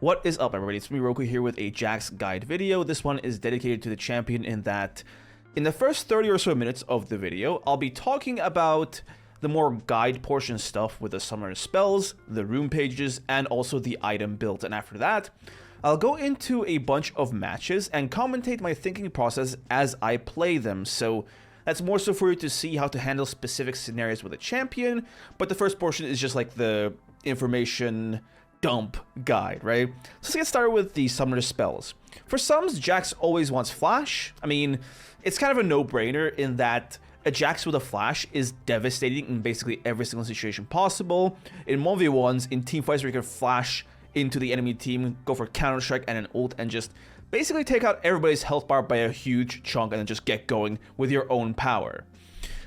What is up, everybody? It's me, Roku, here with a Jax guide video. This one is dedicated to the champion in that in the first 30 or so minutes of the video, I'll be talking about the more guide portion stuff with the summoner spells, the rune pages, and also the item builds. And after that, I'll go into a bunch of matches and commentate my thinking process as I play them. So that's more so for you to see how to handle specific scenarios with a champion, but the first portion is just like the information dump guide, right? So let's get started with the summoner spells. For sums, Jax always wants flash. I mean, it's kind of a no-brainer in that a Jax with a flash is devastating in basically every single situation possible. In 1v1s, in teamfights where you can flash into the enemy team, go for counter-strike and an ult, and just basically take out everybody's health bar by a huge chunk and then just get going with your own power.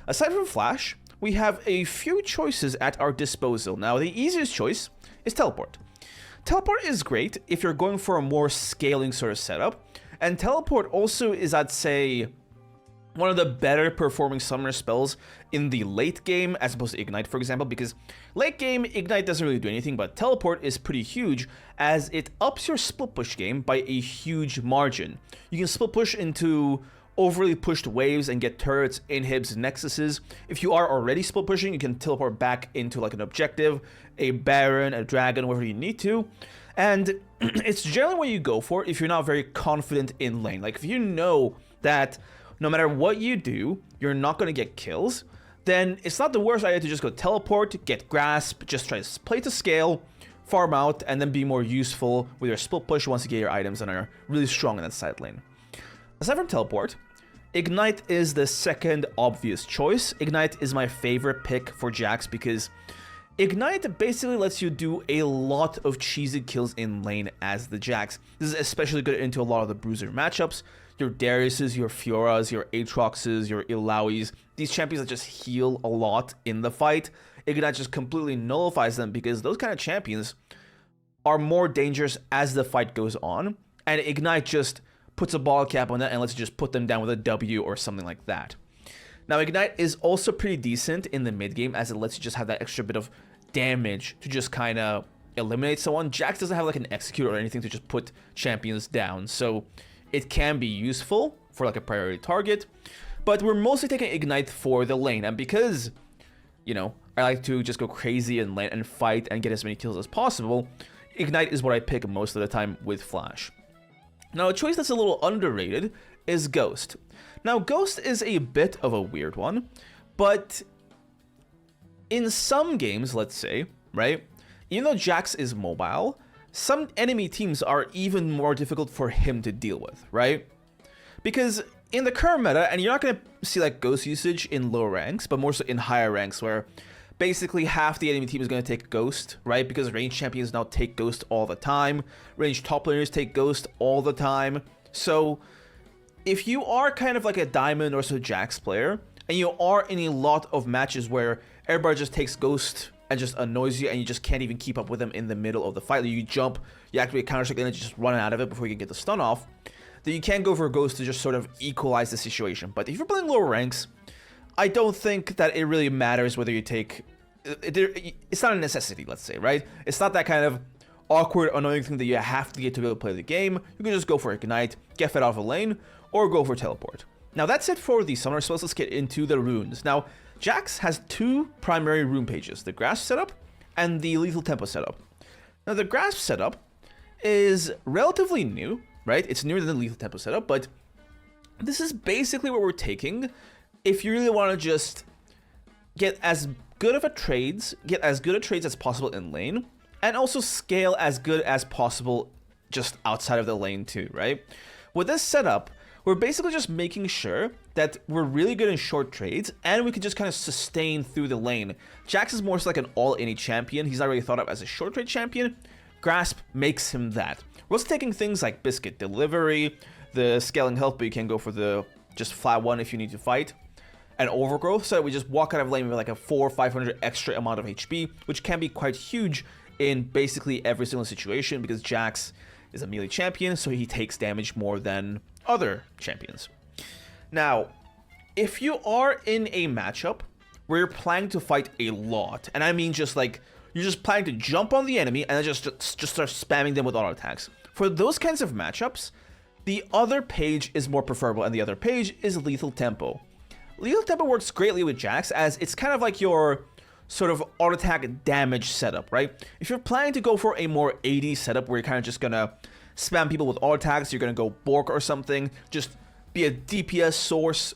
Aside from flash, we have a few choices at our disposal. Now, the easiest choice is teleport. Teleport is great if you're going for a more scaling sort of setup, and teleport also is, I'd say, one of the better performing summoner spells in the late game as opposed to Ignite, for example, because late game, Ignite doesn't really do anything, but teleport is pretty huge as it ups your split push game by a huge margin. You can split push into overly pushed waves and get turrets, inhibs, nexuses. If you are already split pushing, you can teleport back into like an objective, a baron, a dragon, whatever you need to. And it's generally what you go for if you're not very confident in lane. Like if you know that no matter what you do, you're not going to get kills, then it's not the worst idea to just go teleport, get grasp, just try to play to scale, farm out, and then be more useful with your split push once you get your items and are really strong in that side lane. Aside from teleport, Ignite is the second obvious choice. Ignite is my favorite pick for Jax because Ignite basically lets you do a lot of cheesy kills in lane as the Jax. This is especially good into a lot of the bruiser matchups. Your Dariuses, your Fioras, your Aatroxes, your Illaois, these champions that just heal a lot in the fight. Ignite just completely nullifies them because those kind of champions are more dangerous as the fight goes on, and Ignite just puts a ball cap on that and lets you just put them down with a W or something like that. Now, Ignite is also pretty decent in the mid game as it lets you just have that extra bit of damage to just kind of eliminate someone. Jax doesn't have like an execute or anything to just put champions down, so it can be useful for like a priority target, but we're mostly taking Ignite for the lane. And because, you know, I like to just go crazy in lane and fight and get as many kills as possible, Ignite is what I pick most of the time with flash. Now, a choice that's a little underrated is Ghost. Now, Ghost is a bit of a weird one, but in some games, let's say, right, even though Jax is mobile, some enemy teams are even more difficult for him to deal with, right? Because in the current meta, and you're not going to see like Ghost usage in low ranks, but more so in higher ranks where basically half the enemy team is going to take Ghost, right? Because range champions now take Ghost all the time. Range top laners take Ghost all the time. So if you are kind of like a Diamond or so Jax player, and you are in a lot of matches where everybody just takes Ghost and just annoys you and you just can't even keep up with them in the middle of the fight, you jump, you activate counter-strike, and then you just run out of it before you can get the stun off, then you can go for a Ghost to just sort of equalize the situation. But if you're playing lower ranks, I don't think that it really matters whether you take... It's not a necessity, let's say, right? It's not that kind of awkward, annoying thing that you have to get to be able to play the game. You can just go for Ignite, get fed off a lane, or go for Teleport. Now, that's it for the summoner spells. Let's get into the runes. Now, Jax has two primary rune pages, the Grasp setup and the Lethal Tempo setup. Now, the Grasp setup is relatively new, right? It's newer than the Lethal Tempo setup, but this is basically what we're taking if you really want to just get as good a trades as possible in lane, and also scale as good as possible just outside of the lane too, right? With this setup, we're basically just making sure that we're really good in short trades and we can just kind of sustain through the lane. Jax is more so like an all-any champion. He's not really thought of as a short trade champion. Grasp makes him that. We're also taking things like Biscuit Delivery, the scaling health, but you can go for the just flat one if you need to fight, and Overgrowth, so that we just walk out of lane with like a 400 or 500 extra amount of HP, which can be quite huge in basically every single situation because Jax is a melee champion, so he takes damage more than other champions. Now, if you are in a matchup where you're planning to fight a lot, and I mean just like you're just planning to jump on the enemy and then just start spamming them with auto attacks. For those kinds of matchups, the other page is more preferable, and the other page is Lethal Tempo. Lethal Tempo works greatly with Jax, as it's kind of like your sort of auto attack damage setup, right? If you're planning to go for a more AD setup where you're kind of just gonna spam people with auto attacks, you're gonna go Bork or something, just be a DPS source,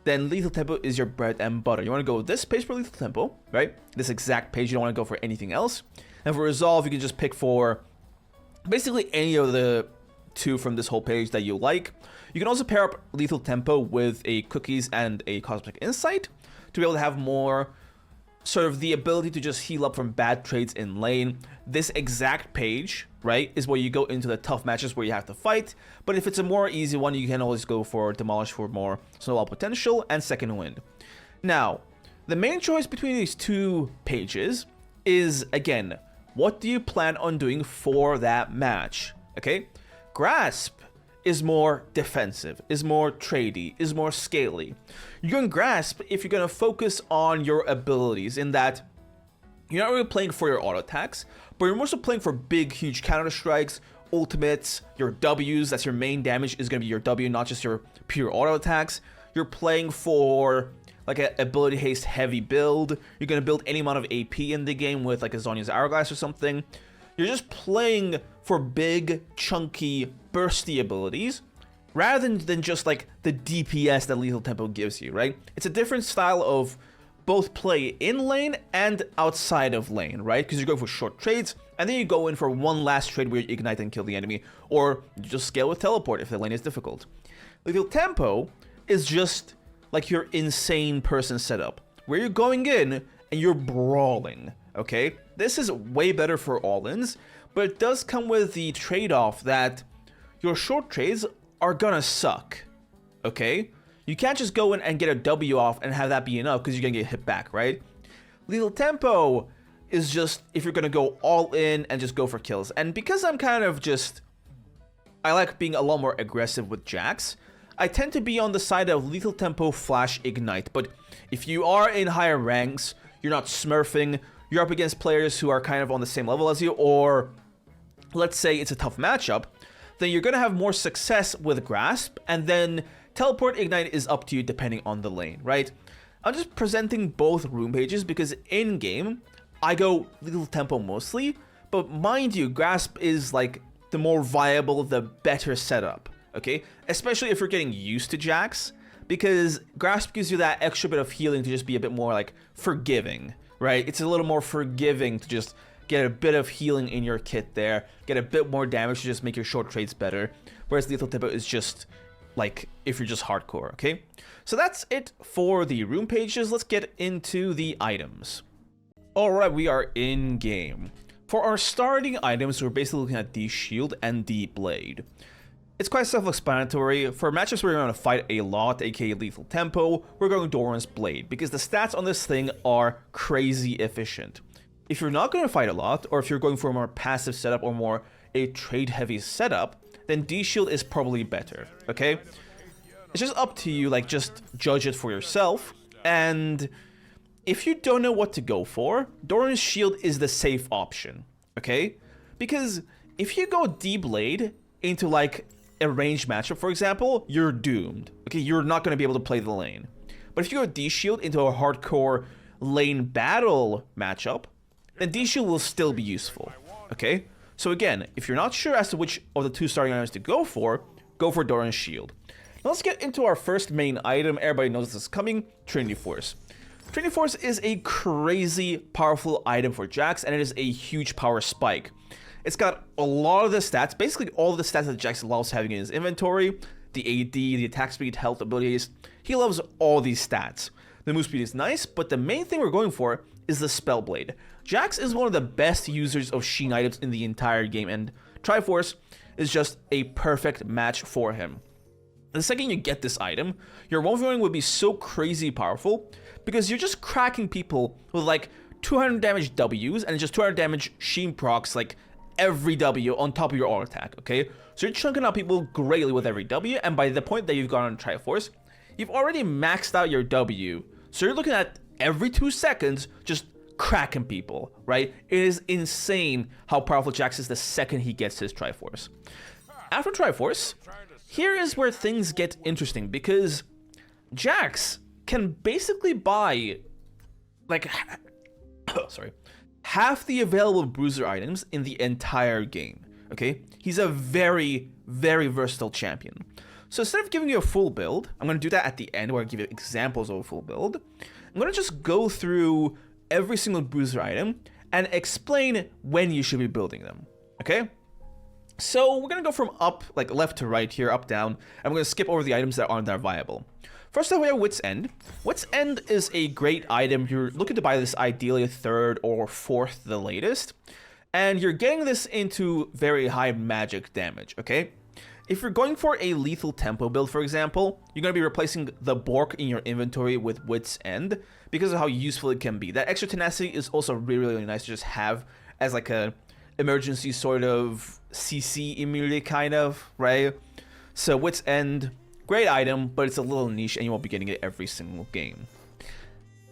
then Lethal Tempo is your bread and butter. You want to go with this page for Lethal Tempo, right? This exact page, you don't want to go for anything else. And for Resolve, you can just pick for basically any of the two from this whole page that you like. You can also pair up Lethal Tempo with a Cookies and a Cosmic Insight to be able to have more sort of the ability to just heal up from bad trades in lane. This exact page, right, is where you go into the tough matches where you have to fight. But if it's a more easy one, you can always go for Demolish for more snowball potential and Second Wind. Now, the main choice between these two pages is, again, what do you plan on doing for that match? Okay, Grasp is more defensive, is more tradey, is more scaly. You're going to Grasp if you're going to focus on your abilities, in that you're not really playing for your auto attacks, but you're also playing for big, huge counter strikes, ultimates, your W's. That's your main damage, is going to be your W, not just your pure auto attacks. You're playing for like an ability haste heavy build. You're going to build any amount of AP in the game with like a Zhonya's Hourglass or something. You're just playing for big, chunky, bursty abilities, rather than just like the DPS that Lethal Tempo gives you, right? It's a different style of both play in lane and outside of lane, right? Because you go for short trades, and then you go in for one last trade where you ignite and kill the enemy, or you just scale with teleport if the lane is difficult. Lethal Tempo is just like your insane person setup, where you're going in and you're brawling, okay? This is way better for all-ins, but it does come with the trade-off that your short trades are gonna suck, okay? You can't just go in and get a W off and have that be enough, because you're gonna get hit back, right? Lethal Tempo is just if you're gonna go all in and just go for kills. And because I'm kind of just, I like being a lot more aggressive with Jax, I tend to be on the side of Lethal Tempo Flash Ignite. But if you are in higher ranks, you're not smurfing, you're up against players who are kind of on the same level as you, or let's say it's a tough matchup, then you're going to have more success with Grasp, and then Teleport Ignite is up to you depending on the lane, right? I'm just presenting both room pages because in-game, I go Lethal Tempo mostly, but mind you, Grasp is like the more viable, the better setup, okay? Especially if you're getting used to Jax, because Grasp gives you that extra bit of healing to just be a bit more like forgiving, right? It's a little more forgiving to just get a bit of healing in your kit there, get a bit more damage to just make your short trades better, whereas Lethal Tempo is just like if you're just hardcore, okay? So that's it for the room pages. Let's get into the items. Alright, we are in game. For our starting items, we're basically looking at the shield and the blade. It's quite self-explanatory. For matchups where you're going to fight a lot, aka Lethal Tempo, we're going Doran's Blade, because the stats on this thing are crazy efficient. If you're not going to fight a lot, or if you're going for a more passive setup or more a trade-heavy setup, then D-Shield is probably better, okay? It's just up to you, like, just judge it for yourself, and if you don't know what to go for, Doran's Shield is the safe option, okay? Because if you go D-Blade into, like, a ranged matchup, for example, you're doomed, okay? You're not going to be able to play the lane. But if you go D-Shield into a hardcore lane battle matchup, then D-Shield will still be useful, okay? So again, if you're not sure as to which of the two starting items to go for Doran's Shield. Now let's get into our first main item. Everybody knows this is coming, Trinity Force. Trinity Force is a crazy powerful item for Jax, and it is a huge power spike. It's got a lot of the stats, basically all of the stats that Jax loves having in his inventory, the AD, the attack speed, health abilities. He loves all these stats. The move speed is nice, but the main thing we're going for is the Spellblade. Jax is one of the best users of Sheen items in the entire game, and Triforce is just a perfect match for him. The second you get this item, your 1v1 would be so crazy powerful, because you're just cracking people with like 200 damage Ws and just 200 damage Sheen procs, like every W on top of your auto attack, okay? So you're chunking out people greatly with every W, and by the point that you've gone on Triforce, you've already maxed out your W. So you're looking at every 2 seconds, just cracking people, right? It is insane how powerful Jax is the second he gets his Triforce. After Triforce, here is where things get interesting, because Jax can basically buy, like, sorry, half the available bruiser items in the entire game, okay? He's a very, very versatile champion. So instead of giving you a full build, I'm going to do that at the end where I give you examples of a full build. I'm going to just go through every single bruiser item and explain when you should be building them, okay? So we're going to go from up, like left to right here, up, down, and we're going to skip over the items that aren't that viable. First off, we have Wit's End. Wit's End is a great item. You're looking to buy this ideally 3rd or 4th the latest, and you're getting this into very high magic damage, okay? If you're going for a lethal tempo build, for example, you're going to be replacing the Bork in your inventory with Wit's End because of how useful it can be. That extra tenacity is also really, really nice to just have as like a emergency sort of CC immunity kind of, right? So Wit's End, great item, but it's a little niche and you won't be getting it every single game.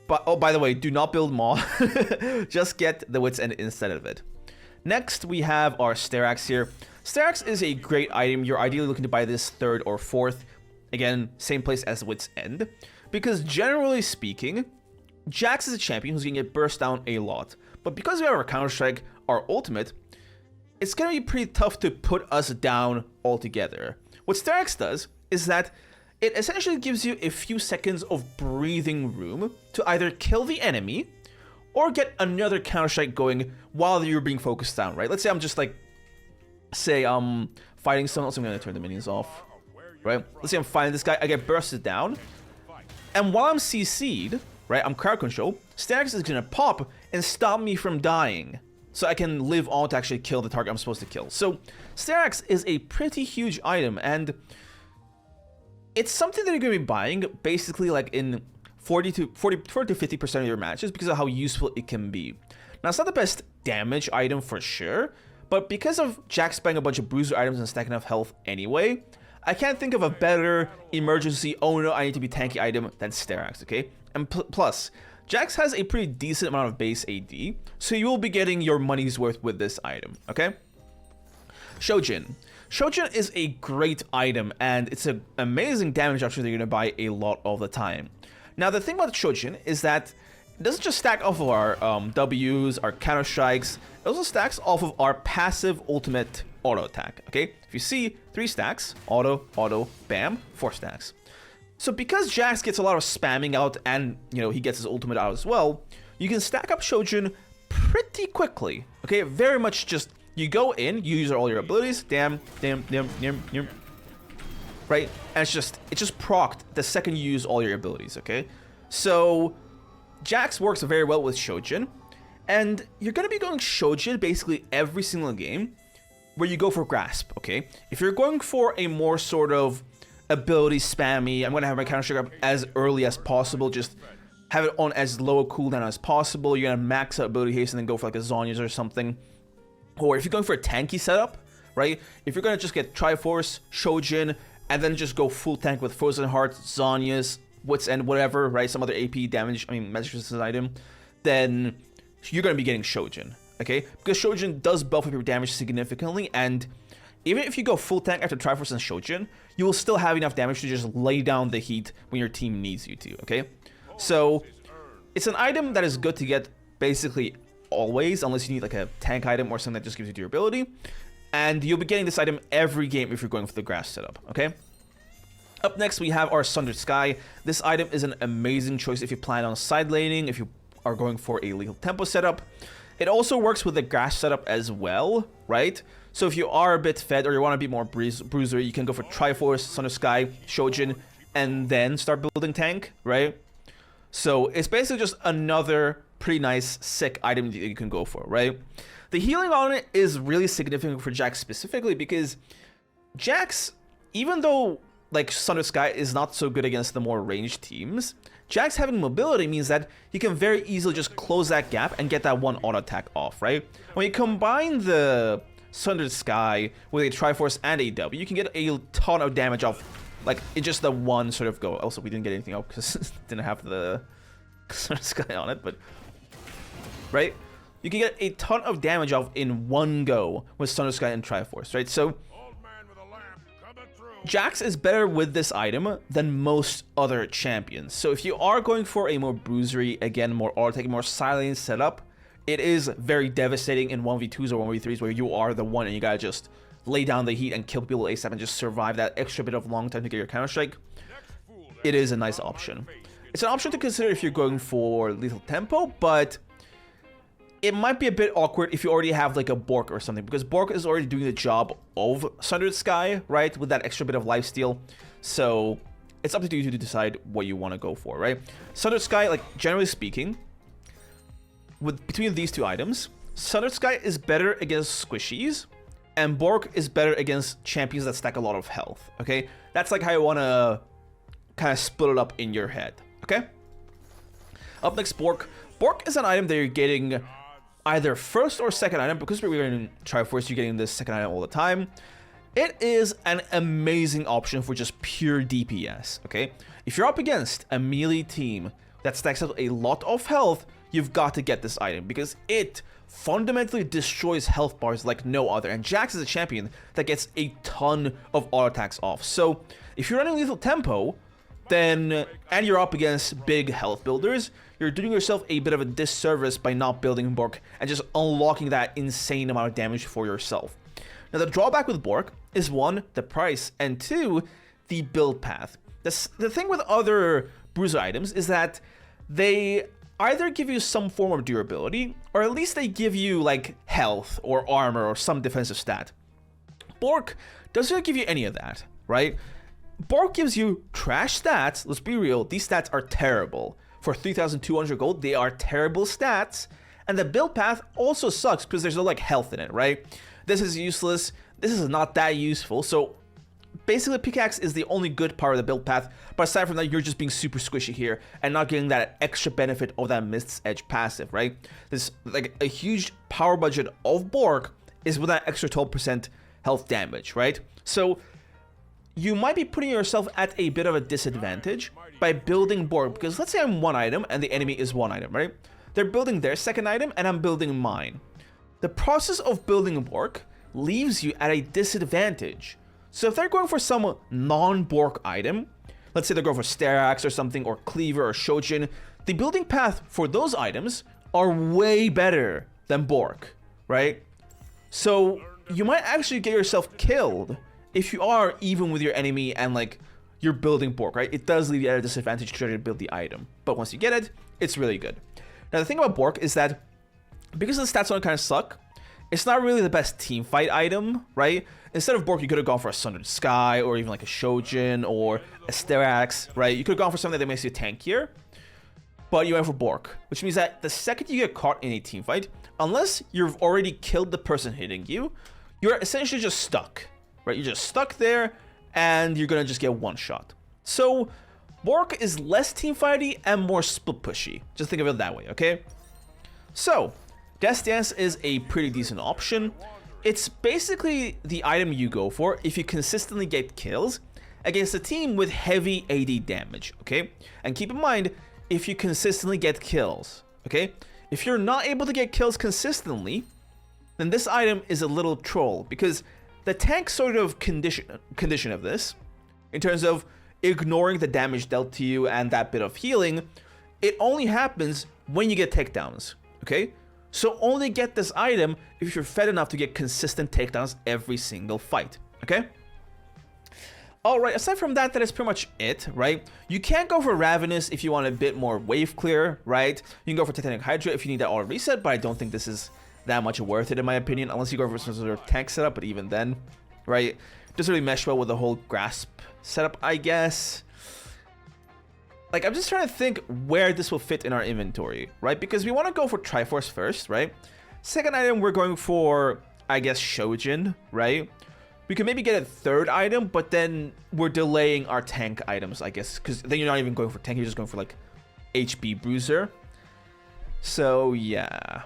But, oh, by the way, do not build Maw. Just get the Wit's End instead of it. Next, we have our Sterak's here. Sterak's is a great item. You're ideally looking to buy this 3rd or 4th. Again, same place as Wit's End. Because generally speaking, Jax is a champion who's going to get burst down a lot. But because we have our Counter-Strike, our ultimate, it's going to be pretty tough to put us down altogether. What Sterak's does is that it essentially gives you a few seconds of breathing room to either kill the enemy or get another Counter-Strike going while you're being focused down, right? Let's say I'm just like, say I'm fighting someone else. I'm going to turn the minions off, right? Let's say I'm fighting this guy. I get bursted down. And while I'm CC'd, right, I'm crowd control, Sterak's is going to pop and stop me from dying. So I can live on to actually kill the target I'm supposed to kill. So Sterak's is a pretty huge item, and it's something that you're going to be buying basically like in 40 to 50% of your matches because of how useful it can be. Now, it's not the best damage item for sure, but because of Jax buying a bunch of bruiser items and stacking enough health anyway, I can't think of a better emergency, oh no, I need to be tanky item than Sterak's, okay? And plus, Jax has a pretty decent amount of base AD, so you will be getting your money's worth with this item, okay? Shojin. Shojin is a great item, and it's an amazing damage option that you're going to buy a lot of the time. Now, the thing about Shojin is that it doesn't just stack off of our Ws, our counter-strikes, it also stacks off of our passive ultimate auto attack, okay? If you see, 3 stacks, auto, auto, bam, 4 stacks. So because Jax gets a lot of spamming out and, you know, he gets his ultimate out as well, you can stack up Shojin pretty quickly, okay? Very much just, you go in, you use all your abilities, right? And it's just procced the second you use all your abilities, okay? So Jax works very well with Shojin, and you're going to be going Shojin basically every single game where you go for Grasp, okay? If you're going for a more sort of ability spammy, I'm going to have my counter-strike up as early as possible, just have it on as low a cooldown as possible, you're going to max out ability haste and then go for like a Zhonya's or something. Or if you're going for a tanky setup, right? If you're going to just get Triforce, Shojin, and then just go full tank with Frozen Heart, Zhonya's, Wit's End, whatever, right? Some other AP damage, I mean, magic resistance item, then you're going to be getting Shojin, okay? Because Shojin does buff up your damage significantly, and even if you go full tank after Triforce and Shojin, you will still have enough damage to just lay down the heat when your team needs you to, okay? So it's an item that is good to get basically always, unless you need like a tank item or something that just gives you durability. And you'll be getting this item every game if you're going for the grass setup, okay? Up next, we have our Sundered Sky. This item is an amazing choice if you plan on side laning, if you are going for a lethal tempo setup. It also works with the grass setup as well, right? So if you are a bit fed or you want to be more bruiser, you can go for Triforce, Sundered Sky, Shojin, and then start building tank, right? So it's basically just another pretty nice, sick item that you can go for, right? The healing on it is really significant for Jax specifically because Jax, even though like Sundered Sky is not so good against the more ranged teams, Jax having mobility means that he can very easily just close that gap and get that one auto attack off, right? When you combine the Sundered Sky with a Triforce and a W, you can get a ton of damage off, like in just the one sort of go. Also, we didn't get anything out because it didn't have the Sundered Sky on it, but right? You can get a ton of damage off in one go with Thunder Sky and Triforce, right? So Jax is better with this item than most other champions. So if you are going for a more bruisery, again, more auto-attacking, more silent setup, it is very devastating in 1v2s or 1v3s where you are the one and you gotta just lay down the heat and kill people ASAP and just survive that extra bit of long time to get your counter-strike. It is a nice option. It's an option to consider if you're going for lethal tempo, but it might be a bit awkward if you already have like a Bork or something, because Bork is already doing the job of Sundered Sky, right, with that extra bit of lifesteal. So it's up to you to decide what you want to go for, right? Sundered Sky, like generally speaking, between these two items, Sundered Sky is better against squishies, and Bork is better against champions that stack a lot of health, okay? That's like how you want to kind of split it up in your head, okay? Up next, Bork. Bork is an item that you're getting either first or second item, because we're going to Triforce, you're getting this second item all the time. It is an amazing option for just pure DPS, okay? If you're up against a melee team that stacks up a lot of health, you've got to get this item, because it fundamentally destroys health bars like no other, and Jax is a champion that gets a ton of auto attacks off. So if you're running lethal tempo, then, and you're up against big health builders, you're doing yourself a bit of a disservice by not building Bork and just unlocking that insane amount of damage for yourself. Now, the drawback with Bork is 1, the price, and 2, the build path. The thing with other bruiser items is that they either give you some form of durability, or at least they give you like health or armor or some defensive stat. Bork doesn't give you any of that, right? Bork gives you trash stats. Let's be real, these stats are terrible. For 3,200 gold, they are terrible stats. And the build path also sucks because there's no like health in it, right? This is useless. This is not that useful. So basically, pickaxe is the only good part of the build path. But aside from that, you're just being super squishy here and not getting that extra benefit of that Mist's Edge passive, right? This like a huge power budget of Bork is with that extra 12% health damage, right? So you might be putting yourself at a bit of a disadvantage by building Bork, because let's say I'm one item and the enemy is one item, right? They're building their second item and I'm building mine. The process of building Bork leaves you at a disadvantage. So if they're going for some non-Bork item, let's say they're going for Sterax or something, or Cleaver or Shojin, the building path for those items are way better than Bork, right? So you might actually get yourself killed if you are even with your enemy and like you're building Bork, right? It does leave you at a disadvantage to try to build the item, but once you get it, it's really good. Now the thing about Bork is that because the stats on it kind of suck, it's not really the best team fight item, right? Instead of Bork, you could have gone for a Sundered Sky or even like a Shojin or a Sterax, right? You could have gone for something that makes you tankier, but you went for Bork, which means that the second you get caught in a team fight, unless you've already killed the person hitting you, you're essentially just stuck, right? You're just stuck there and you're gonna just get one shot. So Bork is less team fighty and more split pushy. Just think of it that way, okay? So Death Dance is a pretty decent option. It's basically the item you go for if you consistently get kills against a team with heavy AD damage, okay? And keep in mind, if you consistently get kills, okay? If you're not able to get kills consistently, then this item is a little troll, because the tank sort of condition of this, in terms of ignoring the damage dealt to you and that bit of healing, it only happens when you get takedowns, okay? So only get this item if you're fed enough to get consistent takedowns every single fight, okay? Alright, aside from that, that is pretty much it, right? You can go for Ravenous if you want a bit more wave clear, right? You can go for Titanic Hydra if you need that auto reset, but I don't think this is that much worth it in my opinion, unless you go for some sort of tank setup, but even then, right? Doesn't really mesh well with the whole grasp setup, I guess. Like, I'm just trying to think where this will fit in our inventory, right? Because we want to go for Triforce first, right? Second item, we're going for, I guess, Shojin, right? We could maybe get a third item, but then we're delaying our tank items, I guess, because then you're not even going for tank, you're just going for, like, HP Bruiser. So, yeah.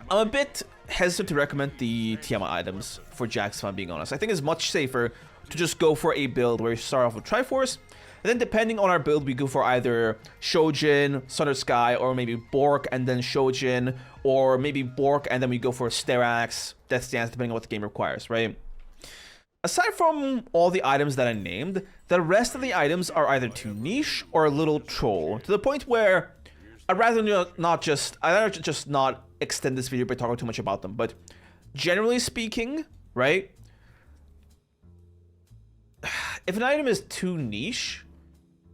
I'm a bit hesitant to recommend the Tiamat items for Jax, if I'm being honest. I think it's much safer to just go for a build where you start off with Triforce, And then depending on our build, we go for either Shojin, Sundered Sky, or maybe Bork and then Shojin, or maybe Bork and then we go for Sterax, Death Stance, depending on what the game requires, right? Aside from all the items that I named, the rest of the items are either too niche or a little troll, to the point where I'd rather just not extend this video by talking too much about them. But generally speaking, right? If an item is too niche,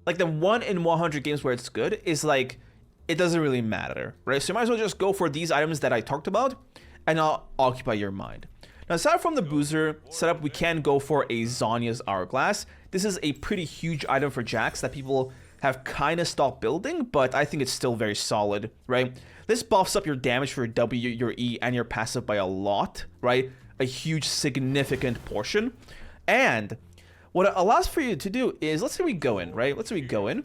like the 1 in 100 games where it's good is like, it doesn't really matter, right? So you might as well just go for these items that I talked about and not occupy your mind. Now, aside from the boozer setup, we can go for a Zhonya's Hourglass. This is a pretty huge item for Jax that people have kind of stopped building, but I think it's still very solid, right? This buffs up your damage for your W, your E, and your passive by a lot, right? A huge, significant portion. And what it allows for you to do is, let's say we go in, right? Let's say we go in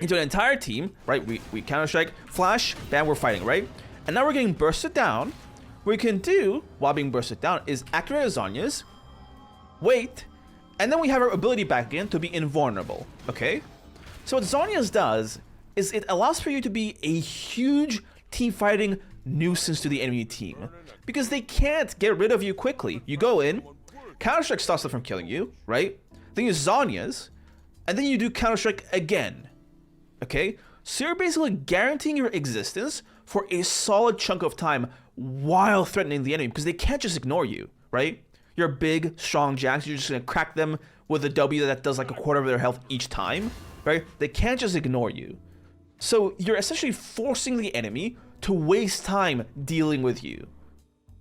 into an entire team, right? We counter-strike, flash, bam, we're fighting, right? And now we're getting bursted down. What we can do while being bursted down is activate Zhonya's, wait, and then we have our ability back again to be invulnerable, okay? So what Zhonya's does is it allows for you to be a huge team fighting nuisance to the enemy team, because they can't get rid of you quickly. You go in, counter-strike stops them from killing you, right? Then you use Zhonya's, and then you do counter-strike again, okay? So you're basically guaranteeing your existence for a solid chunk of time while threatening the enemy, because they can't just ignore you, right? You're a big, strong Jax, you're just gonna crack them with a W that does like a quarter of their health each time, right? They can't just ignore you. So you're essentially forcing the enemy to waste time dealing with you.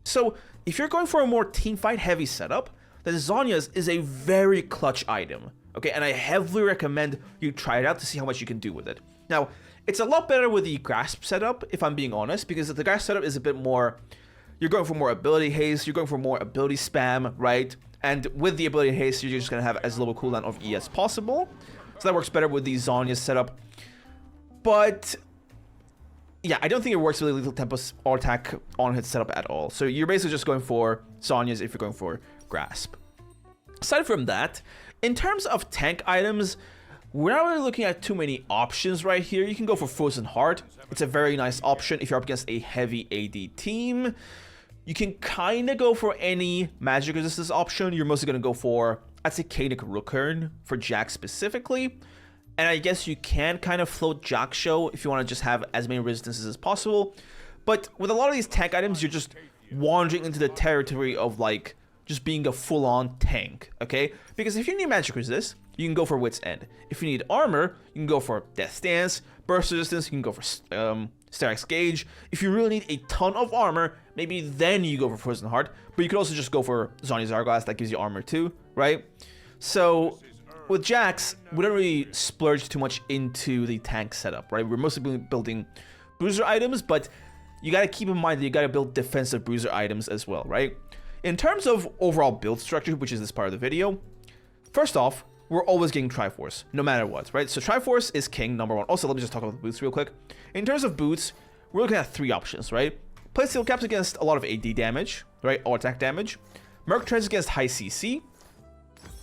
So if you're going for a more teamfight heavy setup, then Zhonya's is a very clutch item, okay? And I heavily recommend you try it out to see how much you can do with it. Now, it's a lot better with the Grasp setup, if I'm being honest, because the Grasp setup is a bit more, you're going for more ability haste, you're going for more ability spam, right? And with the ability haste, you're just gonna have as little cooldown of E as possible. So that works better with the Zhonya's setup. But yeah, I don't think it works with the Lethal Tempo or attack on hit setup at all. So you're basically just going for Zhonya's if you're going for Grasp. Aside from that, in terms of tank items, we're not really looking at too many options right here. You can go for Frozen Heart. It's a very nice option if you're up against a heavy AD team. You can kind of go for any magic resistance option. You're mostly going to go for, I'd say, Kaenic Rookern for Jax specifically. And I guess you can kind of float Jax Show if you want to just have as many resistances as possible. But with a lot of these tank items, you're just wandering into the territory of like just being a full-on tank, okay? Because if you need magic resist, you can go for Wit's End. If you need armor, you can go for Death Stance. Burst resistance, you can go for Sterax Gauge. If you really need a ton of armor, maybe then you go for Frozen Heart. But you could also just go for Zhonya's Hourglass, that gives you armor too, right? So with Jax, we don't really splurge too much into the tank setup, right? We're mostly building bruiser items, but you gotta keep in mind that you gotta build defensive bruiser items as well, right? In terms of overall build structure, which is this part of the video, first off, we're always getting Triforce, no matter what, right? So Triforce is king, number one. Also, let me just talk about the boots real quick. In terms of boots, we're looking at 3 options, right? Place Steel Caps against a lot of AD damage, right? Or attack damage. Merc Treads against high CC.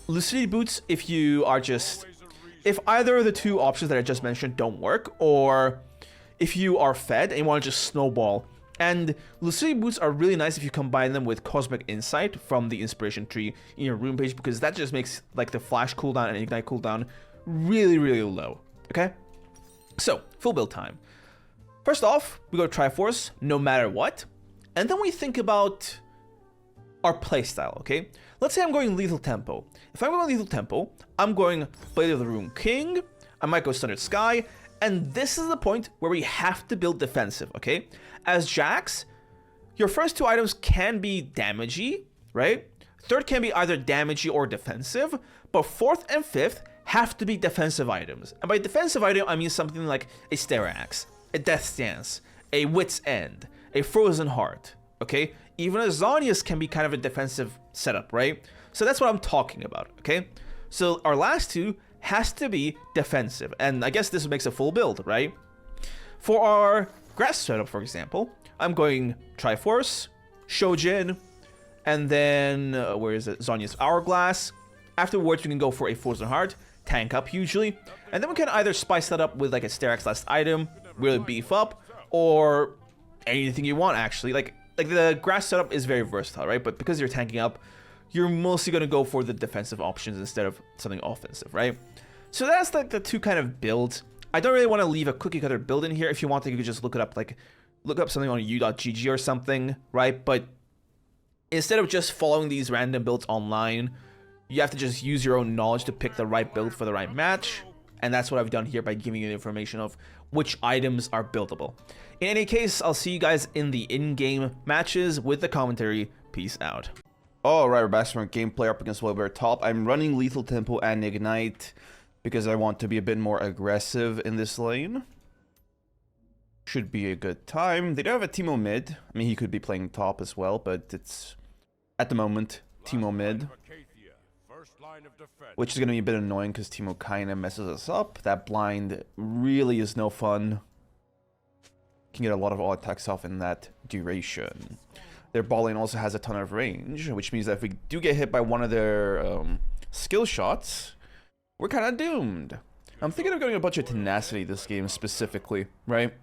Lucidity Boots if you are just... if either of the 2 options that I just mentioned don't work, or if you are fed and you want to just snowball. And Lucidity Boots are really nice if you combine them with Cosmic Insight from the Inspiration Tree in your rune page, because that just makes like the Flash cooldown and Ignite cooldown really, really low, okay? So, full build time. First off, we go Triforce, no matter what. And then we think about our playstyle, okay? Let's say I'm going Lethal Tempo. If I'm going Lethal Tempo, I'm going Blade of the Rune King, I might go Sundered Sky, and this is the point where we have to build defensive, okay? As Jax, your first 2 items can be damagey, right? Third can be either damagey or defensive, but 4th and 5th have to be defensive items. And by defensive item, I mean something like a Sterax, a Death Stance, a Wit's End, a Frozen Heart, okay? Even a Zhonya's can be kind of a defensive setup, right? So that's what I'm talking about, okay? So our last 2 has to be defensive, and I guess this makes a full build, right? For our Grasp setup, for example, I'm going Triforce, Shojin, and then, where is it? Zhonya's Hourglass. Afterwards, we can go for a Frozen Heart, tank up usually, and then we can either spice that up with like a Sterak's last item, really beef up, or anything you want actually. Like the grass setup is very versatile, right? But because you're tanking up, you're mostly going to go for the defensive options instead of something offensive, right? So that's like the two kind of builds. I don't really want to leave a cookie cutter build in here. If you want to, you could just look it up, like look up something on u.gg or something, right? But instead of just following these random builds online, you have to just use your own knowledge to pick the right build for the right match. And that's what I've done here by giving you the information of which items are buildable. In any case, I'll see you guys in the in-game matches with the commentary. Peace out. Alright, we're back from gameplay up against Volibear top. I'm running Lethal Tempo and Ignite because I want to be a bit more aggressive in this lane. Should be a good time. They do have a Teemo mid. I mean, he could be playing top as well, but it's, at the moment, Teemo mid. Which is going to be a bit annoying because Teemo kind of messes us up. That blind really is no fun. Can get a lot of all attacks off in that duration. Their ball lane also has a ton of range, which means that if we do get hit by one of their skill shots, we're kind of doomed. I'm thinking of going a bunch of tenacity this game specifically, right?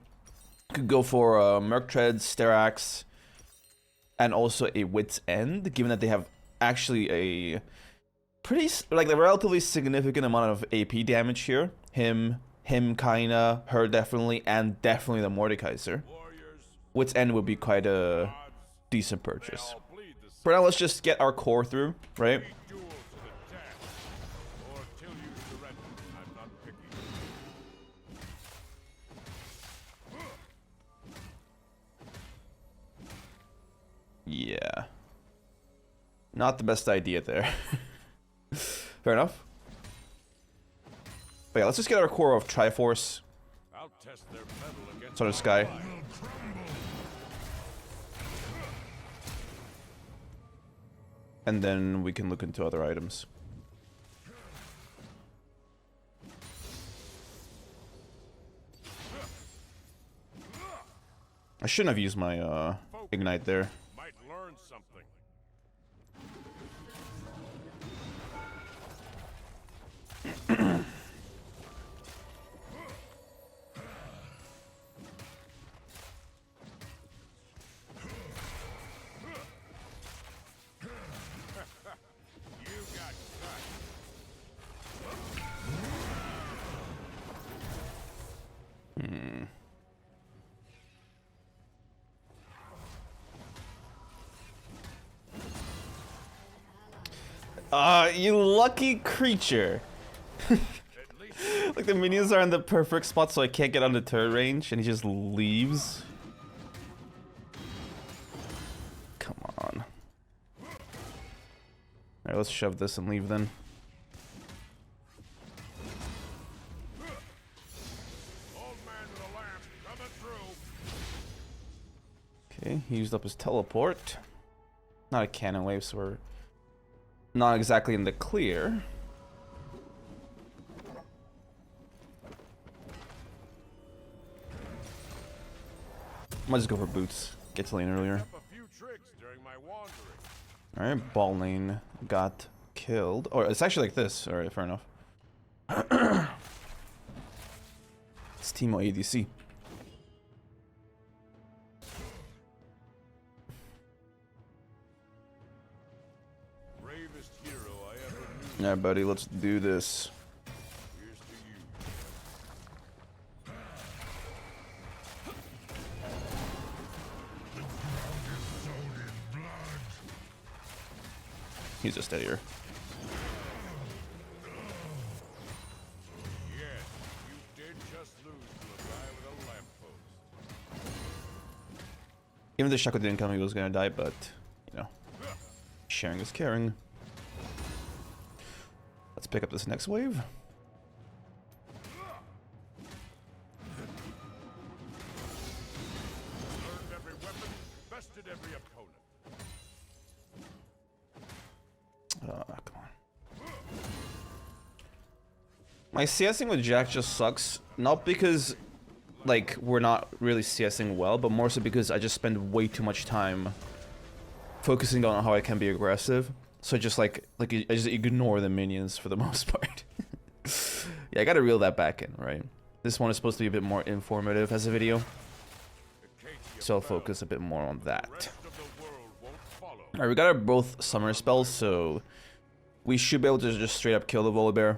Could go for Merc Treads, Sterak's, and also a Wit's End, given that they have actually a pretty, like, a relatively significant amount of AP damage here. Him kinda, her definitely, and definitely the Mordekaiser. Wit's End would be quite a decent purchase. For now, let's just get our core through, right? Yeah. Not the best idea there. Fair enough. But yeah, let's just get our core of Triforce. Sort of Sky. And then we can look into other items. I shouldn't have used my Ignite there. Might learn something. You lucky creature. Like, the minions are in the perfect spot so I can't get on the turret range, and he just leaves. Come on. Alright, let's shove this and leave then. Okay, he used up his teleport. Not a cannon wave, so we're not exactly in the clear. Might just go for boots. Get to lane earlier. Alright, ball lane got killed. Oh, it's actually like this. Alright, fair enough. It's Teemo ADC. Yeah, buddy, let's do this. He's just steadier. Yes, you did just lose to a guy with a lamppost. Even if the Shaco didn't come, he was gonna die, but, you know, sharing is caring. Let's pick up this next wave. Learned every weapon, bested every opponent. Come on. My CSing with Jax just sucks. Not because, like, we're not really CSing well, but more so because I just spend way too much time focusing on how I can be aggressive. So just I just ignore the minions for the most part. Yeah, I gotta reel that back in, right? This one is supposed to be a bit more informative as a video, so I'll focus a bit more on that. Alright, we got our both summer spells, so we should be able to just straight up kill the Volibear.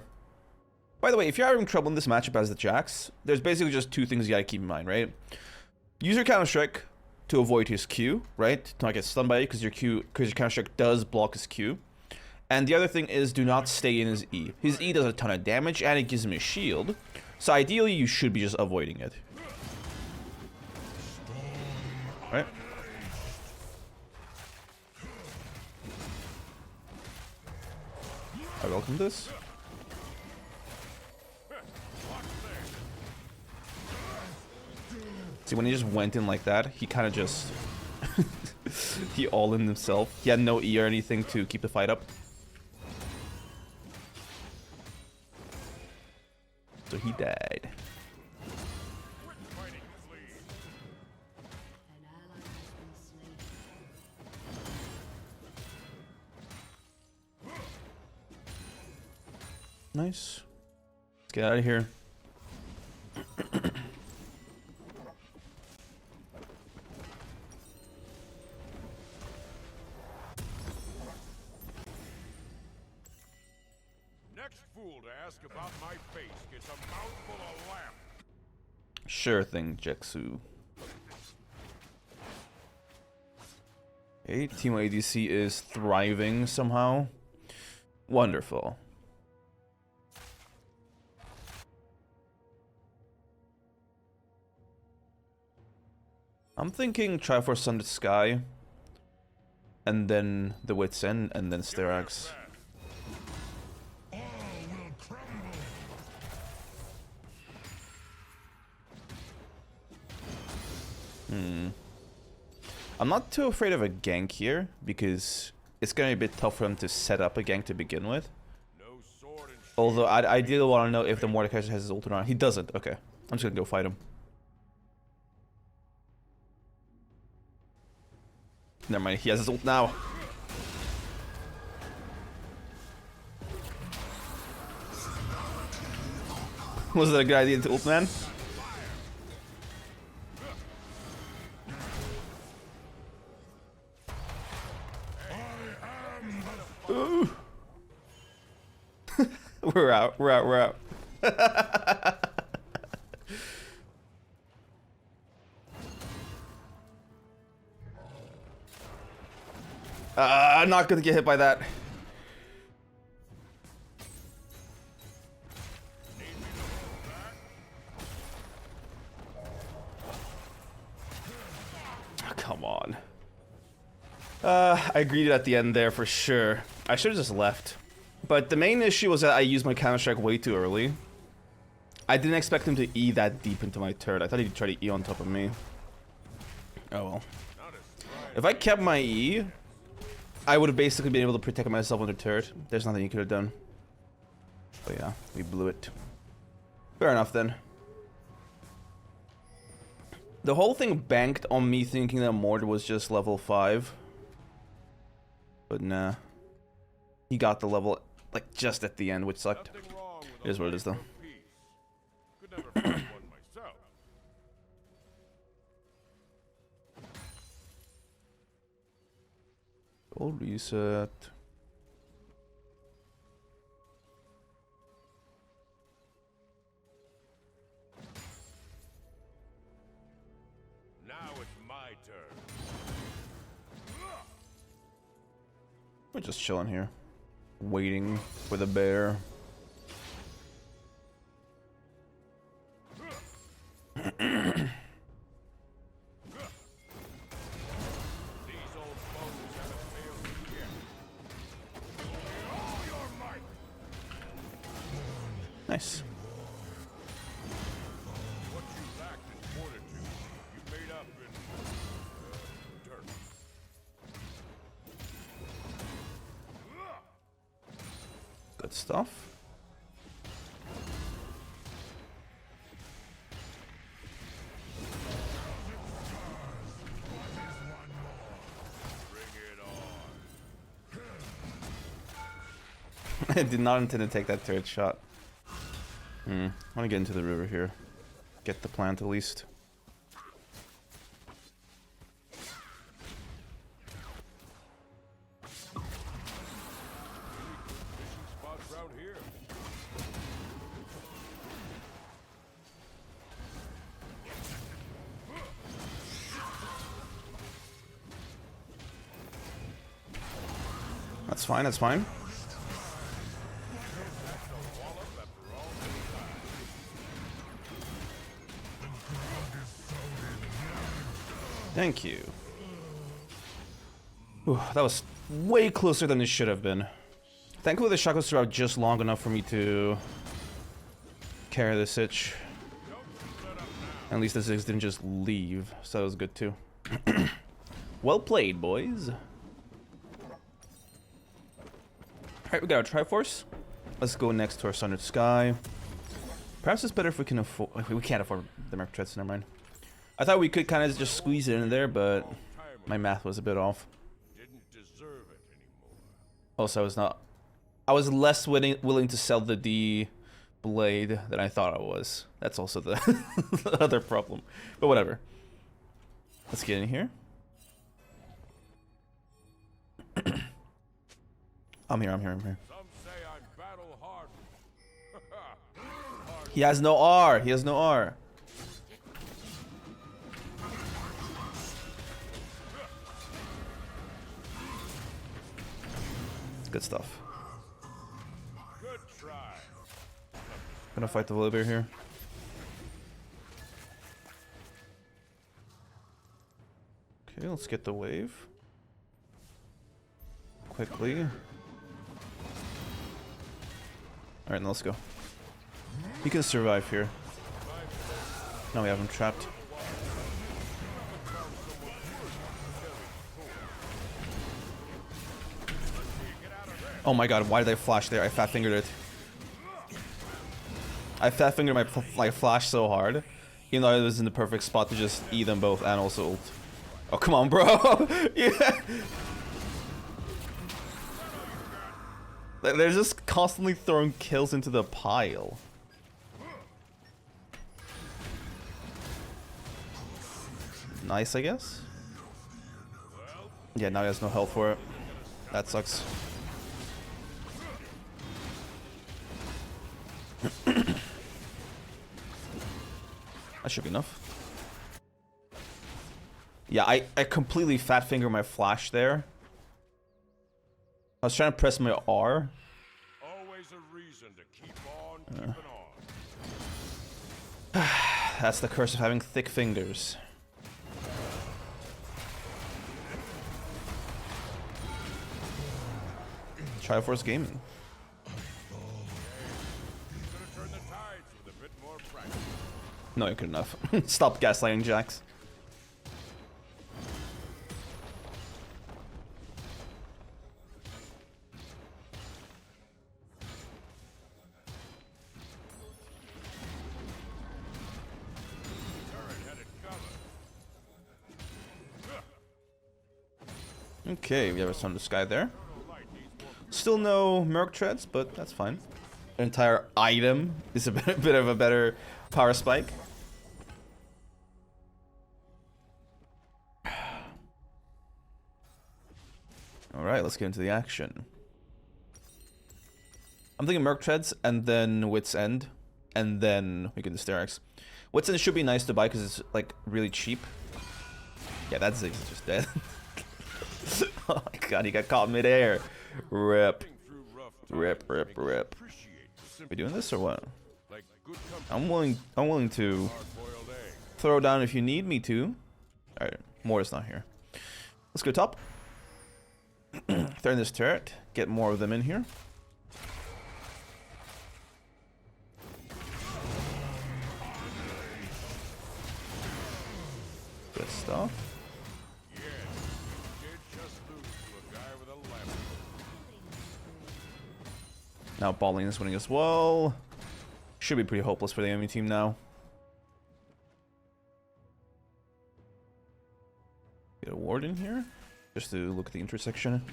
By the way, if you're having trouble in this matchup as the Jax, there's basically just two things you gotta keep in mind, right? Use your counter strike to avoid his Q, right? To not get stunned by it, because your counter strike does block his Q. And the other thing is, do not stay in his E. His E does a ton of damage, and it gives him a shield. So ideally, you should be just avoiding it. Right? I welcome this. See, when he just went in like that, he kind of just... he all-in himself. He had no E or anything to keep the fight up. So he died. Nice. Let's get out of here. Next fool to ask about my face gets a mouthful of lamp. Sure thing, Jexu. Okay, Team ADC is thriving somehow. Wonderful. I'm thinking try for Sun to Sky, and then the Wit's End, and then Styrax. I'm not too afraid of a gank here, because it's going to be a bit tough for him to set up a gank to begin with. Although I do want to know if the Mordekaiser has his ult or not. He doesn't. Okay. I'm just going to go fight him. Never mind, he has his ult now. Was that a good idea to ult, man? Ooh. We're out. I'm not gonna get hit by that. Oh, come on. I greeted at the end there for sure. I should have just left. But the main issue was that I used my counter-strike way too early. I didn't expect him to E that deep into my turret. I thought he'd try to E on top of me. Oh well. If I kept my E, I would have basically been able to protect myself on the turret. There's nothing you could have done. But yeah, we blew it. Fair enough then. The whole thing banked on me thinking that Mord was just level 5. But nah. He got the level, like, just at the end, which sucked. It is what it is, though. Could never find one myself. Gold reset. Now it's my turn. We're just chilling here. Waiting for the bear. Nice. What you lacked in fortitude, you made up in dirt. Good stuff. I did not intend to take that turret shot. I want to get into the river here. Get the plant at least. Spots around here. That's fine, that's fine. Thank you. Ooh, that was way closer than it should have been. Thankfully the shotgun survived just long enough for me to carry the sitch. At least the Ziggs didn't just leave, so that was good too. Well played, boys. Alright, we got our Triforce. Let's go next to our Sundered Sky. Perhaps it's better if we can afford... We can't afford the Merc Treads, never mind. I thought we could kind of just squeeze it in there, but my math was a bit off. Didn't deserve it anymore. Also, I was less willing to sell the D blade than I thought I was. That's also the, the other problem. But whatever. Let's get in here. I'm here. Some say I'm battle hardened. He has no R. He has no R. Good stuff. Good try. Gonna fight the Volibear here. Okay, let's get the wave. Quickly. Alright, now let's go. He can survive here. Now we have him trapped. Oh my god, why did I flash there? I fat fingered it. I fat fingered my flash so hard. Even though I was in the perfect spot to just eat them both and also ult. Oh, come on, bro! Yeah! They're just constantly throwing kills into the pile. Nice, I guess. Yeah, now he has no health for it. That sucks. That should be enough. Yeah, I completely fat finger my flash there. I was trying to press my R. Always a reason to keep on keeping on. That's the curse of having thick fingers. Triforce Gaming. No, you're good enough. Stop gaslighting Jax. Okay, we have a Sun to Sky there. Still no Merc Treads, but that's fine. An entire item is a bit of a better power spike. Alright, let's get into the action. I'm thinking Merc Treads, and then Wit's End, and then we can do Sterix. Wit's End should be nice to buy because it's like really cheap. Yeah, that Ziggs is just dead. Oh my god, he got caught mid-air. Rip. Rip. We doing this or what? I'm willing to throw down if you need me to. Alright, Mor's not here. Let's go top. Throw in this turret. Get more of them in here. Good stuff. Now Balling is winning as well. Should be pretty hopeless for the enemy team now. Get a ward in here, just to look at the intersection.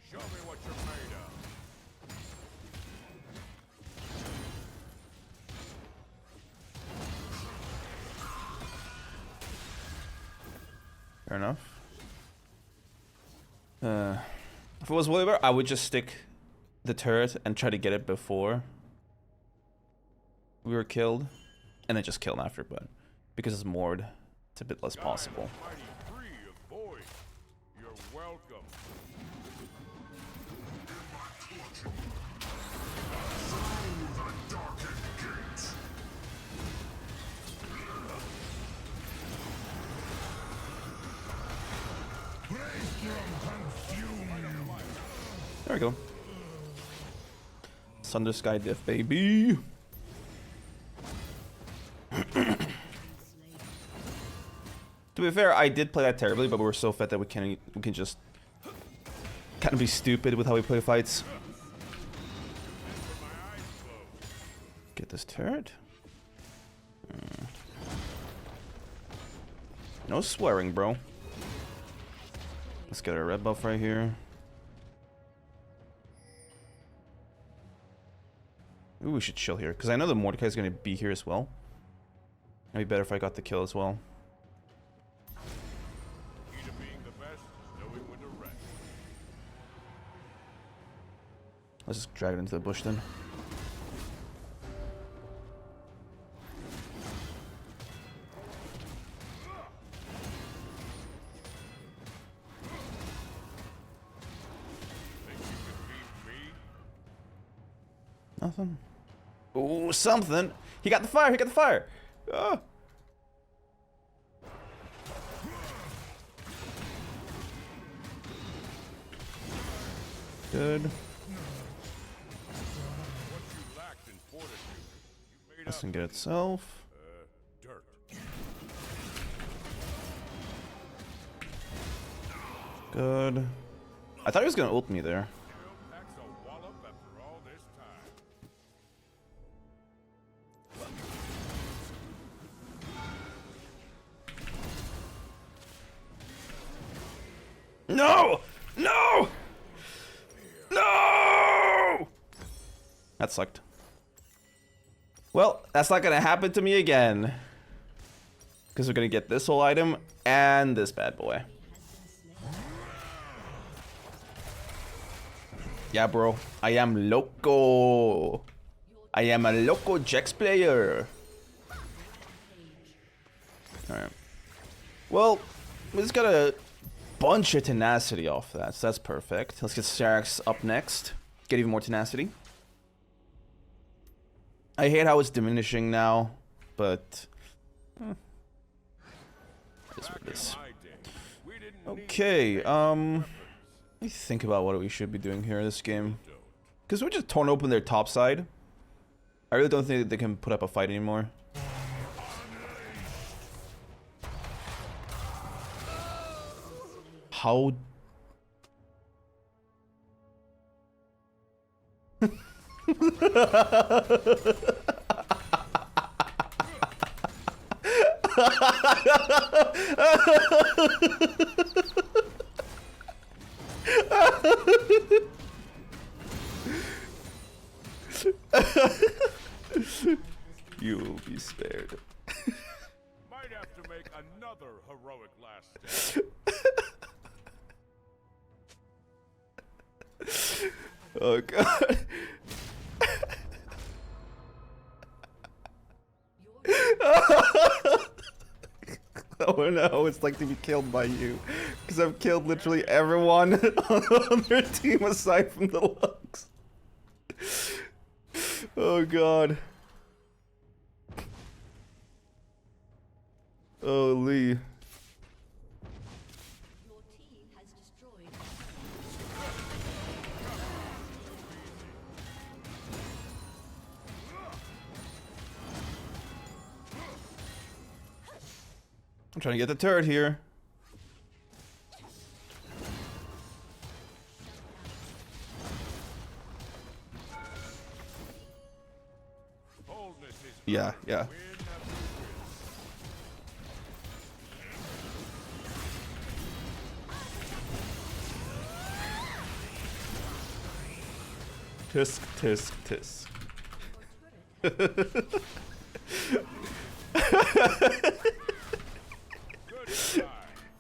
Show me what you're made Fair enough. If it was Volibear, I would just stick the turret and try to get it before we were killed, and then just kill him after. But because it's Mord, it's a bit less possible. You're welcome. There we go. Sunder Sky Diff, baby. To be fair, I did play that terribly, but we were so fed that we can just kind of be stupid with how we play fights. Get this turret. No swearing, bro. Let's get our red buff right here. Maybe we should chill here, because I know the Mordekaiser is going to be here as well. It'd be better if I got the kill as well. Let's just drag it into the bush then. Nothing. Ooh, something. He got the fire. He got the fire. Ah. Good. Doesn't get itself. Good. I thought he was gonna ult me there. No! No! No! That sucked. Well, that's not gonna happen to me again. Because we're gonna get this whole item and this bad boy. Yeah, bro. I am loco. I am a loco Jax player. Alright. Well, we just got a bunch of tenacity off that, so that's perfect. Let's get Jax up next. Get even more tenacity. I hate how it's diminishing now, but it is what it is. Okay, let me think about what we should be doing here in this game. Because we just torn open their top side. I really don't think that they can put up a fight anymore. How? You will be spared. Might have to make another heroic last stand. Oh god. I don't know how it's like to be killed by you, because I've killed literally everyone on their team aside from the Lux. Oh god. Holy. I'm trying to get the turret here. Yeah, yeah. Tisk, tisk, tisk.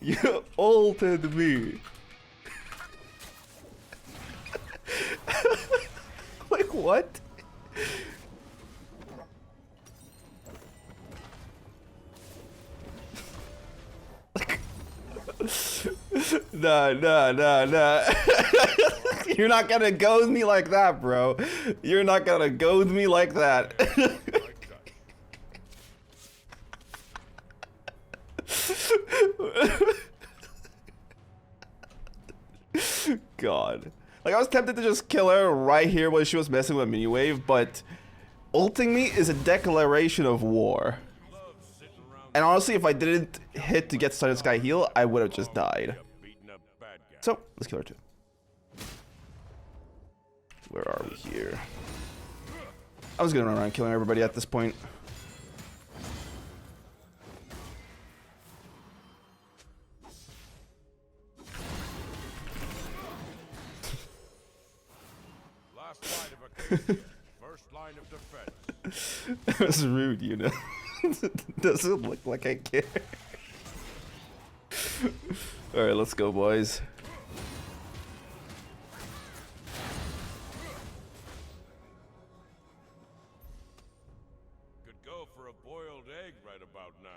You ulted me. Like what? Nah. You're not gonna goad me like that, bro. You're not gonna goad me like that. God. Like, I was tempted to just kill her right here when she was messing with Miniwave, but ulting me is a declaration of war. And honestly, if I didn't hit to get Sun and Sky heal, I would have just died. So, let's kill her too. Where are we here? I was gonna run around killing everybody at this point. Last line of Acacia, first line of defense. That was rude, you know. Doesn't look like I care. Alright, let's go, boys. Could go for a boiled egg right about now.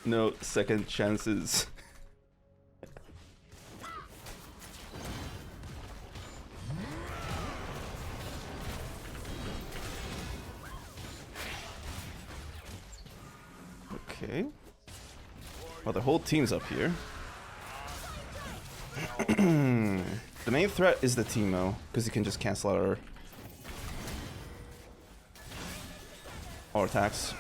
No second chances. Okay. Well, the whole team's up here. The main threat is the Teemo, because he can just cancel out our attacks.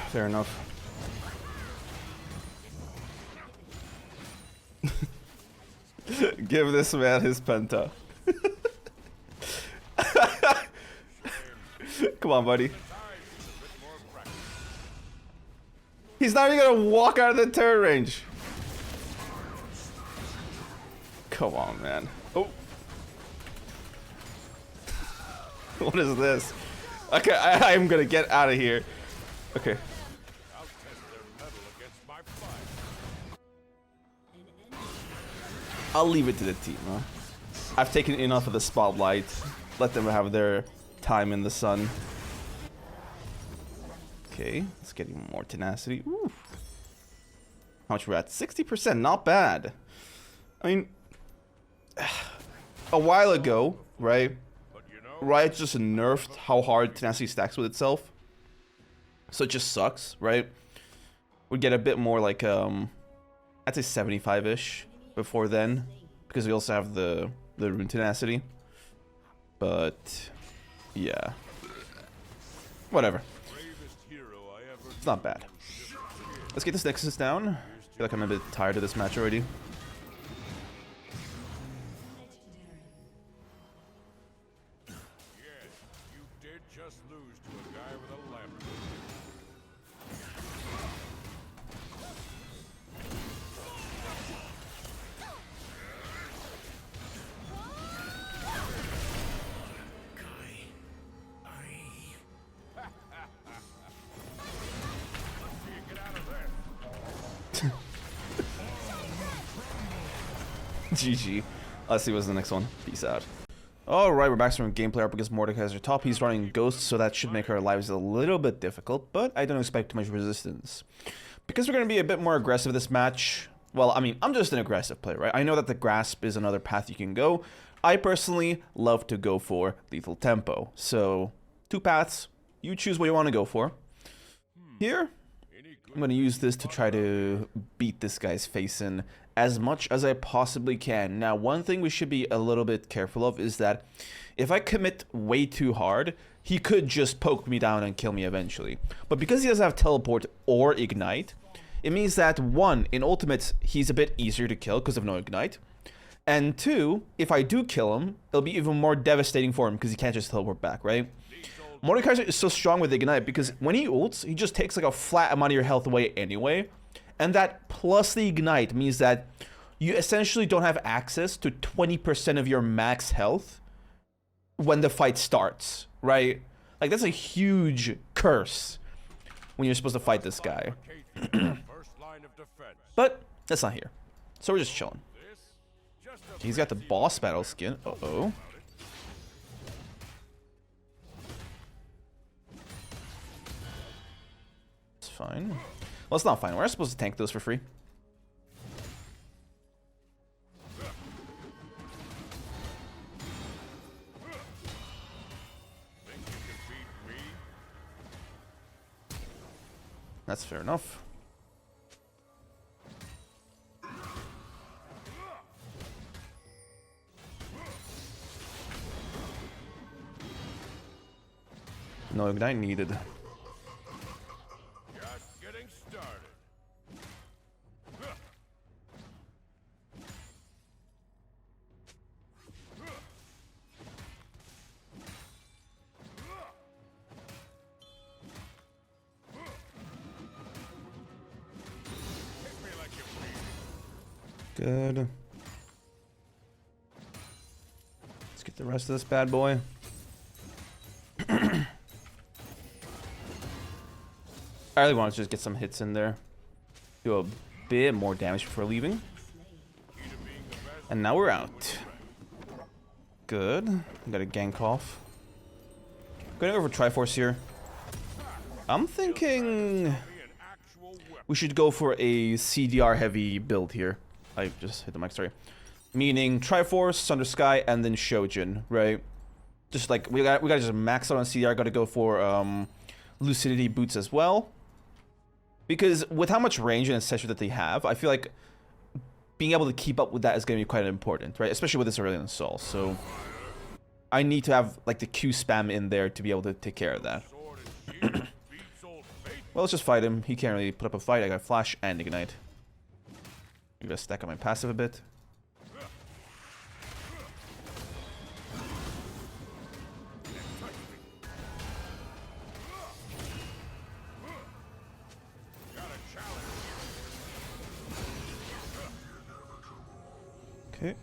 Fair enough. Give this man his penta. Come on, buddy. He's not even gonna walk out of the turret range. Come on, man. Oh. What is this? Okay, I'm gonna get out of here. Okay. I'll test their metal against my fire. I'll leave it to the team, huh? I've taken enough of the spotlight. Let them have their time in the sun. Okay, let's get even more tenacity. Ooh. How much we're at? 60%, not bad. I mean, a while ago, right? But you know, Riot just nerfed how hard tenacity stacks with itself. So it just sucks, right? We'd get a bit more like, I'd say 75-ish before then. Because we also have the rune tenacity. But, yeah. Whatever. bravest hero I ever It's not bad. Let's get this Nexus down. I feel like I'm a bit tired of this match already. Yes, you did just lose to a guy with a lamp. Get out of there. GG. Let's see what's the next one. Peace out. Alright, we're back from gameplay up against Mordekaiser top. He's running Ghosts, so that should make our lives a little bit difficult, but I don't expect too much resistance. Because we're going to be a bit more aggressive this match, well, I mean, I'm just an aggressive player, right? I know that the Grasp is another path you can go. I personally love to go for Lethal Tempo. So, two paths. You choose what you want to go for. Here, I'm going to use this to try to beat this guy's face in as much as I possibly can. Now, one thing we should be a little bit careful of is that if I commit way too hard, he could just poke me down and kill me eventually. But because he doesn't have Teleport or Ignite, it means that, one, in ultimates, he's a bit easier to kill because of no Ignite. And two, if I do kill him, it'll be even more devastating for him because he can't just teleport back, right? Mordekaiser is so strong with Ignite because when he ults, he just takes like a flat amount of your health away anyway. And that plus the ignite means that you essentially don't have access to 20% of your max health when the fight starts, right? Like, that's a huge curse when you're supposed to fight this guy. But that's not here. So we're just chilling. He's got the boss battle skin. Uh-oh. It's fine. Well, it's not fine. We're supposed to tank those for free. That's fair enough. No ignite needed. Just getting started. Good. Let's get the rest of this bad boy. I really want to just get some hits in there. Do a bit more damage before leaving. And now we're out. Good. Got a gank off. Going over Triforce here. I'm thinking we should go for a CDR heavy build here. I just hit the mic, sorry. Meaning Triforce, Sunder Sky, and then Shojin, right? Just like we gotta just max out on CDR. Gotta go for Lucidity boots as well. Because with how much range and etc that they have, I feel like being able to keep up with that is going to be quite important, right? Especially with this early install. So I need to have like the Q spam in there to be able to take care of that. Well, let's just fight him. He can't really put up a fight. I got Flash and Ignite. I'm going to stack up my passive a bit. Okay.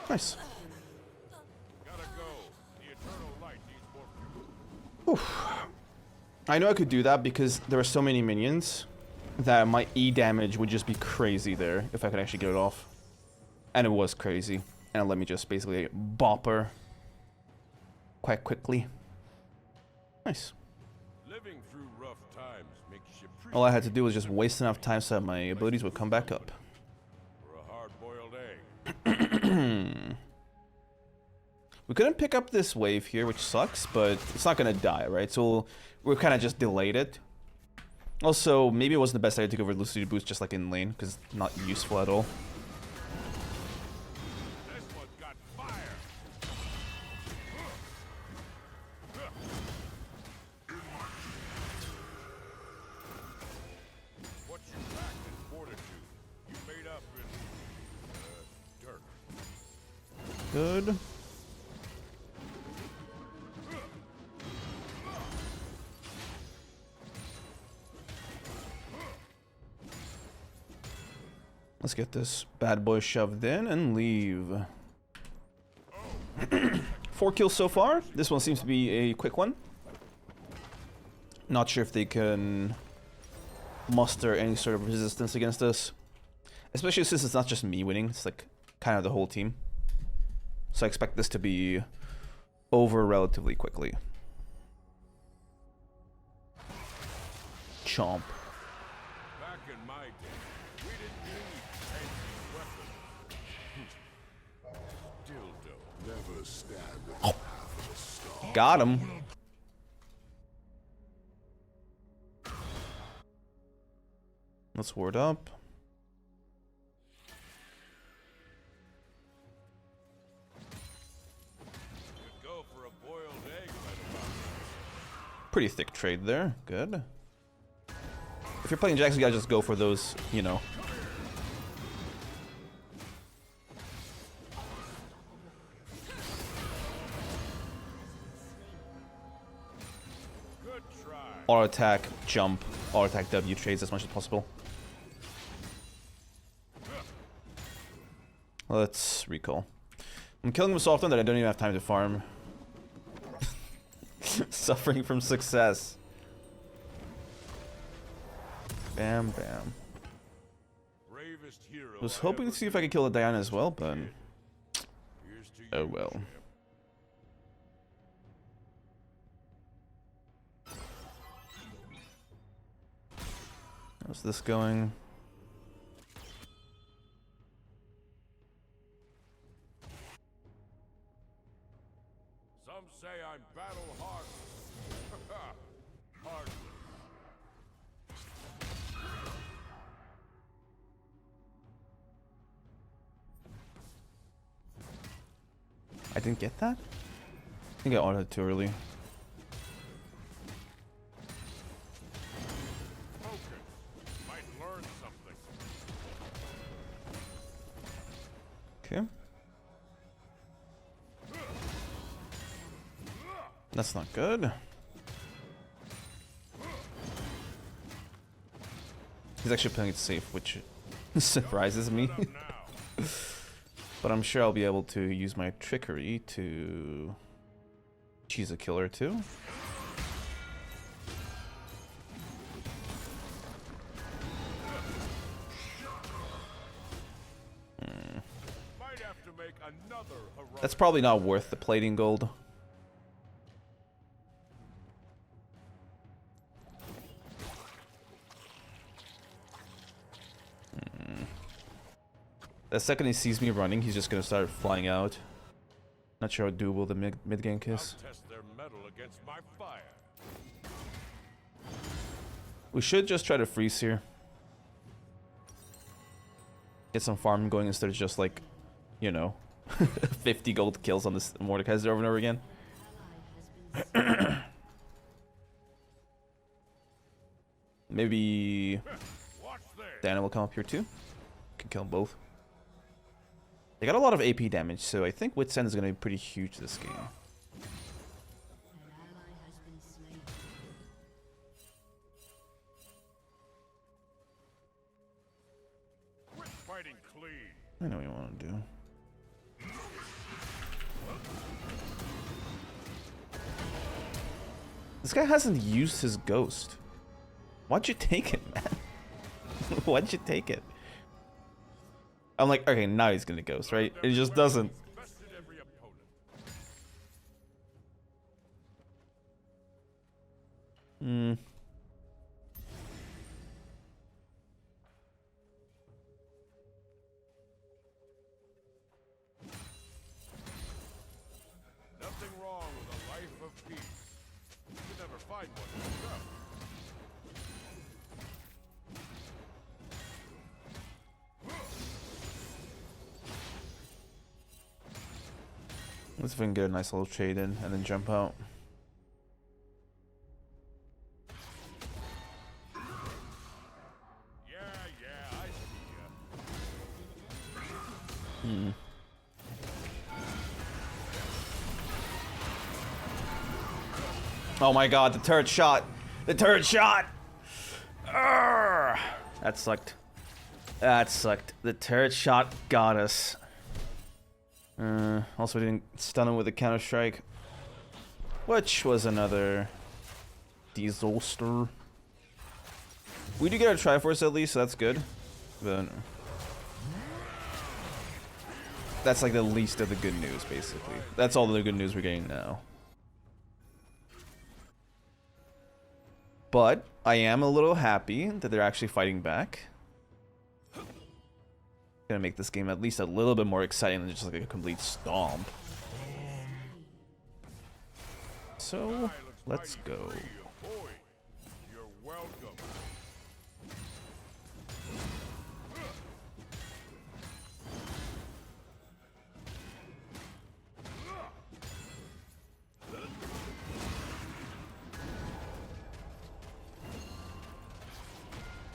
Nice. Oof. I know I could do that because there are so many minions that my E damage would just be crazy there if I could actually get it off. And it was crazy. And it let me just basically bop her quite quickly. Nice. Living through rough times makes you All I had to do was just waste enough time so that my abilities would come back up. for a hard-boiled egg. We couldn't pick up this wave here, which sucks, but it's not gonna die, right? So we're kind of just delayed it. Also, maybe it wasn't the best idea to go over Lucidity Boost just like in lane, because it's not useful at all. This one's got fire. What you lacked in fortitude, you made up in dirt. Good. Let's get this bad boy shoved in and leave. 4 kills so far. This one seems to be a quick one. Not sure if they can muster any sort of resistance against us. Especially since it's not just me winning, it's like kind of the whole team. So I expect this to be over relatively quickly. Chomp. Back in my day, we didn't need fancy weapons. Dildo. Never stand with half of a star. Got him. Let's ward up. Could go for a boiled egg, by the way. Pretty thick trade there. Good. If you're playing Jax, you gotta just go for those, you know. auto attack, jump, auto attack W trades as much as possible. Let's recall. I'm killing him so often that I don't even have time to farm. Suffering from success. Bam, bam. I was hoping to see if I could kill the Diana as well, but... oh well. How's this going? Some say I'm battle hard. Hardly. I didn't get that? I think I autoed too early. Focus. Might learn something. Okay. That's not good. He's actually playing it safe, which surprises me. But I'm sure I'll be able to use my trickery to cheese a kill or two. Might have to make another heroic. That's probably not worth the plating gold. The second he sees me running, he's just gonna start flying out. Not sure how doable the mid gank is. I'll test their metal against my fire. We should just try to freeze here. Get some farm going instead of just like, you know, 50 gold kills on this Mordekaiser over and over again. Maybe Watch this. Diana will come up here too. Can kill them both. They got a lot of AP damage, so I think Wit's End is going to be pretty huge this game. Quit fighting clean. I know what you want to do. This guy hasn't used his ghost. Why'd you take it, man? Why'd you take it? I'm like, okay, now he's gonna ghost, right? It just doesn't. Bested every opponent. Nothing wrong with a life of peace. You can never find one yourself. Let's see if we can get a nice little trade in and then jump out. Yeah, I see ya. Oh my god, the turret shot! The turret shot! Urgh! That sucked. That sucked. The turret shot got us. Also, we didn't stun him with a counter strike, which was another disaster. We do get our Triforce at least, so that's good. But that's like the least of the good news, basically. That's all the good news we're getting now. But I am a little happy that they're actually fighting back. Gonna make this game at least a little bit more exciting than just like a complete stomp. So let's go. Boy, you're welcome.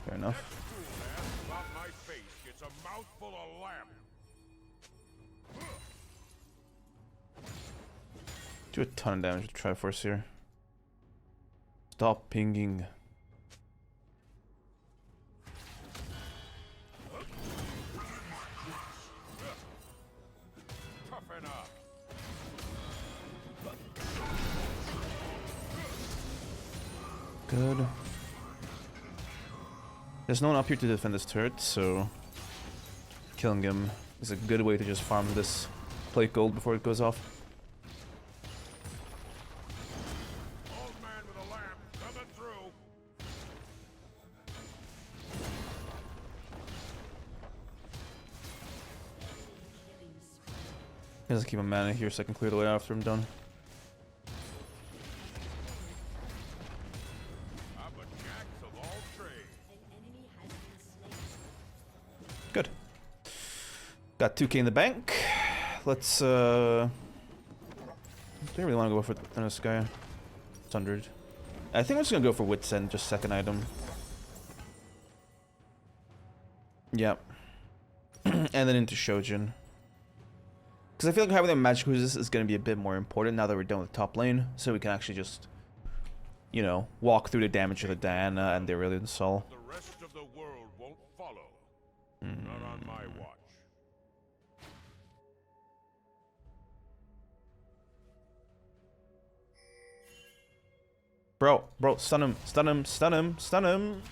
Fair enough. About my face gets a mouthful of lamp. Do a ton of damage with Triforce here. stop pinging. Toughen up. Good. There's no one up here to defend this turret, so killing him is a good way to just farm this plate gold before it goes off. Old man with a lamp coming through. Just keep a mana here so I can clear the way after I'm done. I'm a Jax of all trades. Good. Got 2k in the bank. Let's don't really want to go for this guy. It's 100. I think I'm just gonna go for Wit's End, just second item. Yep. And then into Shojin. Because I feel like having the magic cruises is going to be a bit more important now that we're done with top lane. So we can actually just, you know, walk through the damage of the Diana and the Aurelion Sol. The rest of the world won't follow. Not on my watch. Bro, stun him, stun him, stun him, stun him.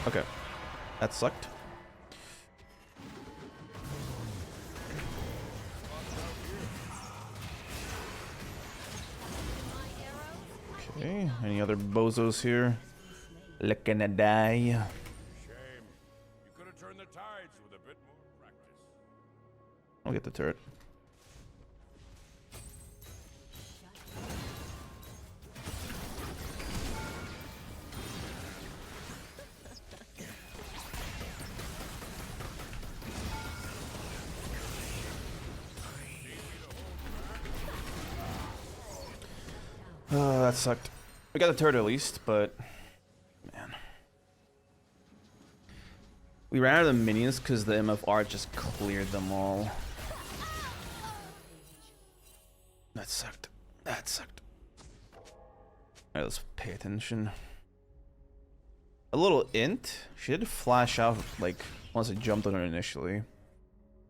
Okay. That sucked. Okay, any other bozos here? Looking to die. Shame. You could have turned the tides with a bit more practice. I'll get the turret. That sucked. We got the turret at least, but man, we ran out of the minions because the MFR just cleared them all. That sucked. That sucked. Alright, let's pay attention. A little int. She did flash out like once I jumped on her initially,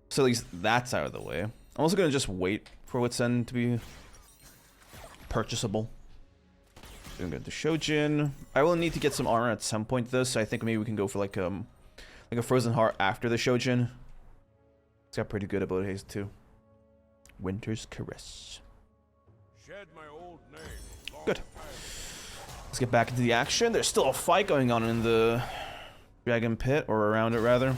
so at least that's out of the way. I'm also gonna just wait for Wit's End to be purchasable. Gonna go to Shojin. I will need to get some armor at some point though, so I think maybe we can go for like a Frozen Heart after the Shojin. It's got pretty good ability haste too. Winter's Caress. Shed my old name. Good. Let's get back into the action. There's still a fight going on in the Dragon Pit, or around it rather.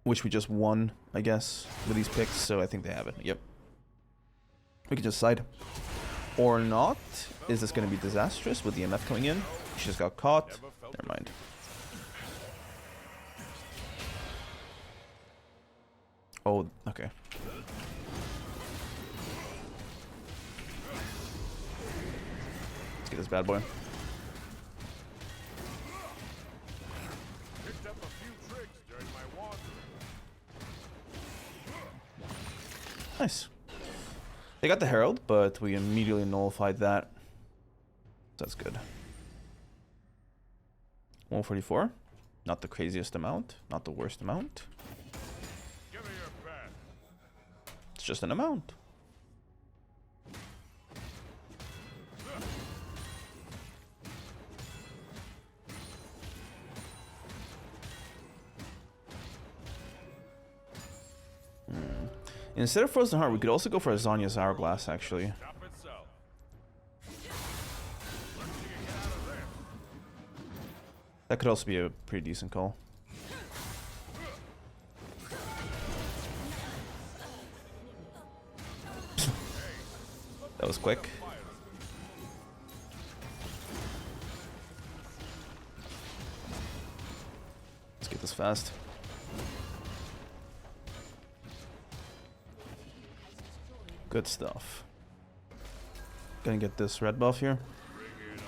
Which we just won, I guess, with these picks, so I think they have it. Yep. We can just side. Or not. Is this going to be disastrous with the MF coming in? She just got caught. Never mind. Oh, okay. Let's get this bad boy. Picked up a few tricks during my wandering. Nice. They got the Herald, but we immediately nullified that. So that's good. 144. Not the craziest amount. Not the worst amount. Give me your bat. It's just an amount. Instead of Frozen Heart, we could also go for a Zanya's Hourglass, actually. Stop itself. Let's see you get out of there. That could also be a pretty decent call. That was quick. Let's get this fast. Good stuff. Gonna get this red buff here. Bring it on.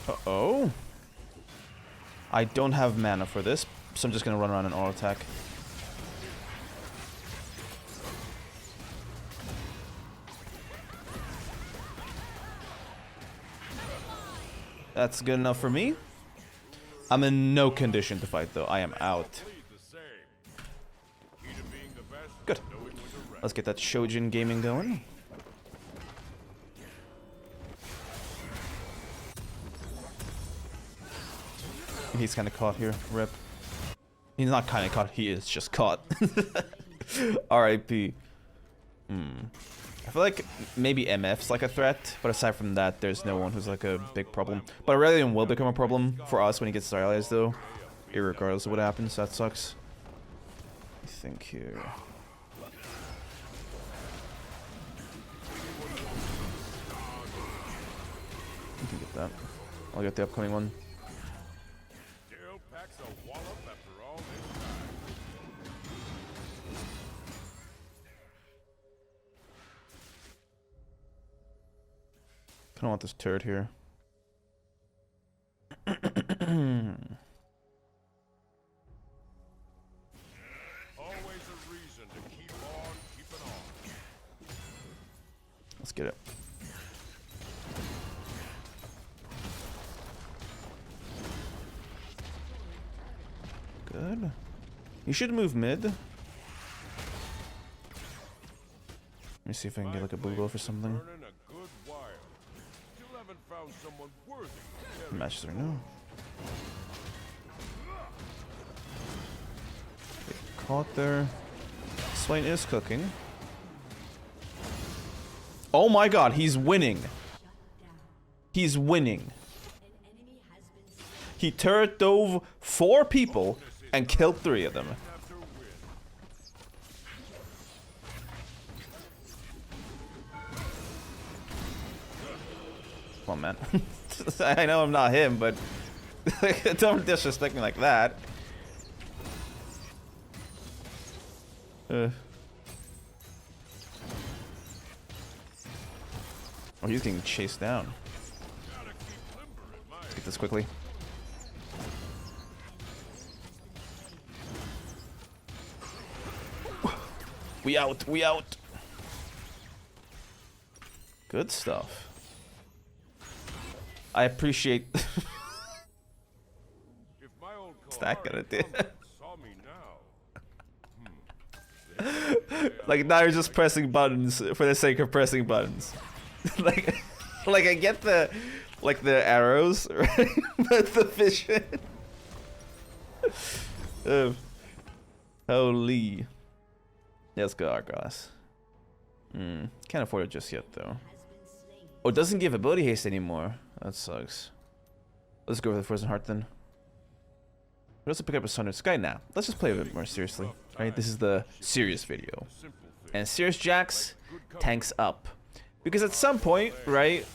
Uh-oh. I don't have mana for this, so I'm just gonna run around and auto attack. That's good enough for me. I'm in no condition to fight, though. I am out. Good. Let's get that Shojin gaming going. He's kind of caught here. Rip. He's not kind of caught. He is just caught. R.I.P. I feel like maybe MF's like a threat, but aside from that, there's no one who's like a big problem. But Aurelion will become a problem for us when he gets stylized, though, irregardless of what happens. That sucks. I think here. You can get that. I'll get the upcoming one. I don't want this turret here. Always a reason to keep on keeping on. Let's get it. Good. You should move mid. Let me see if I can get like a blue buff or something. Matches are no. Get caught there. Swain is cooking. Oh my god, he's winning. He's winning. He turret dove 4 people and killed 3 of them. Come on, man. I know I'm not him, but don't disrespect me like that. Oh, he's getting chased down. Let's get this quickly. We out, we out. Good stuff. I appreciate. What's that gonna do? Like now you're just pressing buttons for the sake of pressing buttons. like I get the arrows, right? But the vision. Holy. Let's go, Argos. Can't afford it just yet though. Oh, it doesn't give ability haste anymore. That sucks. Let's go for the Frozen Heart then. Let's also pick up a Sundered Sky now. Let's just play a bit more seriously, right? This is the serious video. And serious Jax tanks up. Because at some point, right,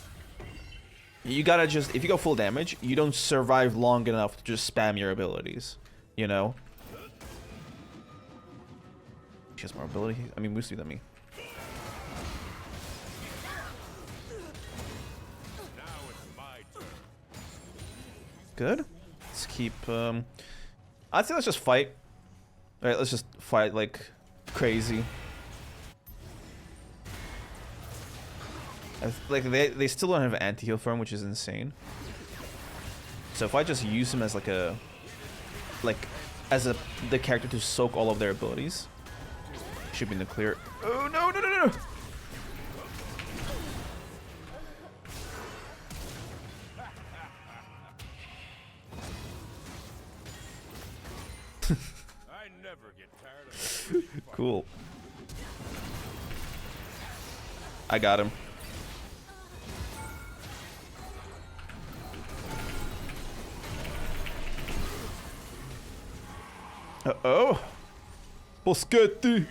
you gotta just, if you go full damage, you don't survive long enough to just spam your abilities, you know? She has more ability. I mean, Musu than me. Good. Let's keep, I'd say let's just fight. Alright, let's just fight like crazy. Like, they still don't have an anti-heal for him, which is insane. So if I just use him as like a, the character to soak all of their abilities, should be in the clear. Oh no, no, no, no, no! I never get tired of Cool. I got him. Uh-oh. Boschetti.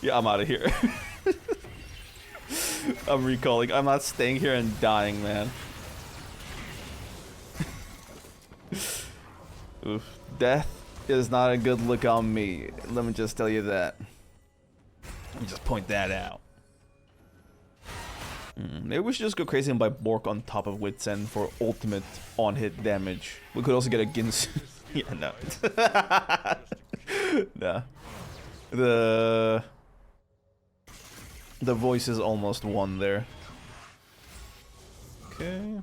Yeah, I'm out of here. I'm recalling. I'm not staying here and dying, man. Oof. Death is not a good look on me. Let me just tell you that. Let me just point that out. Maybe we should just go crazy and buy Bork on top of Witsend for ultimate on-hit damage. We could also get a Ginsu. Yeah, no. Nah. The voice is almost won there. Okay.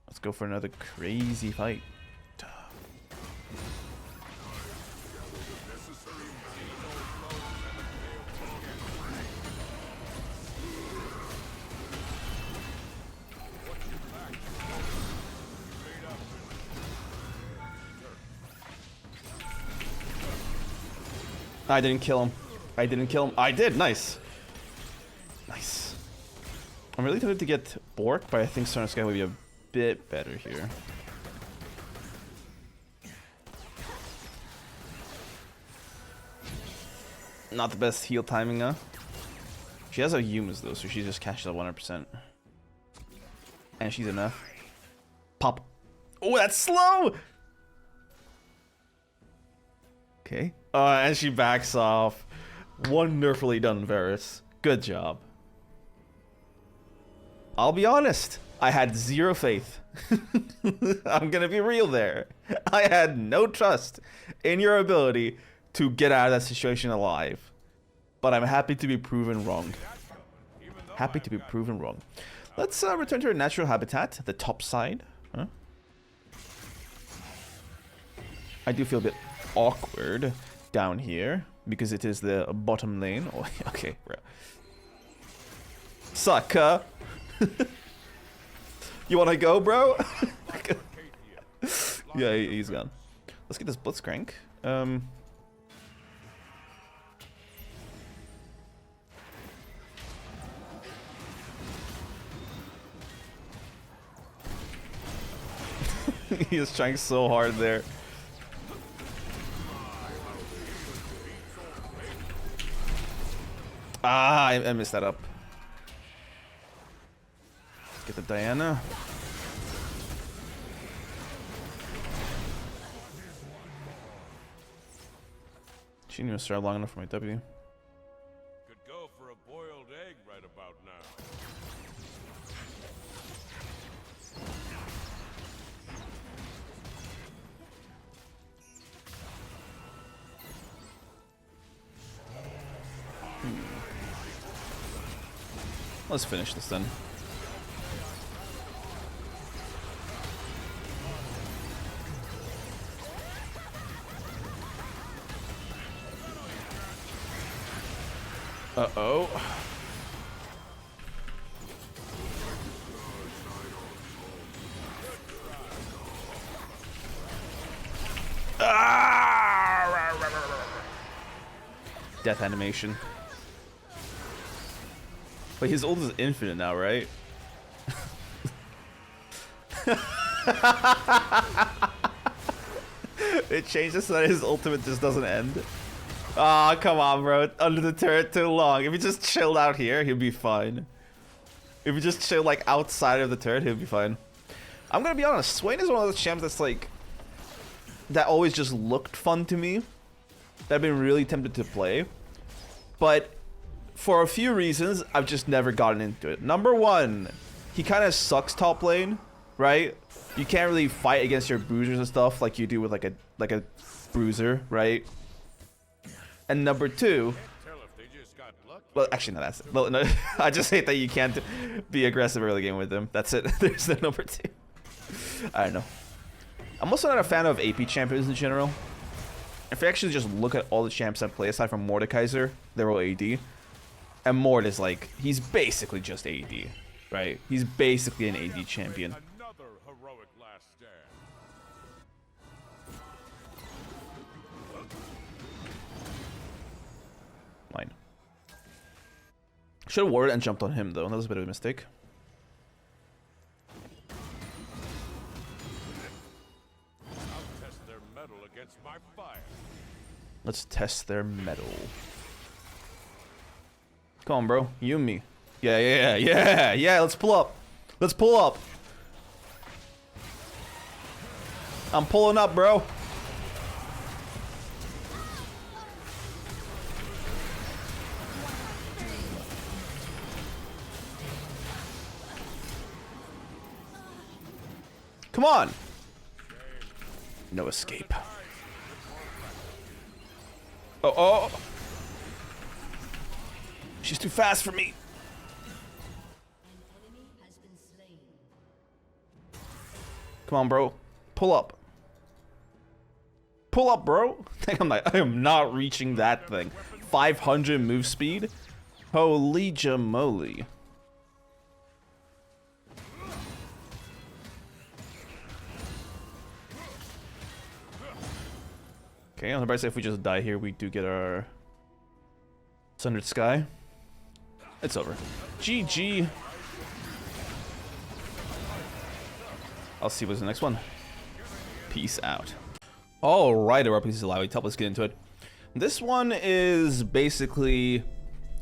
Let's go for another crazy fight. I didn't kill him. I didn't kill him. I did. Nice. Nice. I'm really tempted to get Bork, but I think Stern Sky would be a bit better here. Not the best heal timing, huh? She has a Yumas though, so she just cashes at 100%. And she's enough. Pop. Oh, that's slow! Okay. And she backs off. Wonderfully done, Varus. Good job. I'll be honest. I had zero faith. I'm gonna be real there. I had no trust in your ability to get out of that situation alive. But I'm happy to be proven wrong. Happy to be proven wrong. Let's return to our natural habitat, the top side. Huh? I do feel a bit awkward down here because it is the bottom lane. Oh, okay, bro. Sucker. You wanna go, bro? Yeah, he's gone. Let's get this Blitzcrank. He is trying so hard there. Ah, I messed that up. Get the Diana. She didn't even start long enough for my W. Could go for a boiled egg right about now. Let's finish this then. Uh-oh. Death animation. Wait, his ult is infinite now, right? It changes so that his ultimate just doesn't end. Aw, oh, come on, bro. Under the turret too long. If he just chilled out here, he'll be fine. If he just chilled, like, outside of the turret, he'll be fine. I'm gonna be honest. Swain is one of those champs that's, like... that always just looked fun to me. That I've been really tempted to play. But... for a few reasons, I've just never gotten into it. Number one, he kind of sucks top lane, right? You can't really fight against your bruisers and stuff like you do with like a bruiser, right? And number two, well, actually no, that's it. Well, no, I just hate that you can't be aggressive early game with him. That's it. There's no number two. I don't know. I'm also not a fan of AP champions in general. If you actually just look at all the champs I play, aside from Mordekaiser, they're all AD. And Mord is like, he's basically just AD, right? He's basically an AD champion. Another heroic last stand. Mine. Should have warded and jumped on him though. That was a bit of a mistake. I'll test their mettle against my fire. Let's test their metal. Come on, bro. You and me. Yeah. Let's pull up. Let's pull up. I'm pulling up, bro. Come on. No escape. Oh, oh. She's too fast for me. Come on, bro. Pull up. Pull up, bro. I am not reaching that thing. 500 move speed? Holy jamoly. Okay, I'm about to say if we just die here, we do get our Sundered Sky. It's over. GG. I'll see what's the next one. Peace out. Alright, RhokuTV, let's get into it. This one is basically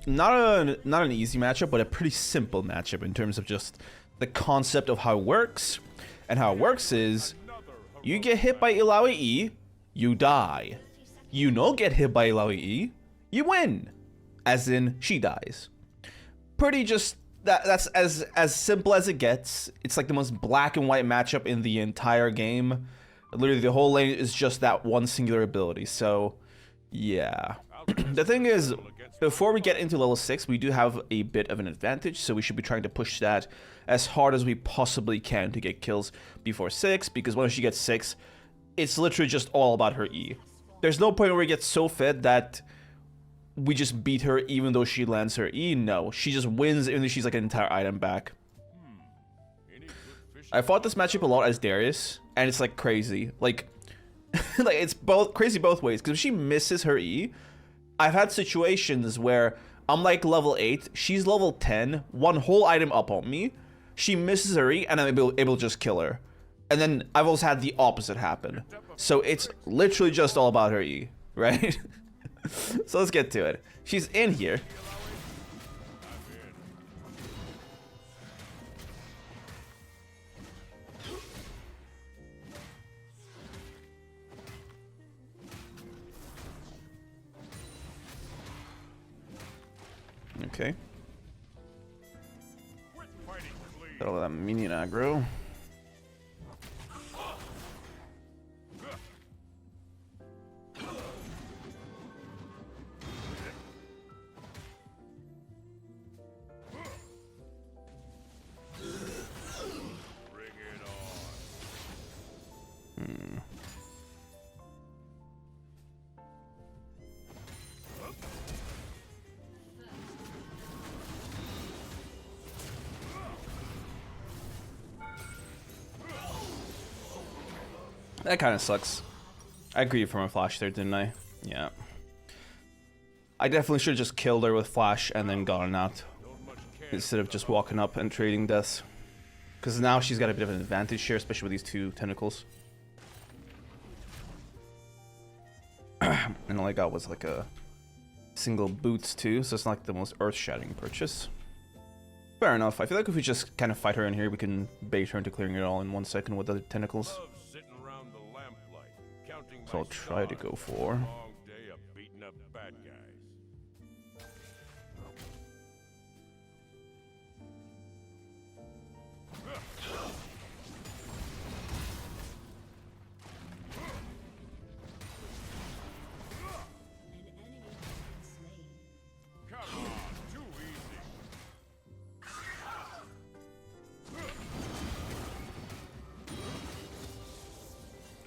not an easy matchup, but a pretty simple matchup in terms of just the concept of how it works. And how it works is, you get hit by Illaoi, you die. You don't get hit by Illaoi, you win. As in, she dies. Pretty just, that's as simple as it gets. It's like the most black and white matchup in the entire game. Literally, the whole lane is just that one singular ability. So, yeah. The thing is, before we get into level 6, we do have a bit of an advantage. So we should be trying to push that as hard as we possibly can to get kills before 6. Because once she gets 6, it's literally just all about her E. There's no point where we get so fed that we just beat her even though she lands her E. No, she just wins even though she's like an entire item back. I fought this matchup a lot as Darius, and it's like crazy. Like, like it's both crazy both ways. Because if she misses her E, I've had situations where I'm like level 8, she's level 10, one whole item up on me. She misses her E, and I'm able to just kill her. And then I've also had the opposite happen. So it's literally just all about her E, right? So let's get to it. She's in here. Okay. Got all that minion aggro. That kind of sucks. I agree from a flash there, didn't I? Yeah. I definitely should have just killed her with flash and then gotten out. Instead of just walking up and trading deaths. Because now she's got a bit of an advantage here, especially with these two tentacles. And all I got was like a single boots too, so it's not like the most earth-shattering purchase. Fair enough. I feel like if we just kind of fight her in here, we can bait her into clearing it all in 1 second with the tentacles. So I'll try to go for.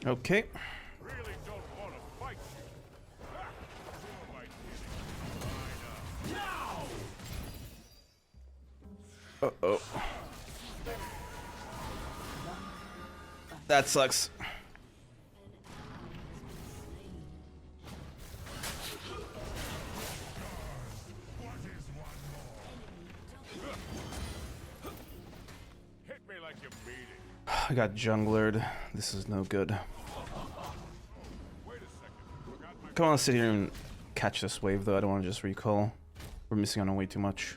Okay. Uh-oh. That sucks. I got junglered. This is no good. Come on, let's sit here and catch this wave, though. I don't want to just recall. We're missing on way too much.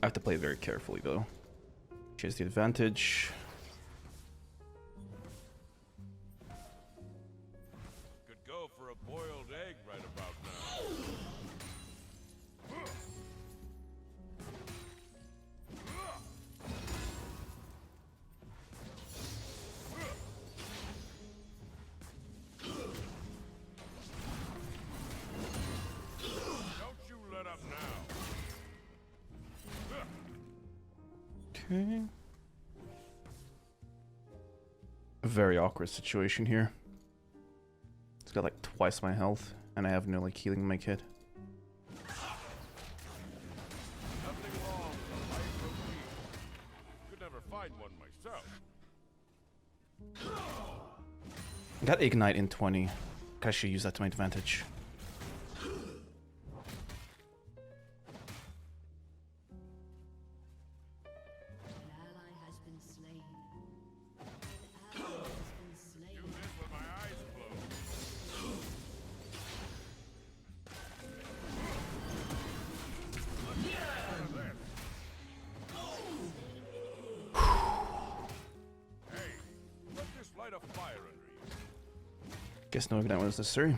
I have to play very carefully, though. Chase the advantage. Could go for a boiled egg right about now. Don't you let up now. Okay. A very awkward situation here. It's got like twice my health, and I have no like healing my kid. Nothing wrong with a light routine. Could never find one myself. I got Ignite in 20. I should use that to my advantage. Do this with my eyes closed. Hey, let this light a fire under you. Guess no Ignite was necessary.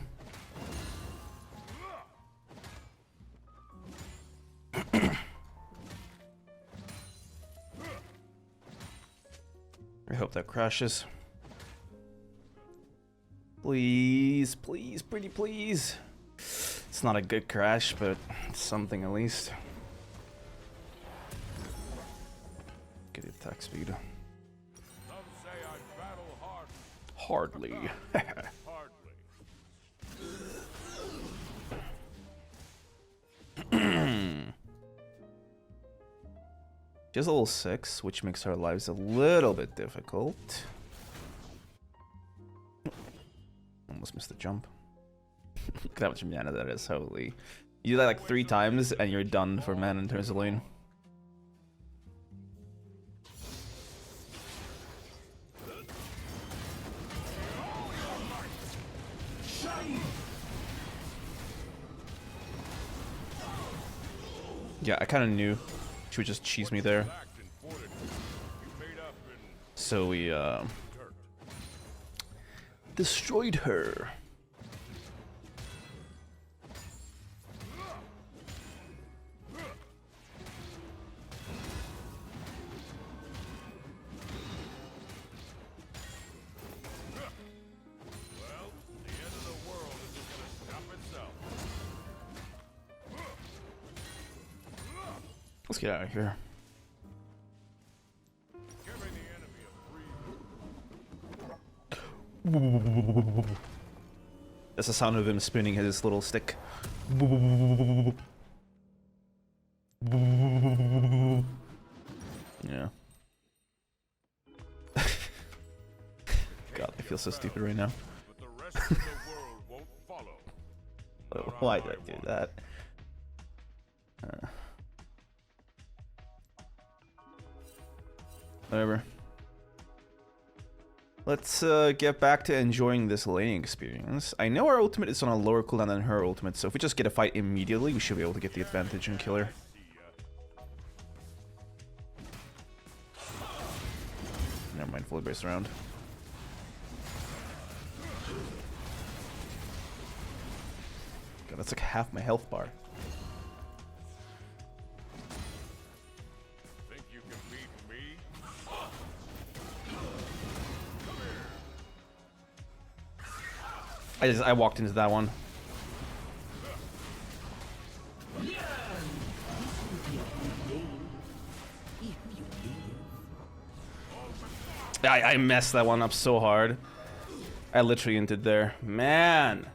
I hope that crashes. Please, please, pretty please. It's not a good crash, but it's something at least. Get the attack speed. Some say I battle hard. Hardly. Hardly. She has a level 6, which makes our lives a little bit difficult. Almost missed the jump. Look at how much mana that is, holy. You do that like 3 times and you're done for mana in terms of lane. Yeah, I kind of knew she would just cheese me there. Act in fortitude. You made up in So we dirt. destroyed her. Well, the end of the world isn't gonna stop itself. Let's get out of here. Giving the enemy a free. That's the sound of him spinning his little stick. Yeah. God, I feel so stupid right now. But the rest of the world won't follow. Why did I do that? Whatever. Let's get back to enjoying this laning experience. I know our ultimate is on a lower cooldown than her ultimate, so if we just get a fight immediately, we should be able to get the advantage and kill her. Never mind, Volibear's around. God, that's like half my health bar. Think you can beat me? I walked into that one. I messed that one up so hard. I literally entered there. Man.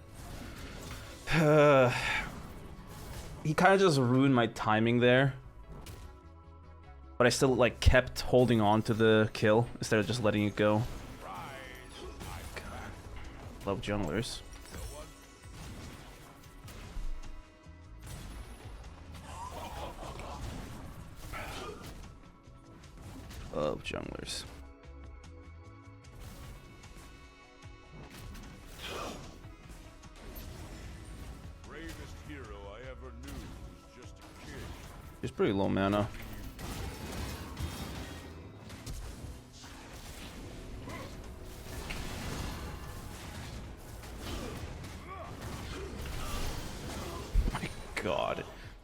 He kind of just ruined my timing there. But I still like kept holding on to the kill instead of just letting it go. Love junglers. Love junglers. Bravest hero I ever knew was just a kid. He's pretty low mana.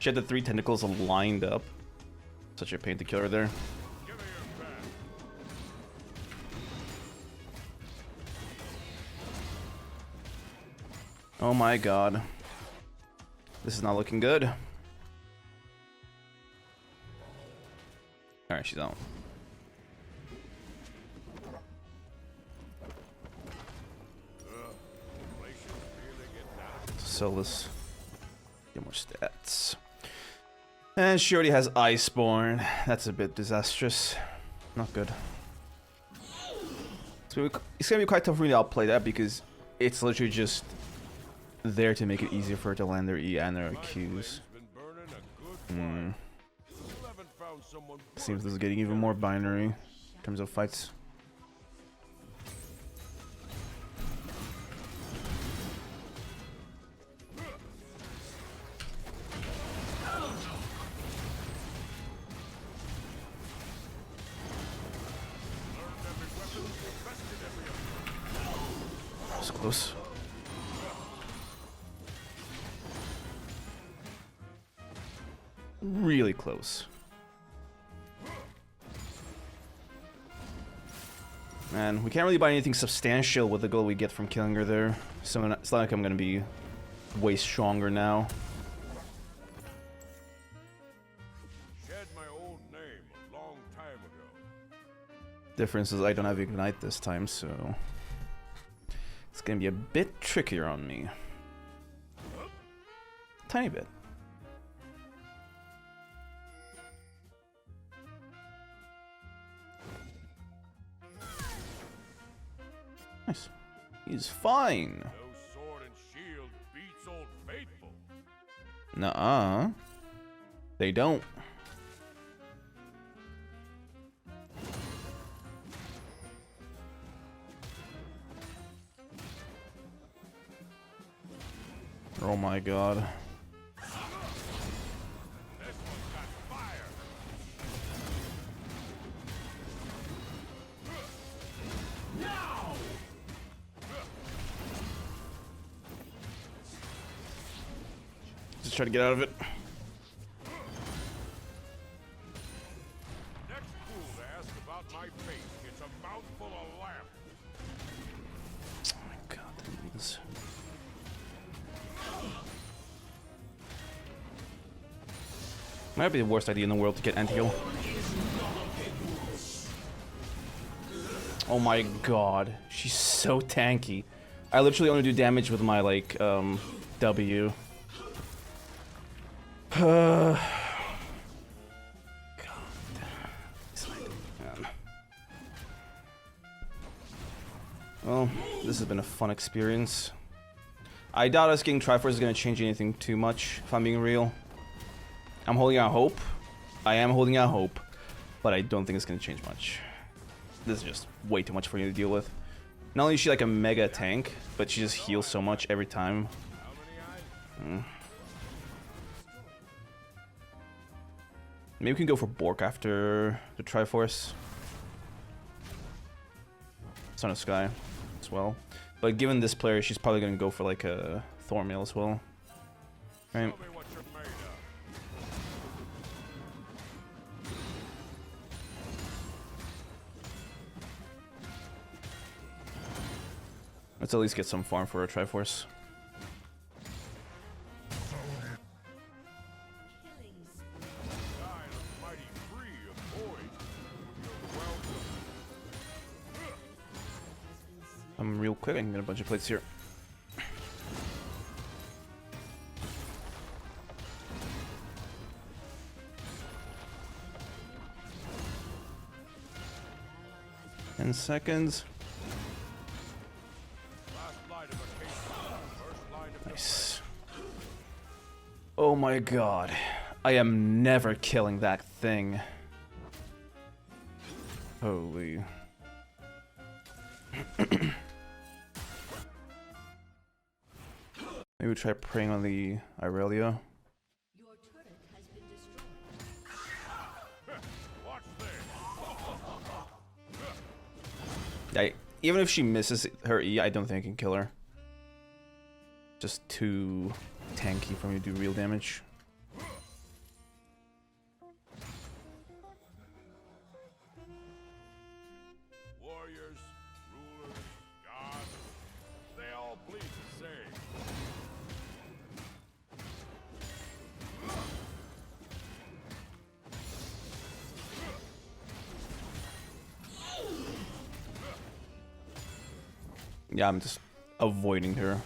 She had the 3 tentacles lined up. Such a pain to kill her there. Give me your back. Oh my god. This is not looking good. Alright, she's out. Sell this. Get more stats. And she already has Iceborne. That's a bit disastrous. Not good. It's gonna be quite tough for me to outplay that because it's literally just there to make it easier for her to land their E and their Qs. Seems this is getting even more binary in terms of fights. That's close. Really close. Man, we can't really buy anything substantial with the gold we get from killing her there. So it's not like I'm gonna be way stronger now. Shed my old name a long time ago. Difference is I don't have Ignite this time, so it's gonna be a bit trickier on me. Tiny bit. Nice. He's fine. No sword and shield beats Old Faithful. Nuh-uh. They don't. Oh my god. This one's got fire. Just try to get out of it. Next fool to ask about my fate gets a mouthful of lamp. Oh my god, that means... Might be the worst idea in the world to get anti-heal. Oh my god, she's so tanky. I literally only do damage with my, like, W. God. Man. Well, this has been a fun experience. I doubt us getting Triforce is going to change anything too much, if I'm being real. I'm holding out hope. I am holding out hope, but I don't think it's going to change much. This is just way too much for you to deal with. Not only is she like a mega tank, but she just heals so much every time. Maybe we can go for Bork after the Triforce. Son of Sky as well. But given this player, she's probably going to go for like a Thornmail as well. Right? Tell me what you're made of. Let's at least get some farm for a Triforce. Real quick, I can get a bunch of plates here. In seconds. Nice. Oh my god. I am never killing that thing. Holy. Maybe we try preying on the Irelia. Your turret has been destroyed. Watch this. Even if she misses her E, I don't think I can kill her. Just too tanky for me to do real damage. Yeah, I'm just avoiding her.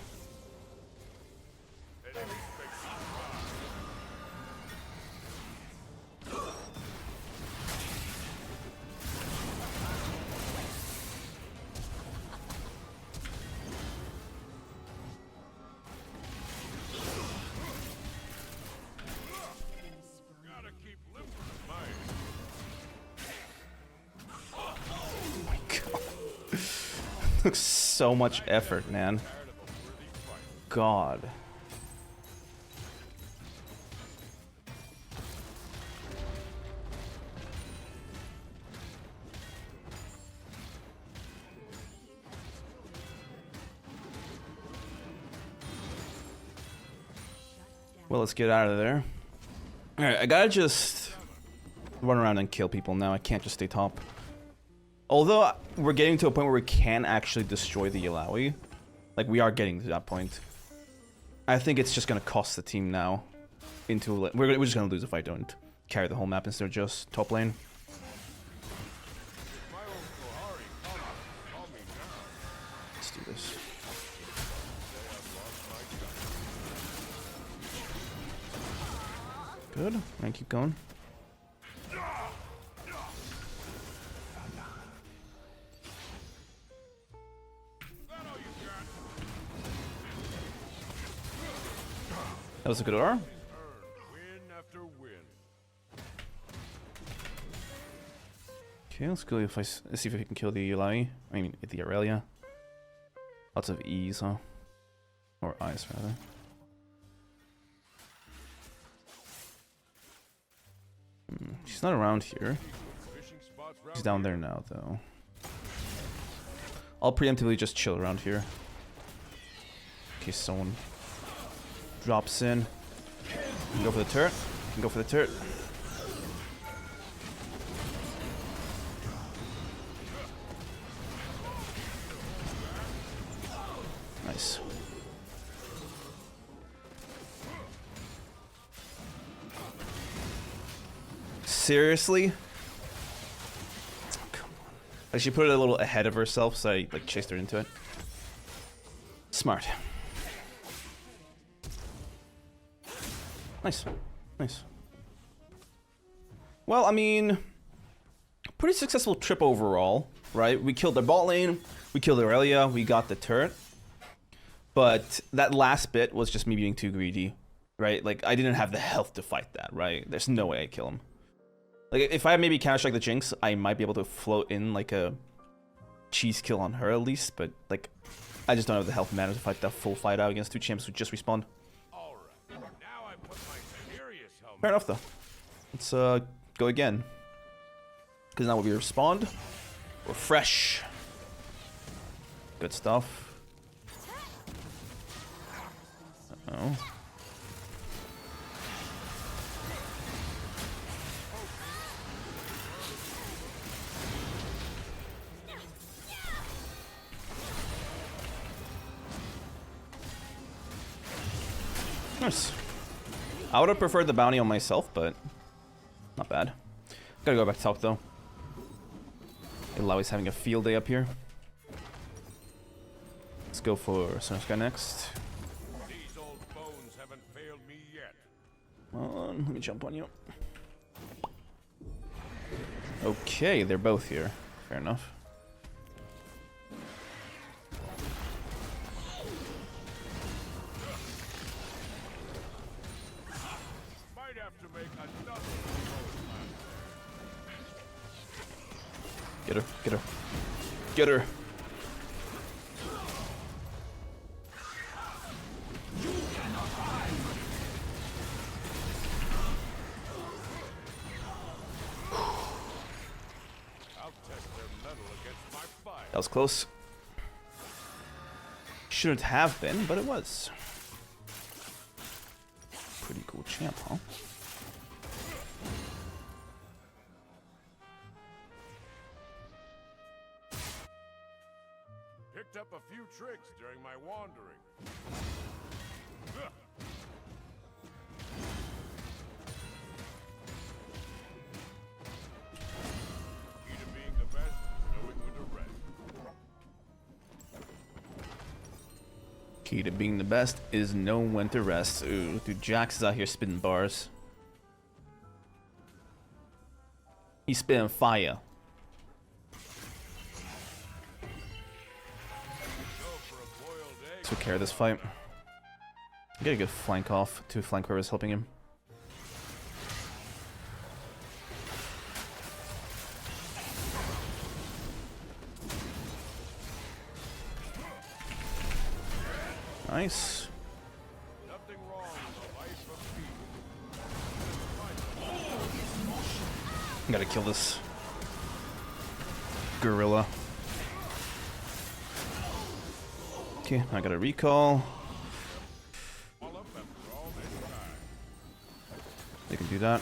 Gotta keep lifting the mind. Took so much effort, man. God. Well, let's get out of there. Alright, I gotta just run around and kill people now. I can't just stay top. Although we're getting to a point where we can actually destroy the Illaoi. Like, we are getting to that point. I think it's just gonna cost the team now. We're just gonna lose if I don't carry the whole map instead of just top lane. Let's do this. Good. And keep going. That was a good R. Win after win. Okay, let's go. Let's see if we can kill the Illaoi. I mean, the Aurelia. Lots of E's, huh? Or I's, rather. She's not around here. She's down there now, though. I'll preemptively just chill around here. In case someone drops in. You can go for the turret. You can go for the turret. Nice. Seriously? Come on. Like, she put it a little ahead of herself, so I like chased her into it. Smart. Nice. Nice. Well, I mean, pretty successful trip overall, right? We killed their bot lane, we killed Aurelia, we got the turret. But that last bit was just me being too greedy, right? Like, I didn't have the health to fight that, right? There's no way I'd kill him. Like, if I maybe counter-strike the Jinx, I might be able to float in, like, a cheese kill on her at least, but, like, I just don't have the health mana to fight that full fight out against two champs who just respawned. Fair enough, though. Let's go again. Because now we respawned. We're fresh. Good stuff. Uh-oh. Nice. I would have preferred the bounty on myself, but not bad. Gotta go back to top, though. Illaoi's having a field day up here. Let's go for Sunska next. These old bones haven't failed me yet. Let me jump on you. Okay, they're both here. Fair enough. Get her, get her, get her. That was close. Shouldn't have been, but it was. Pretty cool champ, huh? Picked up a few tricks during my wandering. Key to being the best is knowing when to rest. Key to being the best is know when to rest. Ooh, dude, Jax is out here spitting bars. He's spitting fire. Took care of this fight. Get a good flank off. Two flank whoever's helping him. Nice. Nothing wrong with the life of me. Gotta kill this gorilla. Okay, I got a recall. All up after all this time. They can do that.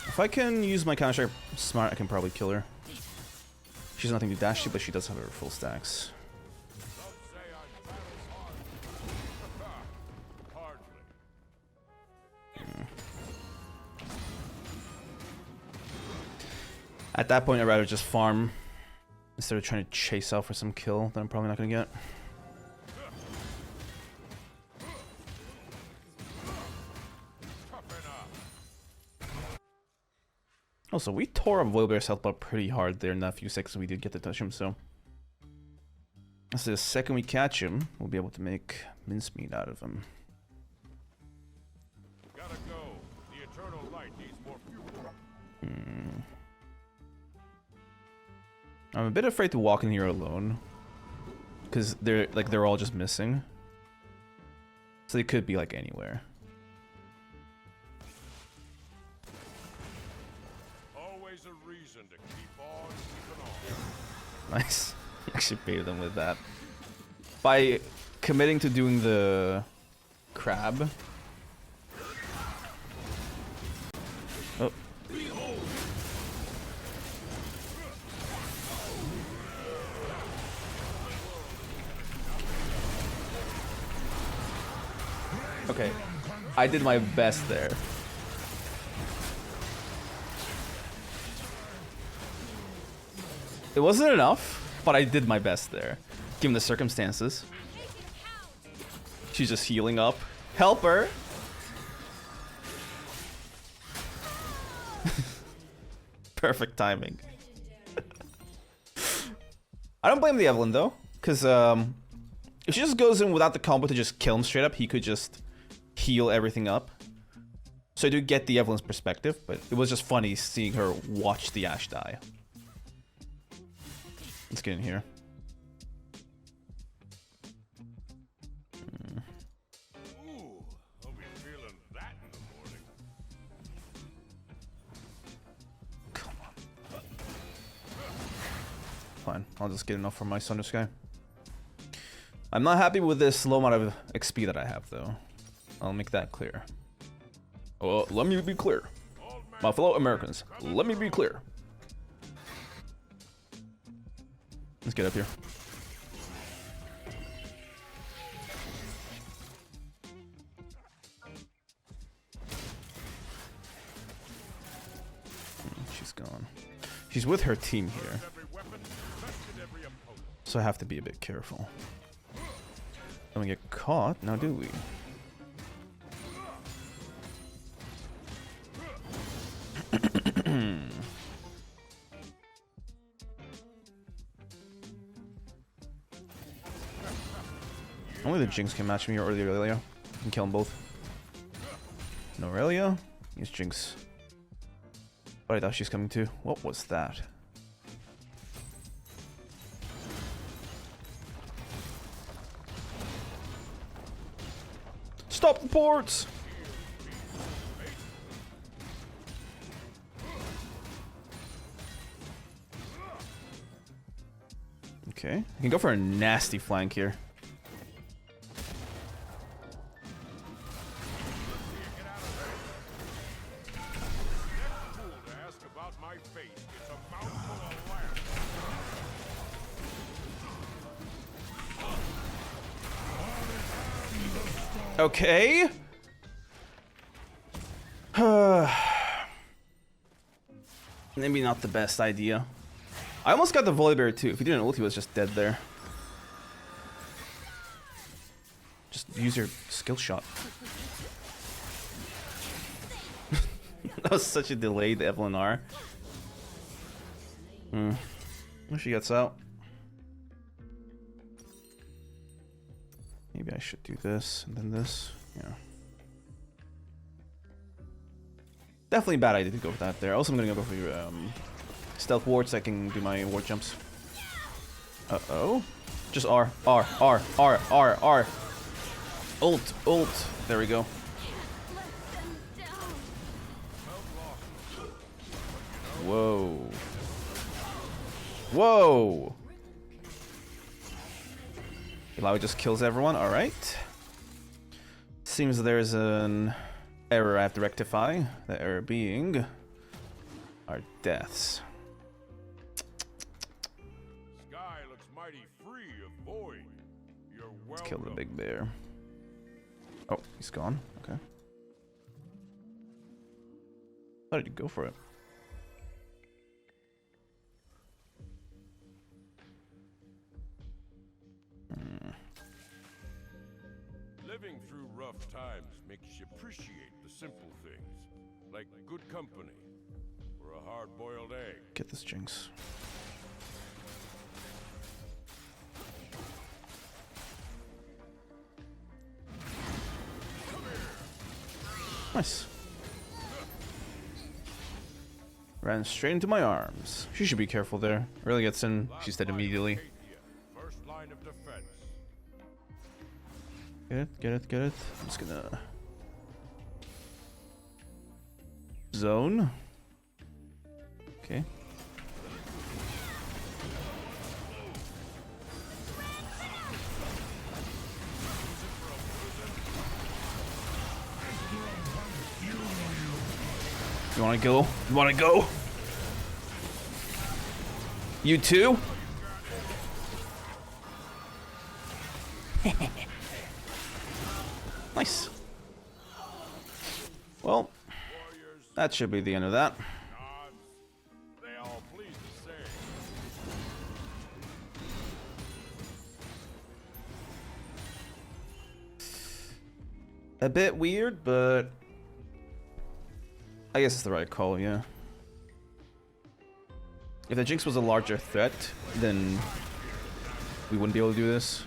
If I can use my counter strike smart, I can probably kill her. She has nothing to dash to, but she does have her full stacks. Some say I battle hard. Hardly. At that point, I'd rather just farm instead of trying to chase out for some kill that I'm probably not gonna get. Also, we tore up Volibear's health bar pretty hard there in that few seconds we did get to touch him, so... the second we catch him, we'll be able to make mincemeat out of him. Gotta go. The eternal light needs more fuel. I'm a bit afraid to walk in here alone. Because they're all just missing. So they could be like anywhere. Always a reason to keep on keeping on. Nice. Actually baited them with that. By committing to doing the crab. Oh. Okay. I did my best there. It wasn't enough, but I did my best there, given the circumstances. She's just healing up. Help her! Perfect timing. I don't blame the Evelyn though, because if she just goes in without the combo to just kill him straight up, he could just heal everything up. So I do get the Evelyn's perspective, but it was just funny seeing her watch the Ashe die. Let's get in here. Ooh, I'll be feeling that in the morning. Come on. Fine, I'll just get enough for my Thunder Sky. I'm not happy with this low amount of XP that I have, though. I'll make that clear. Well, let me be clear. My fellow Americans, let me be clear. Let's get up here. She's gone. She's with her team here. So I have to be a bit careful. Don't we get caught? Now do we? Only the Jinx can match me or the Aurelia. I can kill them both. No Aurelia. Use Jinx. But I thought she's coming too. What was that? Stop the ports! Okay. I can go for a nasty flank here. Okay. Maybe not the best idea. I almost got the Volibear too. If he didn't ult, he was just dead there. Just use your skill shot. That was such a delayed Evelyn R. She gets out. Maybe I should do this and then this. Yeah. Definitely a bad idea to go for that there. Also, I'm gonna go for stealth ward so I can do my ward jumps. Uh-oh. Just R. Ult. There we go. Whoa. Whoa. Illaoi just kills everyone. Alright. Seems there's an error I have to rectify. The error being our deaths. Sky looks mighty free of void. You're Let's kill the big bear. Oh, he's gone. Okay. How did you go for it? Living through rough times makes you appreciate the simple things, like good company or a hard-boiled egg. Get this Jinx. Nice. Ran straight into my arms. She should be careful there. Really gets in. She's dead immediately. First line of defense. Get it. I'm just gonna zone. Okay. You wanna go? You wanna go? You too? Nice. Well, that should be the end of that. They all please the same. A bit weird, but I guess it's the right call, yeah. If the Jinx was a larger threat, then we wouldn't be able to do this.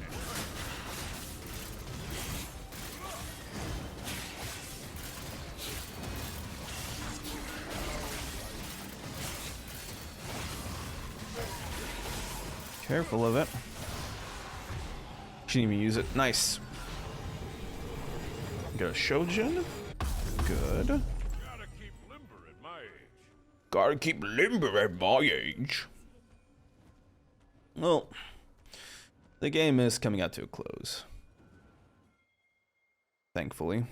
Careful of it. She didn't even use it. Nice. Got a Shojin. Good. Gotta keep limber at my age. Gotta keep limber at my age. Well, the game is coming out to a close. Thankfully.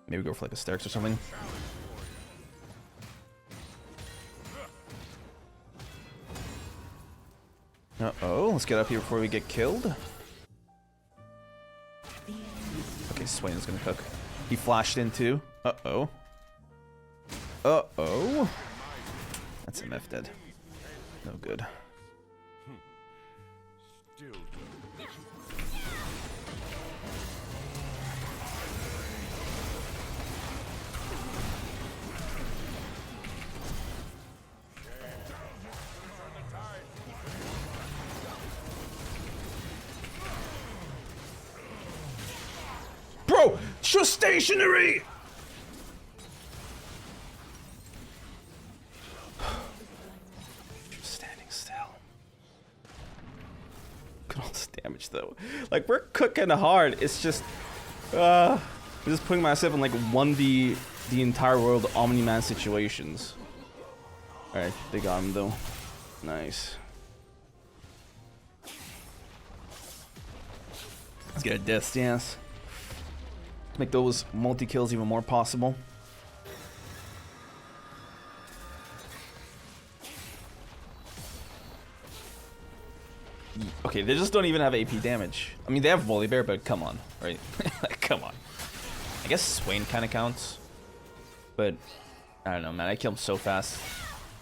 Maybe go for like a Sterx or something. Uh-oh, let's get up here before we get killed. Okay, Swain is gonna cook. He flashed in too. Uh-oh. Uh-oh. That's MF dead. No good. Still Bro, just stationary. Just standing still. Look at all this damage though. Like we're cooking hard. It's just I'm just putting myself in like 1v the entire world Omni-Man situations. Alright, they got him though. Nice. Let's get a death stance. Make those multi-kills even more possible. Okay, they just don't even have AP damage. I mean, they have Volibear, but come on, right? Come on. guess Swain kind of counts. But, I don't know, man. I kill him so fast.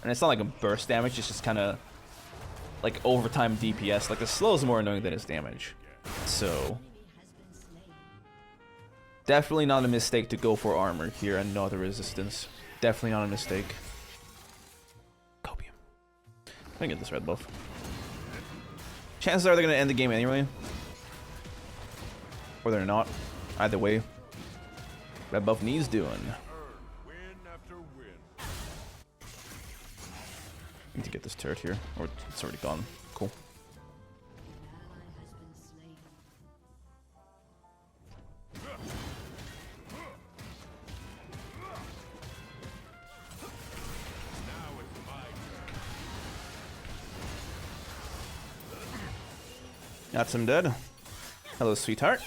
And it's not like a burst damage, it's just kind of like overtime DPS. Like the slow is more annoying than his damage. So, definitely not a mistake to go for armor here and no other resistance. Definitely not a mistake. Copium. I can get this red buff. Chances are they're going to end the game anyway. Or they're not. Either way. Red buff needs doing. Need to get this turret here, or it's already gone. Cool. Got some dead. Hello, sweetheart.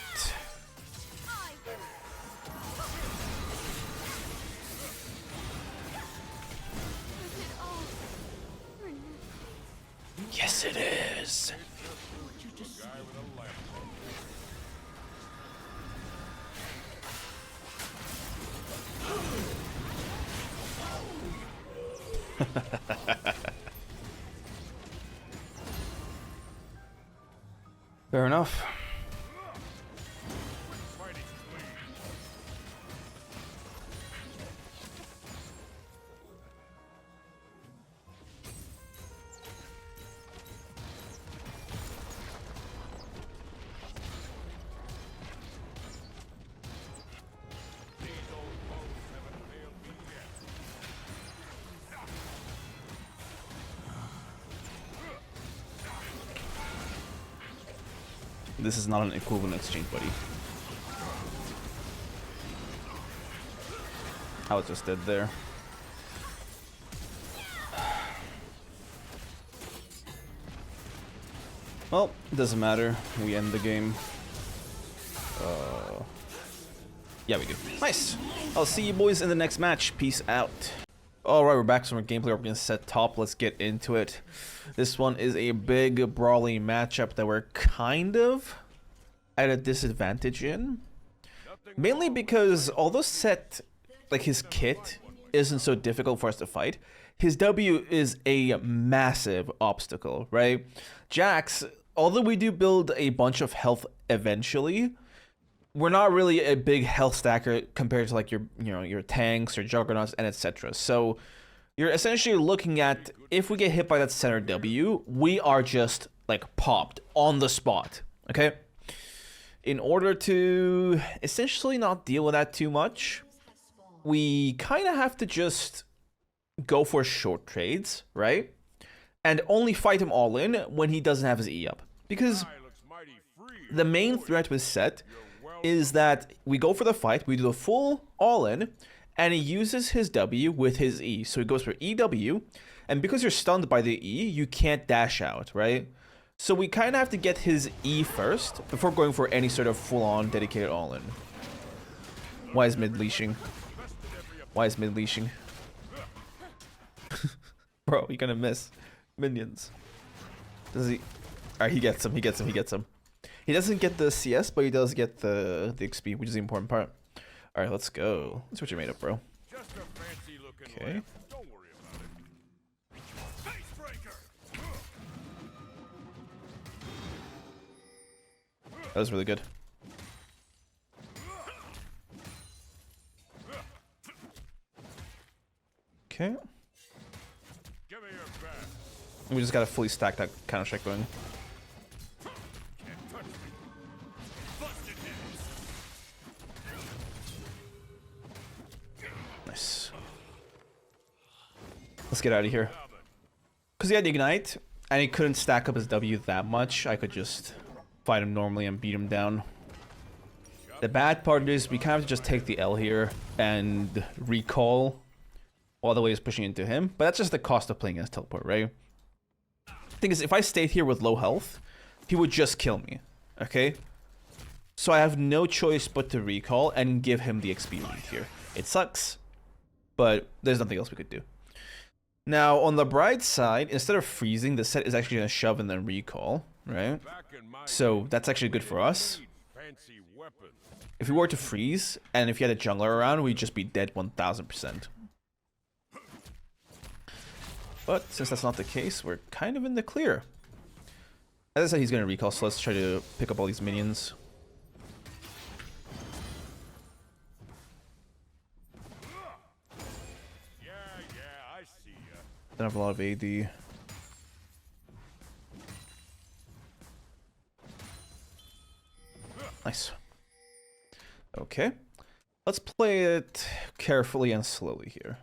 Yes, it is. Fair enough. This is not an equivalent exchange, buddy. I was just dead there. Well, it doesn't matter. We end the game. Yeah, we do. Nice. I'll see you boys in the next match. Peace out. Alright, we're back. So our gameplay, we're going to set top. Let's get into it. This one is a big brawling matchup that we're kind of at a disadvantage in. Mainly because although Sett, like his kit, isn't so difficult for us to fight, his W is a massive obstacle, right? Jax, although we do build a bunch of health eventually, we're not really a big health stacker compared to like your tanks or juggernauts and etc. So you're essentially looking at, if we get hit by that center W, we are just like popped on the spot. Okay. In order to essentially not deal with that too much, we kind of have to just go for short trades, right? And only fight him all in when he doesn't have his E up. Because the main threat with Sett is that we go for the fight, we do the full all-in, and he uses his W with his E. So he goes for EW, and because you're stunned by the E, you can't dash out, right? So we kind of have to get his E first before going for any sort of full-on dedicated all-in. Why is mid leashing? Why is mid leashing? Bro, you're gonna miss minions. Does he? Alright, he gets him, he gets him, he gets him. He doesn't get the CS, but he does get the XP, which is the important part. Alright, let's go. Let's see what you made up, bro. Okay. That was really good. Okay. We just gotta fully stack that counter strike going. Nice. Let's get out of here. Because he had Ignite, and he couldn't stack up his W that much, I could just fight him normally and beat him down. The bad part is we kind of just take the L here and recall while the way is pushing into him. But that's just the cost of playing against teleport, right? Thing is, if I stayed here with low health, he would just kill me, okay? So I have no choice but to recall and give him the XP lead here. It sucks, but there's nothing else we could do. Now, on the bright side, instead of freezing, the Sett is actually going to shove and then recall, right? So that's actually good for us. fancy weapons. If we were to freeze, and if you had a jungler around, we'd just be dead 1000%. But since that's not the case, we're kind of in the clear. As I said, he's going to recall, so let's try to pick up all these minions. Yeah, I see ya. Don't have a lot of AD. Nice. Okay. Let's play it carefully and slowly here.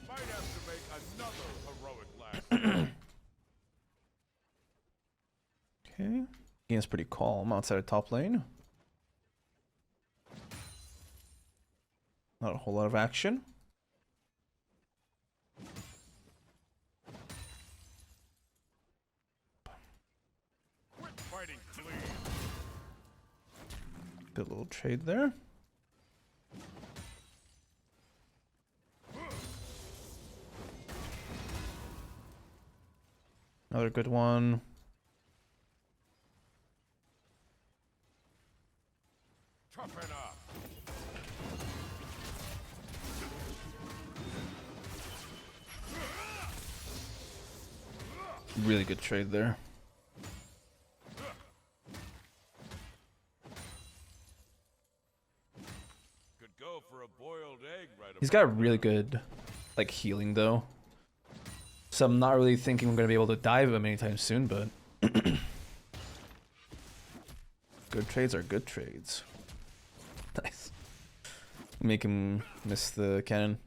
Might have to make another heroic last. Okay. Game's pretty calm outside of top lane. Not a whole lot of action. Quit fighting clean. Good little trade there. Another good one. Toughen up. Really good trade there. Could go for a boiled egg right He's about got really good, like, healing though. So I'm not really thinking we're gonna be able to dive him anytime soon, but good trades are good trades. Nice. Make him miss the cannon.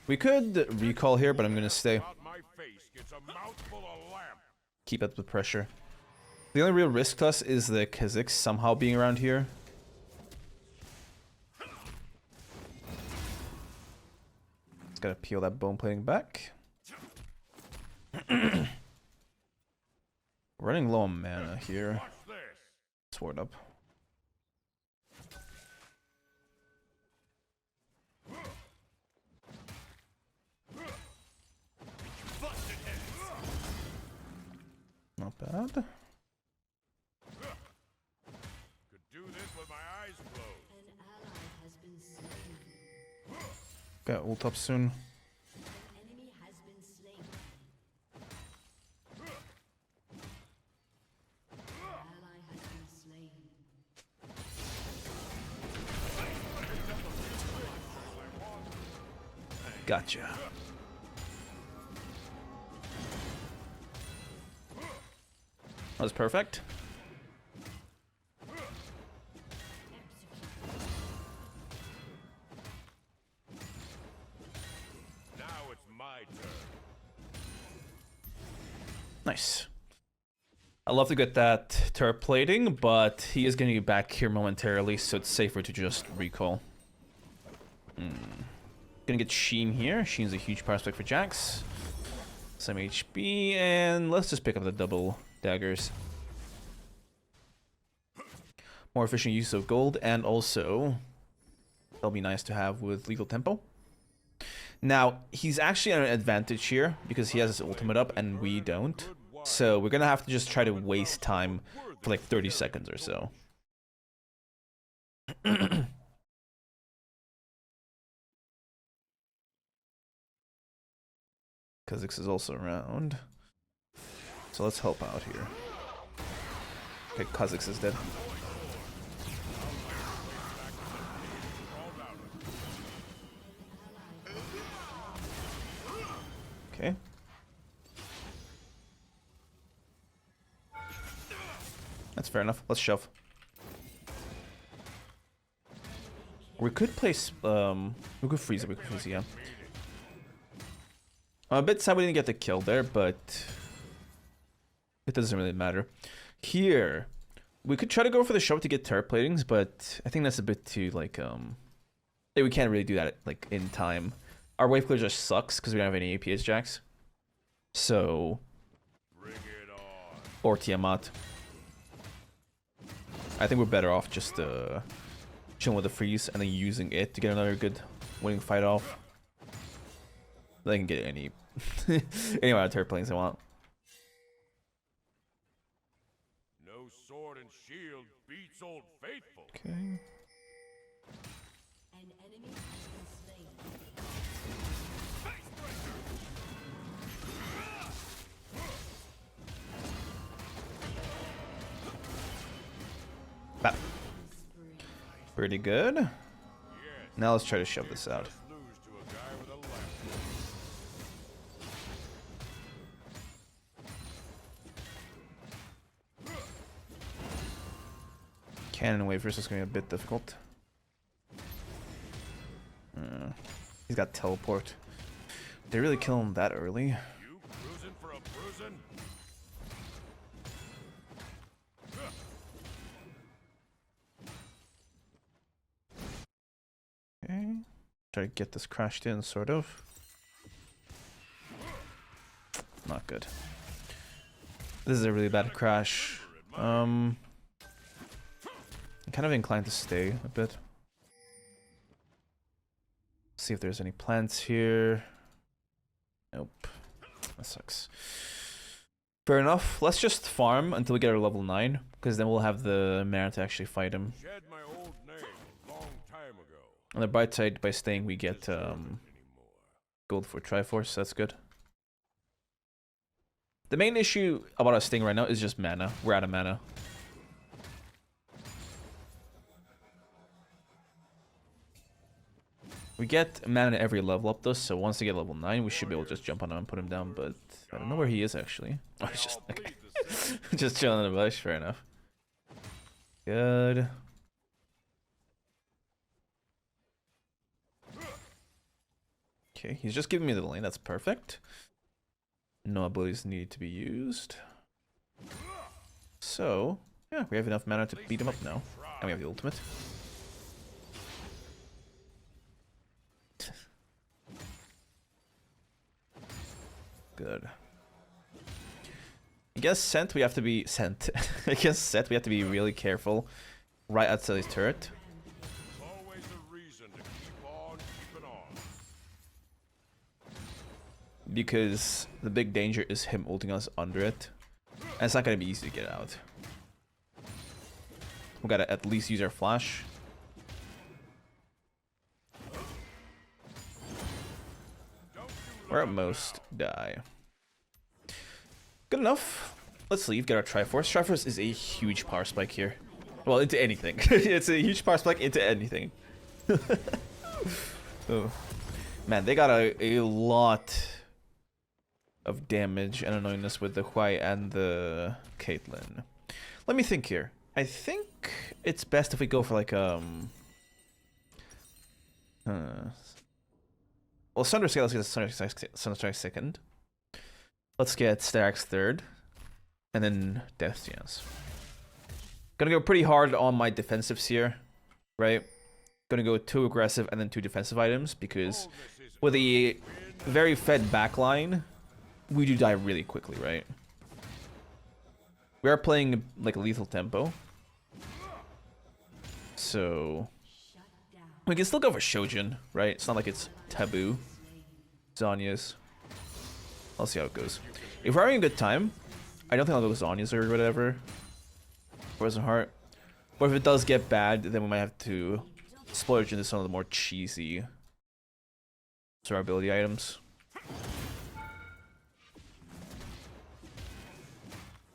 We could recall here, but I'm gonna stay. Out my face gets a mouthful of lamp. Keep up the pressure. The only real risk to us is the Kha'Zix somehow being around here. Just gotta peel that bone plating back. Running low on mana here. Watch this. Sword up. Not bad. Could do this with my eyes closed. An ally has been slain. Got ult up soon. An enemy has been slain. An ally has been slain. Gotcha. That was perfect. Now it's my turn. Nice. I'd love to get that turret plating, but he is going to be back here momentarily, so it's safer to just recall. Gonna get Sheen here. Sheen's a huge prospect for Jax. Some HP, and let's just pick up the double daggers. More efficient use of gold, and also that'll be nice to have with legal tempo. Now, he's actually at an advantage here because he has his ultimate up and we don't. So we're gonna have to just try to waste time for like 30 seconds or so. Kha'Zix is also around. So let's help out here. Okay, Kha'Zix is dead. Okay. That's fair enough. Let's shove. We could place, we could freeze it, yeah. I'm a bit sad we didn't get the kill there, but it doesn't really matter. Here, we could try to go for the shove to get turret platings, but I think that's a bit too, like, we can't really do that, like, in time. Our wave clear just sucks because we don't have any AP as Jax. So, Bring it on. or Tiamat. I think we're better off just chilling with the freeze and then using it to get another good winning fight off. They can get any any amount of turret planes they want. No No sword and shield beats Old Faithful. Okay. An enemy has been slain. Bap. Pretty good. Yes, Now let's try to shove this out. just lose to a guy with a left. Cannon wave versus is going to be a bit difficult. He's got teleport. They really kill him that early? You cruising for a bruising? Okay. Try to get this crashed in, sort of. Not good. This is a really bad crash. I'm kind of inclined to stay a bit. See if there's any plants here. Nope. That sucks. Fair enough. Let's just farm until we get our level 9, because then we'll have the mana to actually fight him. Shed my old name a long time ago. On the bright side, by staying, we get Anymore. gold for Triforce. That's good. The main issue about us staying right now is just mana. We're out of mana. We get mana at every level up though, so once we get level 9, we should be able to just jump on him and put him down, but I don't know where he is actually. Oh, he's just, okay. Just chilling in the bush, fair enough. Good. Okay, he's just giving me the lane, that's perfect. No abilities need to be used. So, yeah, we have enough mana to beat him up now. And we have the ultimate. Good. I guess Sett we have to be I guess Sett we have to be really careful right outside his turret. Always a reason to keep on keeping on. Because the big danger is him ulting us under it. And it's not gonna be easy to get out. We gotta at least use our flash. Or at most die. Good enough. Let's leave, get our Triforce. Triforce is a huge power spike here. Well, into anything. It's a huge power spike into anything. Oh. Man, they got a lot of damage and annoyingness with the Huai and the Caitlyn. Let me think here. I think it's best if we go for like well, Sunderstrike, let's get Sunderstrike second. Let's get Starax third. And then Death Chance. Gonna go pretty hard on my defensives here, right? Gonna go 2 aggressive and then 2 defensive items, because with a very fed backline, we do die really quickly, right? We are playing like a lethal tempo. So we can still go for Shojin, right? It's not like it's taboo. Zanya's. I'll see how it goes. If we're having a good time, I don't think I'll go Zanya's or whatever. Poison Heart. But if it does get bad, then we might have to splurge into some of the more cheesy survivability items.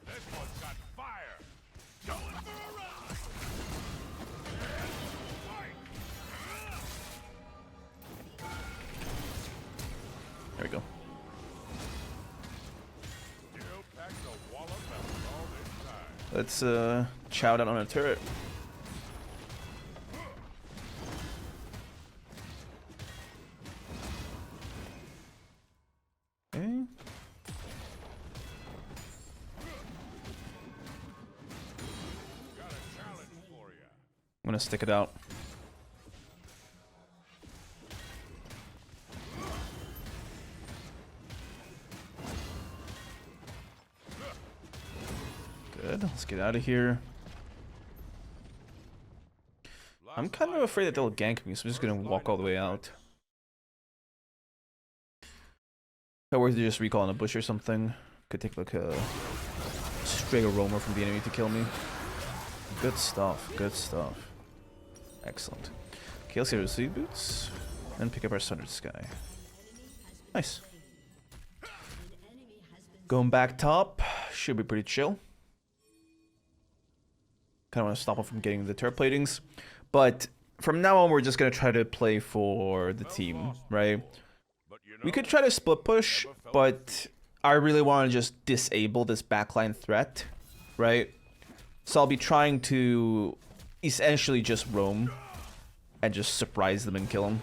This one's got fire. Going for a run. There we go. Still packs a wallop after all this time. Let's chow down on a turret. Okay. Got a challenge for you. I'm gonna stick it out. Good, let's get out of here. I'm kind of afraid that they'll gank me, so I'm just gonna walk all the way out. If I were to just recall in a bush or something. Could take like a straight aroma from the enemy to kill me. Good stuff, good stuff. Excellent. Okay, let's get our Z boots and pick up our Sundered Sky. Nice. Going back top should be pretty chill. Kind of want to stop him from getting the turret platings, but from now on we're just gonna try to play for the team, right? We could try to split push, but I really want to just disable this backline threat, right? So I'll be trying to essentially just roam and just surprise them and kill them.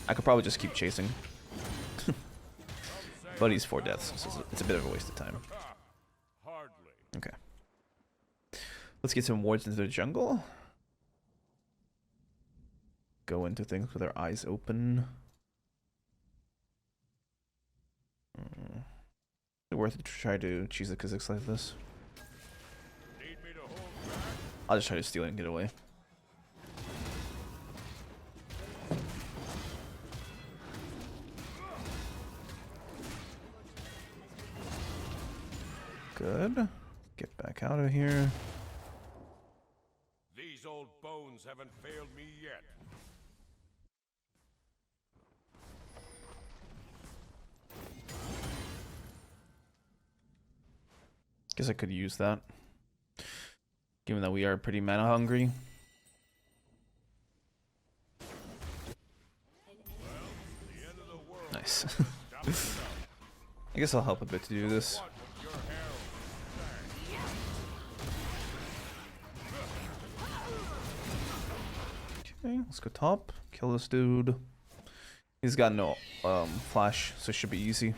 I could probably just keep chasing. But he's 4 deaths, so it's a bit of a waste of time. Okay. Let's get some wards into the jungle. Go into things with our eyes open. Is it worth it to try to choose the Kha'Zix like this? I'll just try to steal it and get away. Good. Get back out of here. These old bones haven't failed me yet. Guess I could use that. Given that we are pretty mana hungry. Nice. I guess I'll help a bit to do this. Okay, let's go top. Kill this dude. He's got no flash, so it should be easy.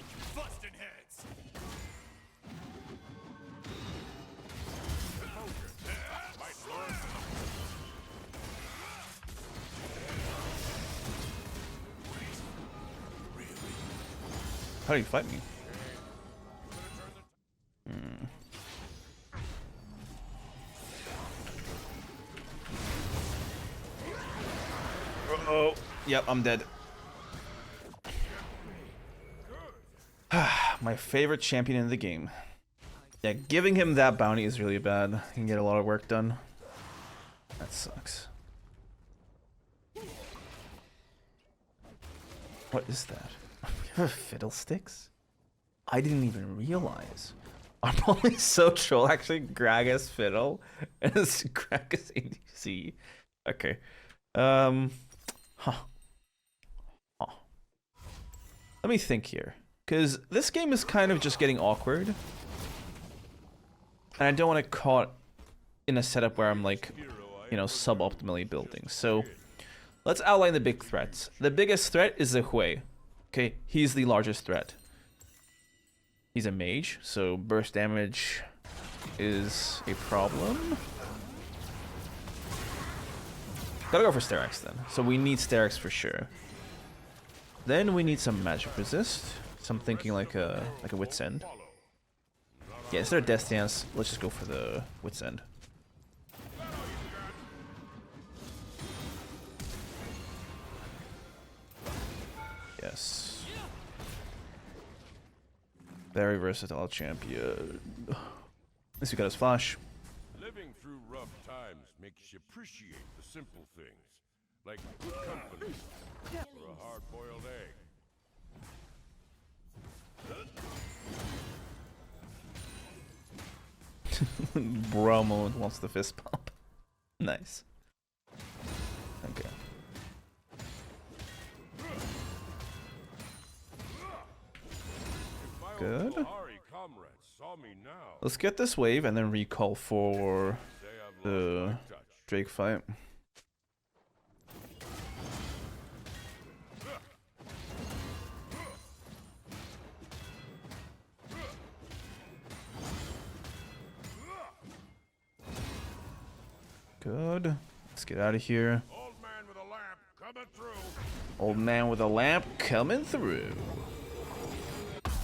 How do you fight me? Oh, yep, I'm dead. My favorite champion in the game. Yeah, giving him that bounty is really bad. He can get a lot of work done. That sucks. What is that? We have fiddlesticks? I didn't even realize. I'm only so troll. Actually, Gragas fiddle and it's Gragas ADC. Okay. Huh. Let me think here, because this game is kind of just getting awkward, and I don't want to caught in a setup where I'm like, you know, suboptimally building. So let's outline the big threats. The biggest threat is the Hui. Okay, he's the largest threat. He's a mage, so burst damage is a problem. Gotta go for Sterak's then. So we need Sterak's for sure. Then we need some magic resist. So I'm thinking like a Wit's End. Yeah, instead of Death Dance, let's just go for the Wit's End. Yes. Very versatile champion. At least we got his flash. Living through rough times makes you appreciate the simple things, like good company or a hard-boiled egg. Bromo wants the fist pump. Nice. Okay. Good. Let's get this wave and then recall for the Drake fight. Good. Let's get out of here. Old man with a lamp coming through. Old man with a lamp coming through.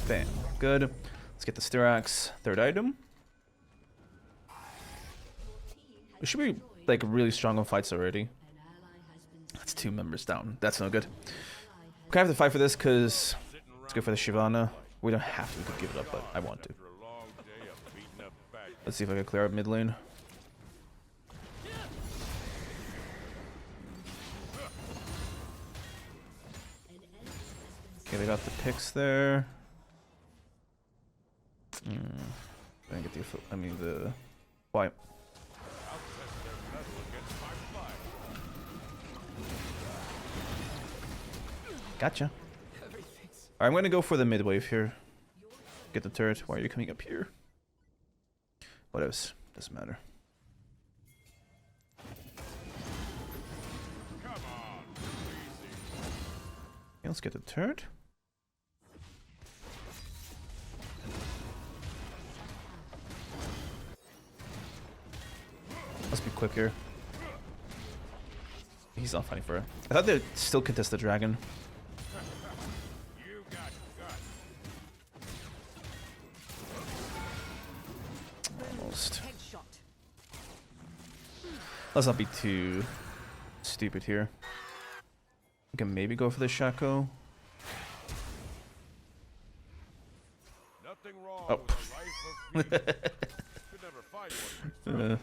Bam. Good. Let's get the Sterak's third item. We should be like really strong on fights already. That's 2 members down. That's no good. We kind of have to fight for this because Let's go for the Shyvana. We don't have to, we could give it up, but I want to. After a long day of beating up bad Let's see if I can clear up mid lane. Okay, they got the picks there. I didn't get the, I mean the, why? I'll test their mettle against my fire. Gotcha. Alright, I'm gonna go for the mid wave here. Get the turret. Why are you coming up here? What else? Doesn't matter. Come on, easy. Okay, let's get the turret. Let's be quick here. He's not fighting for it. I thought they'd still contest the dragon. You got guts. Almost. Let's not be too stupid here. We can maybe go for the Shaco. Nothing wrong Oh. with a life of peace. Could never find one.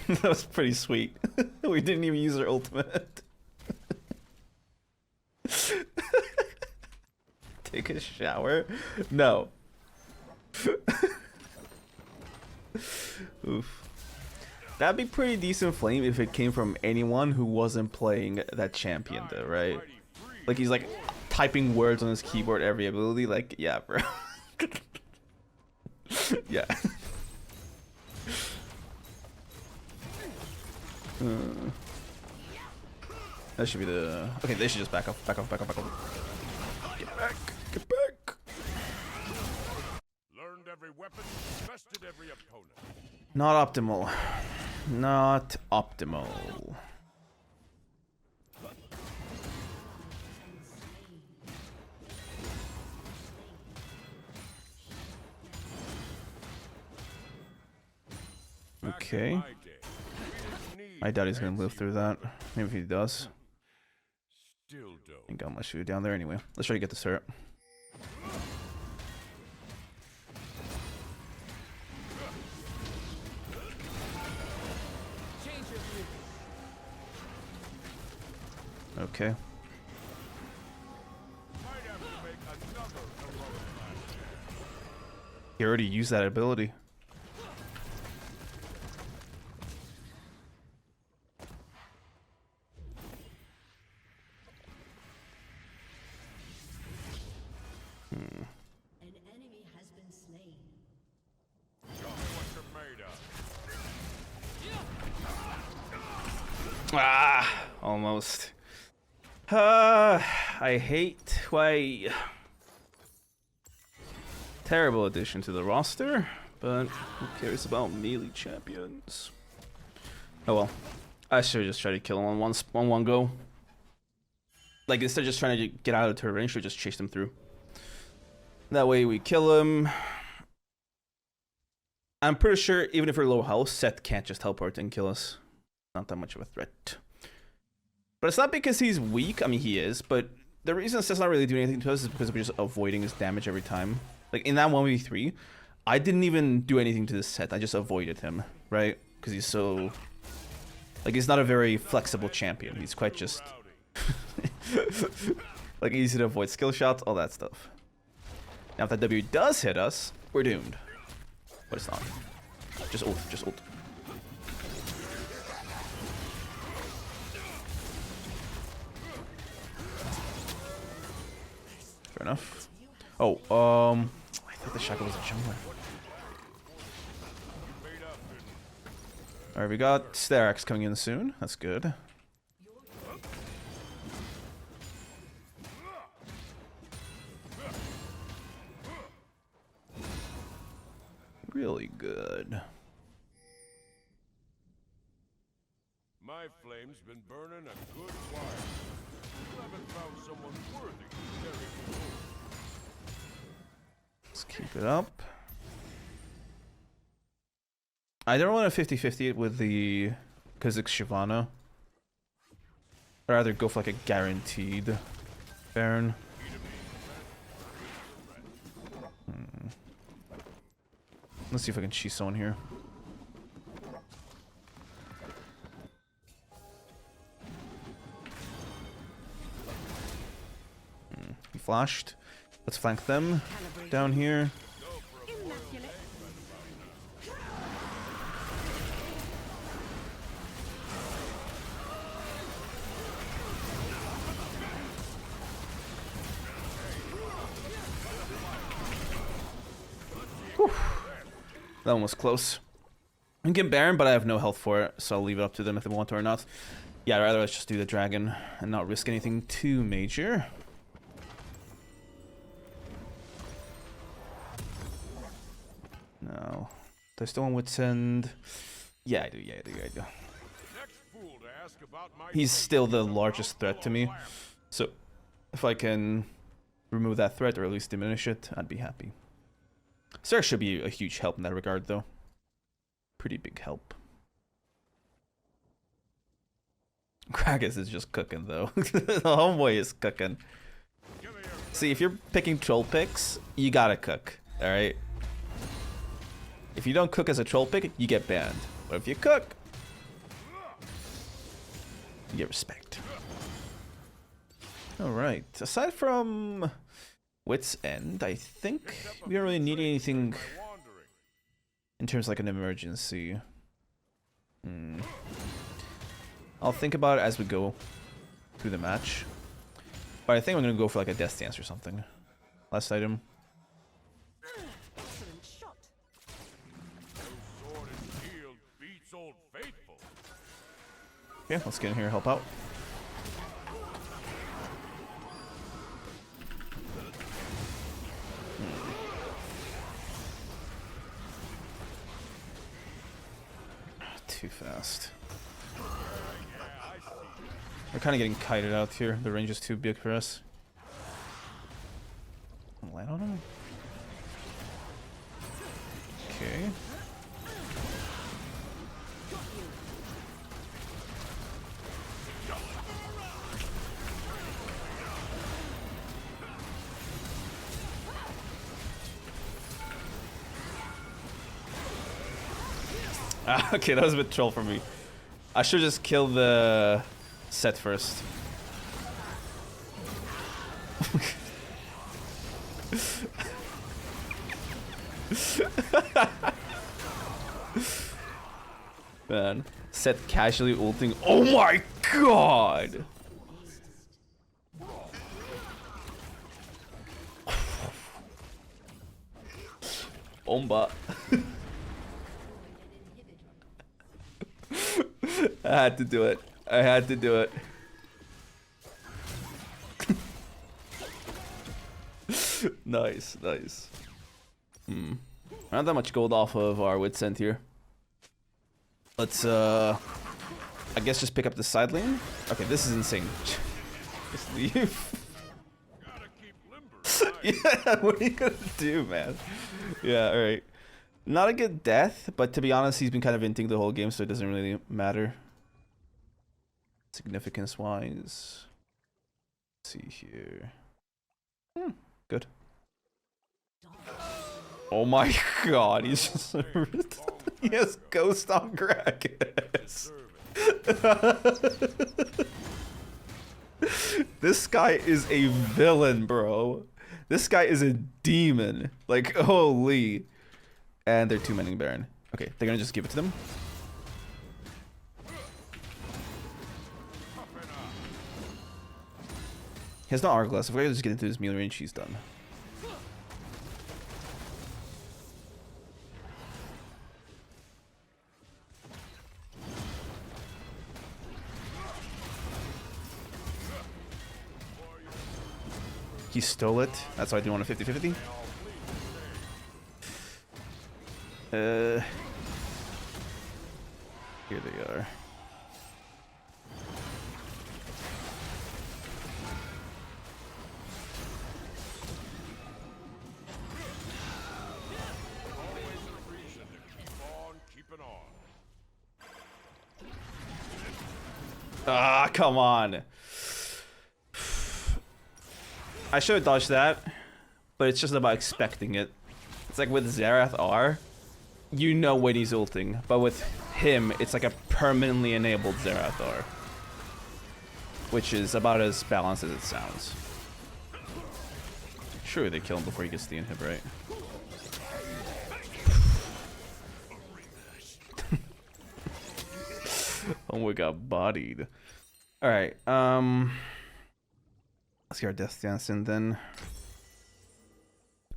That was pretty sweet. We didn't even use our ultimate. Take a shower? No. Oof. That'd be pretty decent flame if it came from anyone who wasn't playing that champion though, right? Like he's like typing words on his keyboard every ability, like, yeah, bro. Yeah. That should be the... Okay, they should just back off, back off, back off, back off. Get back, get back. Learned every weapon, bested every opponent. Not optimal. Not optimal. Okay. My day, we didn't need I doubt he's gonna live fancy through that. Maybe if he does. Still don't. Ain't got much food down there anyway. Let's try to get this turret. Okay. Might have to make another heroic last stand. He already used that ability. An enemy has been slain. Show me what you're made of. Ah, almost. I hate why. Terrible addition to the roster, but who cares about melee champions? Oh well. I should just try to kill him on one go. Like instead of just trying to get out of the turret range, should just chase them through. That way we kill him. I'm pretty sure even if we're low health, Sett can't just teleport and kill us. Not that much of a threat. But it's not because he's weak. I mean, he is. But the reason Sett's not really doing anything to us is because we're just avoiding his damage every time. Like in that 1v3, I didn't even do anything to this Sett. I just avoided him, right? Because he's so... Like, he's not a very flexible champion. He's quite just... like, easy to avoid skill shots, all that stuff. Now, if that W does hit us, we're doomed. But it's not. Just ult, just ult. Fair enough. Oh, I thought the Shaco was a jungler. Alright, we got Sterax coming in soon. That's good. Really good. My flame's been burning a good while. You haven't found someone worthy to carry the load. Let's keep it up. I don't want to 50-50 it with the Kha'Zix Shyvana. I'd rather go for like a guaranteed Baron. Let's see if I can cheese someone here. He flashed. Let's flank them down here. Immaculate. That one was close. I can get Baron, but I have no health for it, so I'll leave it up to them if they want to or not. Yeah, I'd rather let's just do the dragon and not risk anything too major. No. Do I still want Wits End? Yeah, I do. He's still the largest threat to me. So, if I can remove that threat, or at least diminish it, I'd be happy. Sett should be a huge help in that regard, though. Pretty big help. Kragus is just cooking, though. The homeboy is cooking. See, if you're picking troll picks, you gotta cook, alright? If you don't cook as a troll pick, you get banned. But if you cook, you get respect. Alright, aside from Wits End, I think we don't really need anything in terms of like an emergency. I'll think about it as we go through the match. But I think I'm gonna go for like a Death Dance or something. Last item. Excellent shot. Sword and shield beats Old Faithful. Okay, let's get in here and help out. Too fast. We're kind of getting kited out here. The range is too big for us. Land on him. Okay. Okay, that was a bit troll for me. I should just kill the Sett first. Man, Sett casually ulting. Oh my god! Omba. I had to do it. I had to do it. Nice, nice. Not that much gold off of our Wits End here. Let's, I guess just pick up the side lane. Okay, this is insane. Just leave. Yeah, what are you gonna do, man? Yeah, alright. Not a good death, but to be honest, he's been kind of inting the whole game, so it doesn't really matter. Significance-wise. Let's see here. Good. Oh my god, he's just... He has Ghost on Gragas. This guy is a villain, bro. This guy is a demon. Like, holy. And they're two-manning Baron. Okay, they're gonna just give it to them. He has no Hourglass. If I just get into his melee range, he's done. He stole it. That's why I do want a 50-50. Here they are. Ah, come on. I should have dodged that, but it's just about expecting it. It's like with Xerath R, you know when he's ulting, but with him, it's like a permanently enabled Xerath R, which is about as balanced as it sounds. Sure, they kill him before he gets the inhib, right? Oh, we got bodied. Alright, let's get our Death Dance in then.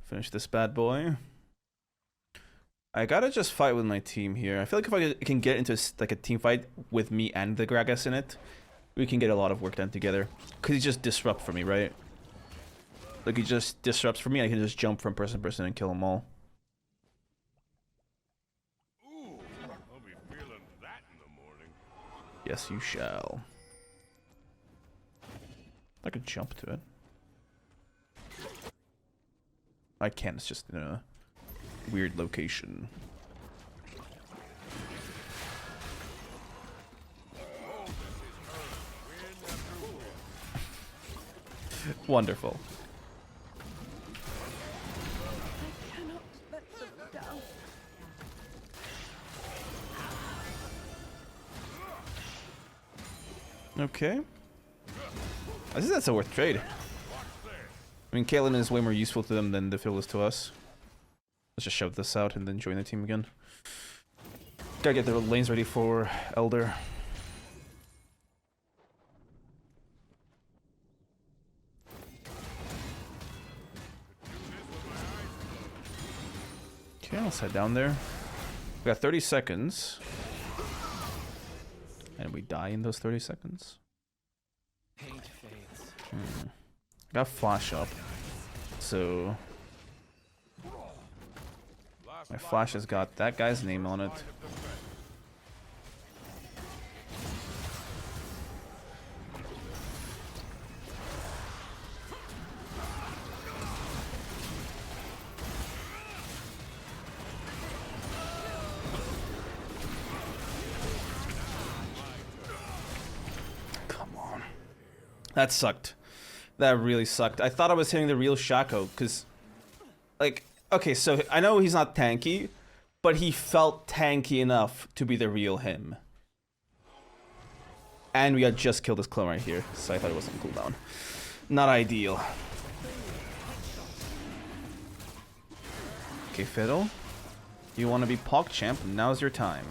Finish this bad boy. I gotta just fight with my team here. I feel like if I can get into like a team fight with me and the Gragas in it, we can get a lot of work done together. Cause he just disrupt for me, right? Like he just disrupts for me, I can just jump from person to person and kill them all. Ooh, I'll be feeling that in the morning. Yes, you shall. I could jump to it. I can't, it's just in a weird location. Wonderful. Okay. I think that's a worth trade. I mean, Caitlyn is way more useful to them than the field is to us. Let's just shove this out and then join the team again. Gotta get their lanes ready for Elder. Okay, let's head down there. We got 30 seconds. And we die in those 30 seconds. Got flash up. So my flash has got that guy's name on it. Come on. That sucked. That really sucked. I thought I was hitting the real Shaco, because, like, okay, so I know he's not tanky, but he felt tanky enough to be the real him. And we had just killed this clone right here, so I thought it was on cooldown. Not ideal. Okay, Fiddle. You want to be PogChamp? Now's your time.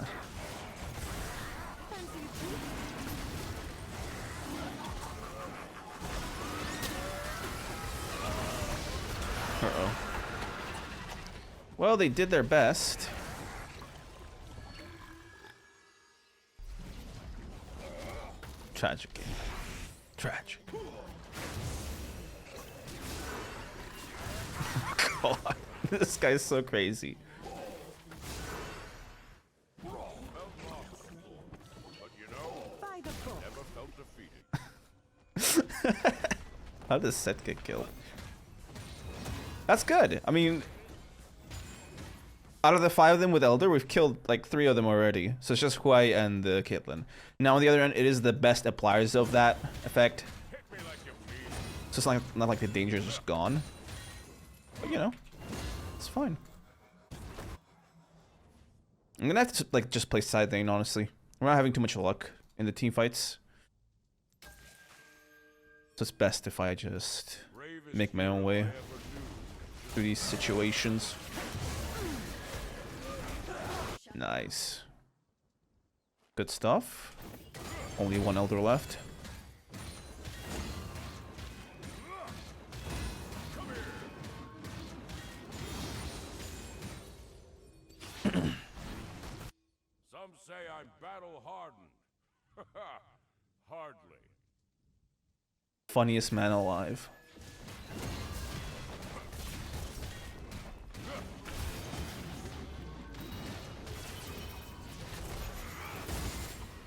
Uh-oh. Well, they did their best. Tragic game. Tragic. Oh God, this guy's so crazy. But you know, never felt defeated. How does Sett get killed? That's good. I mean, out of the 5 of them with Elder, we've killed like 3 of them already. So it's just Huai and the Caitlyn. Now on the other end, it is the best appliers of that effect. So it's not like the danger is just gone. But you know, it's fine. I'm gonna have to like just play side lane, honestly. We're not having too much luck in the team fights. So it's best if I just make my own way through these situations. Nice. Good stuff. Only 1 Elder left. Some say I'm battle hardened. Hardly. Funniest man alive.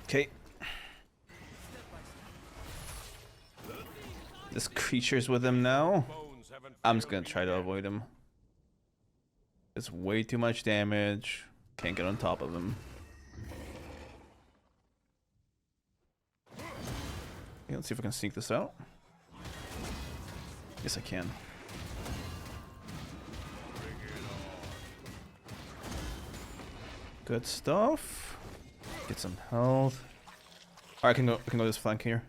Okay. This creature's with him now. I'm just gonna try to avoid him. It's way too much damage. Can't get on top of him. Okay, let's see if I can sneak this out. Yes, I can. Good stuff. Get some health. Alright, I can go this flank here.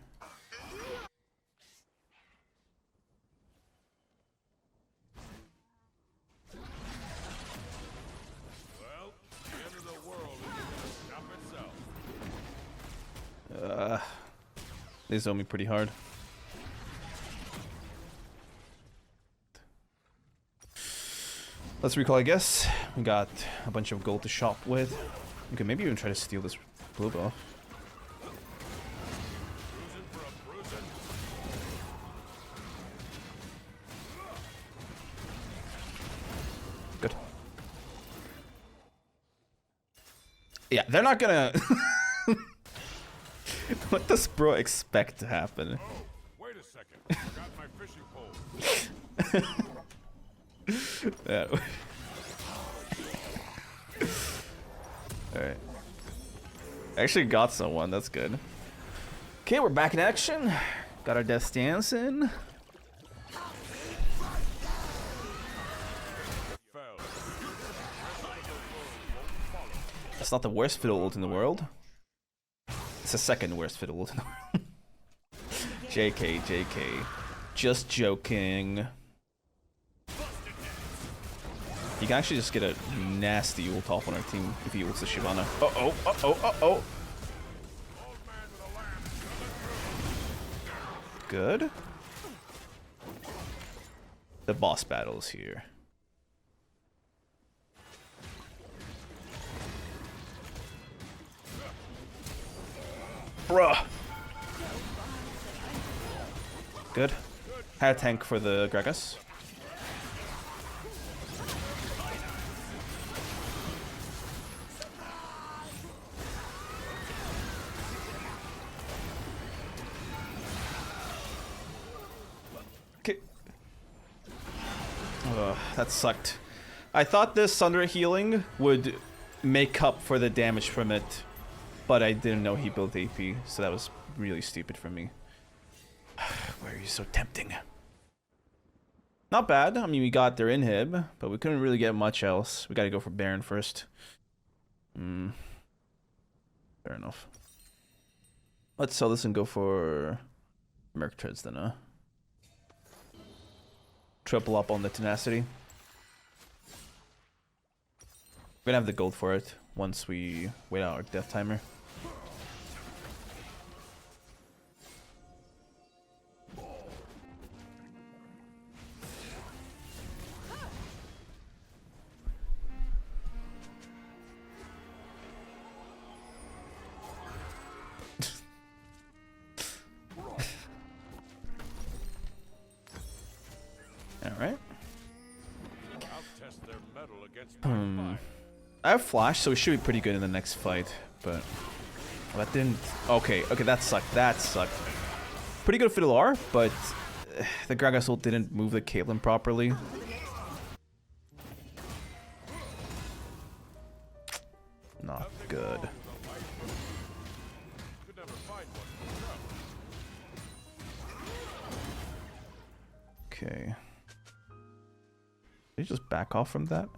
Well, the end of the world is gonna stop itself. They zone me pretty hard. Let's recall, I guess. We got a bunch of gold to shop with. We could maybe even try to steal this blue buff. Good. Yeah, they're not gonna... What does bro expect to happen? Oh, wait a second. I got my fishing pole. Yeah. Alright. Actually got someone, that's good. Okay, we're back in action. Got our death stance in. That's not the worst fiddle ult in the world. It's the second worst fiddle ult in the world. JK, JK. Just joking. You can actually just get a nasty ult off on our team if he ults the Shyvana. Uh-oh, uh-oh, uh-oh. Good. The boss battle is here. Bruh. Good. Had a tank for the Gragas. Okay. That sucked. I thought this Sunder healing would make up for the damage from it, but I didn't know he built AP, so that was really stupid for me. Why are you so tempting? Not bad. I mean, we got their inhib, but we couldn't really get much else. We gotta go for Baron first. Fair enough. Let's sell this and go for Merc Treads then, huh? Triple up on the tenacity. We're gonna have the gold for it once we wait out our death timer. Alright. I have flash, so we should be pretty good in the next fight, but that didn't... Okay, that sucked. That sucked. Pretty good Fiddle R, but the Gragas ult didn't move the Caitlyn properly. Not good. Okay. Did you just back off from that?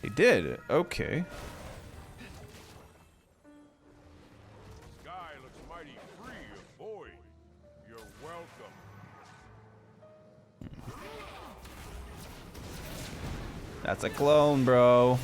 They did. Okay. Sky looks mighty free of void. You're welcome. That's a clone, bro.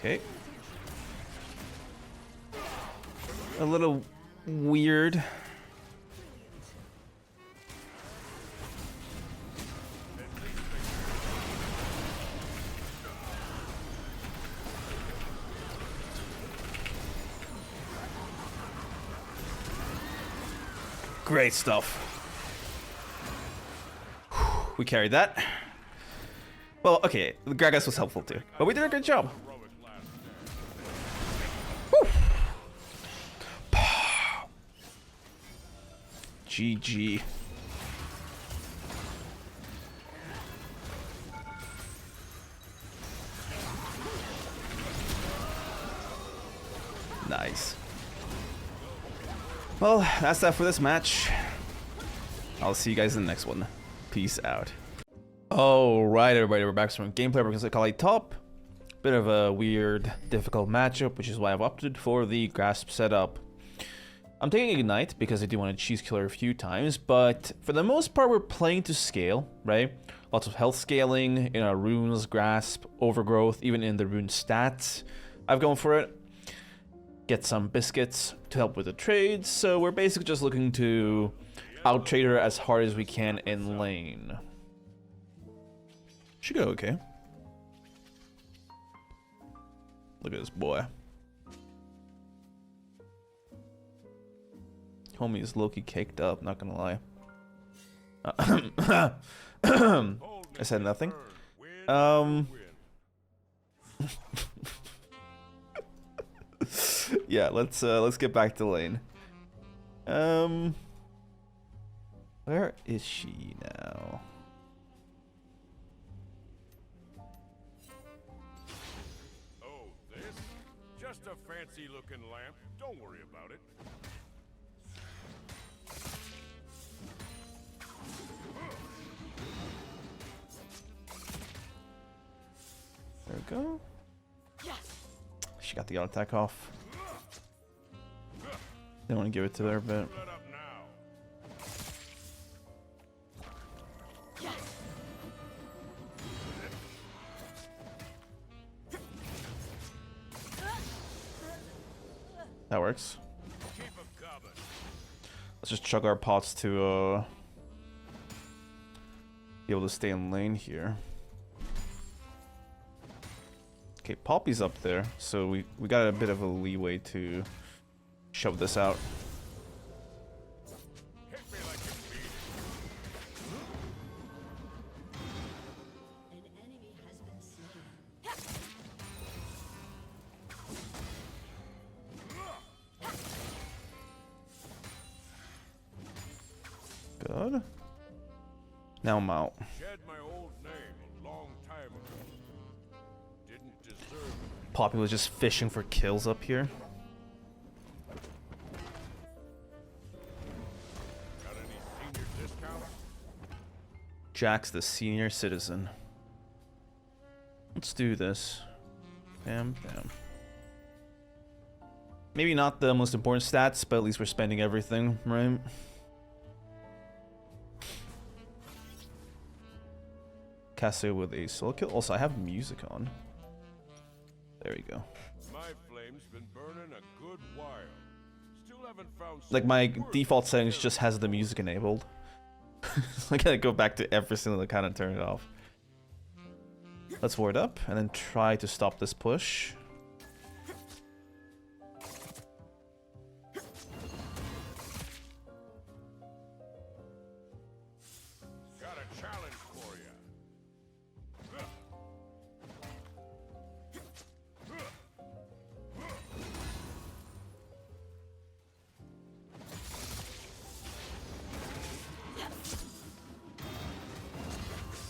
Okay. A little weird. Great stuff. We carried that. Well, okay, the Gragas was helpful too, but we did a good job. GG. Nice. Well, that's that for this match. I'll see you guys in the next one. Peace out. Alright, everybody, we're back from gameplay versus Akali top. Bit of a weird, difficult matchup, which is why I've opted for the grasp setup. I'm taking Ignite because I do want to cheese kill her a few times, but for the most part, we're playing to scale, right? Lots of health scaling in our runes, grasp, overgrowth, even in the rune stats. I've gone for it. Get some biscuits to help with the trades, so we're basically just looking to out-trade her as hard as we can in lane. Should go okay. Look at this boy. Homie is low-key caked up, not gonna lie. I said nothing. Yeah, let's get back to lane. Where is she now? Oh, this? Just a fancy looking lamp. Don't worry about it. There we go. She got the auto attack off. Didn't want to give it to her, but that works. Let's just chug our pots to be able to stay in lane here. Okay, Poppy's up there, so we got a bit of a leeway to shove this out. An enemy has been slain. Good. Now I'm out. Shed my old name a long time ago. Didn't deserve it. Poppy was just fishing for kills up here. Got any senior discount? Jax the senior citizen. Let's do this. Bam, bam. Maybe not the most important stats, but at least we're spending everything, right? Cassie with a solo kill. Also, I have music on. There we go. My flame's been burning a good while. Still haven't found Like, my something worth default settings sharing. just has the music enabled. I gotta go back to every single account and turn it off. Let's ward up and then try to stop this push. Got a challenge for you.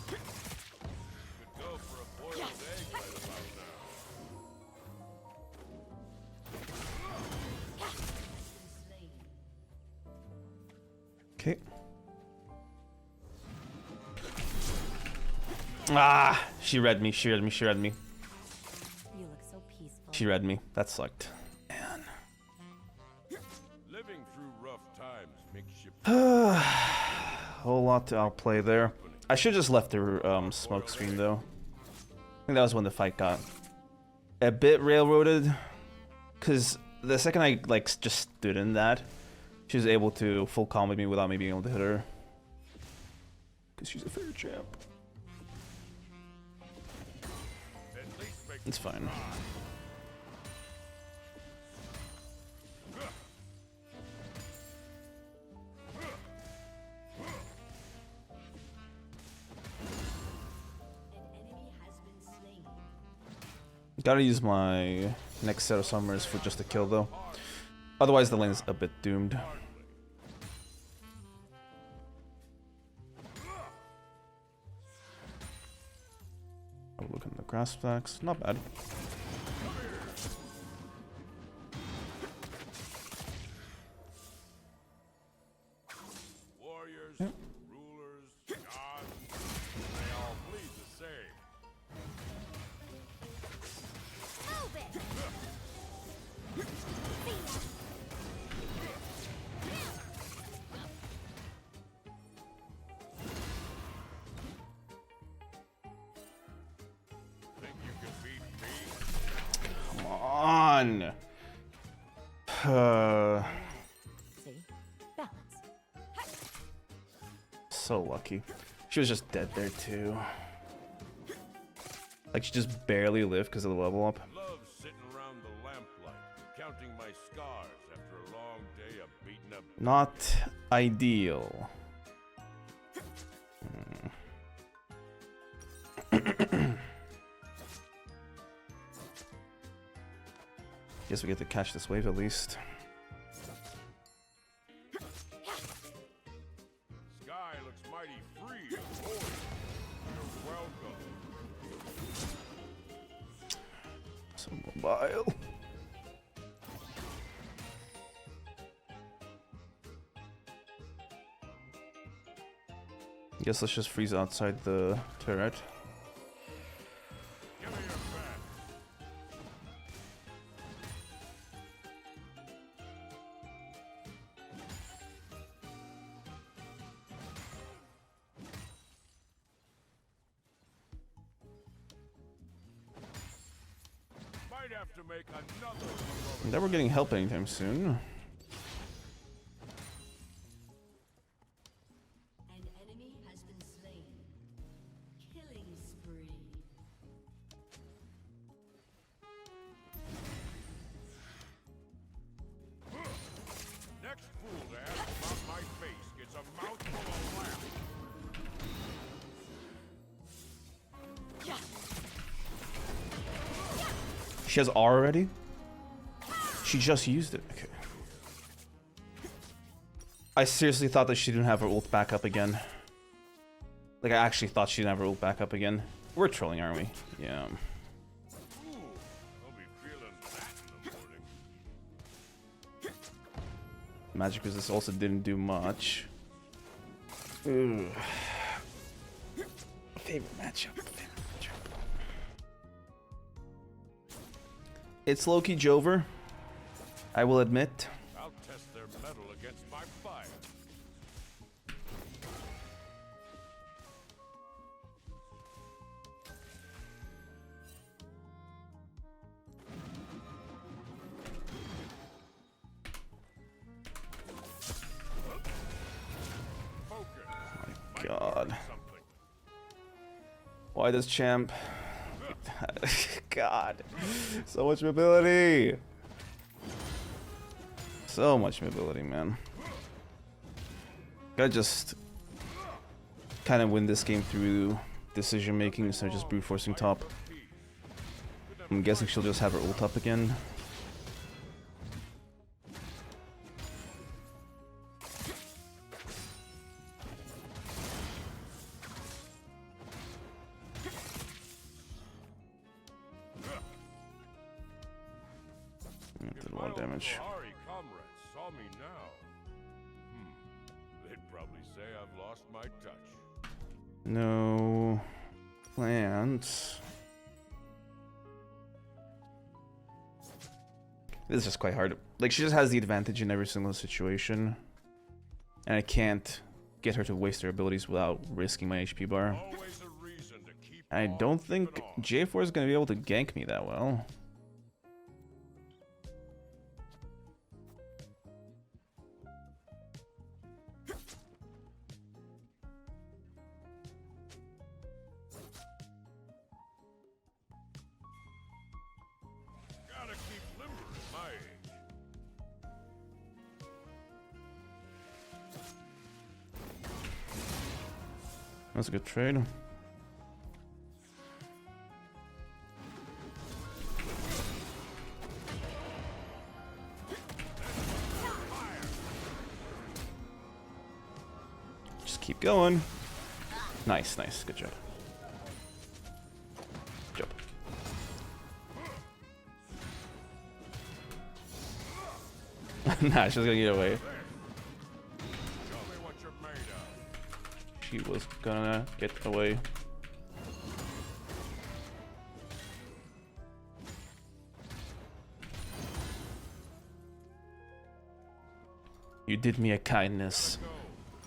Could go for a boiled egg right about now. Slain. Okay. Ah, she read me, she read me, she read me. You look so peaceful. She read me. That sucked. Man. Living through rough times makes you Whole lot to outplay there. I should just left the smoke screen though. I think that was when the fight got a bit railroaded. Cause the second I just stood in that, she was able to full combo me without me being able to hit her. Cause she's a fair champ. at least make It's fine. An enemy has been slain. Gotta use my next set of summers for just a kill though. Otherwise the lane's a bit doomed. grass stacks. Not bad. Warriors, Yep. rulers, gods, they all bleed the same. Move it! Think you can beat me? Come on. See? Balance. So lucky. She was just dead there too. Like she just barely lived because of the level up. Love sitting around the lamplight, counting my scars after a long day of beating up. Not ideal. Guess we get to catch this wave at least. Sky looks mighty free and void. You're welcome. So mobile. Guess let's just freeze outside the turret. Give me your back. Might have to make another heroic. Never getting help anytime soon. An enemy has been slain. Killing spree. Next fool to ask about my face gets a mouthful of laugh. She has R already? She just used it. Okay. I seriously thought that she didn't have her ult back up again. Like, I actually thought she didn't have her ult back up again. We're trolling, aren't we? Yeah. Ooh, I'll be feeling that in the morning. Magic resist also didn't do much. Ooh. Favorite matchup. It's low-key Jover, I will admit. I'll test their metal against my fire. Focus. Might God. learn something. Why does champ? God. So much mobility. So much mobility, man. Gotta just kind of win this game through decision making instead of just brute forcing top. I'm guessing she'll just have her ult up again. Did one damage. Hari comrades saw me now. They'd probably say I've lost my touch. No plants. This is just quite hard. Like, she just has the advantage in every single situation. And I can't get her to waste her abilities without risking my HP bar. Always a reason to keep I on don't think keeping on. J4 is going to be able to gank me that well. Gotta keep limber at my age. That's a good trade. Just keep going. Nice, nice. Good job. Good job. Nah, she was gonna get away. Show me what you're made of. She was gonna get away. You did me a kindness,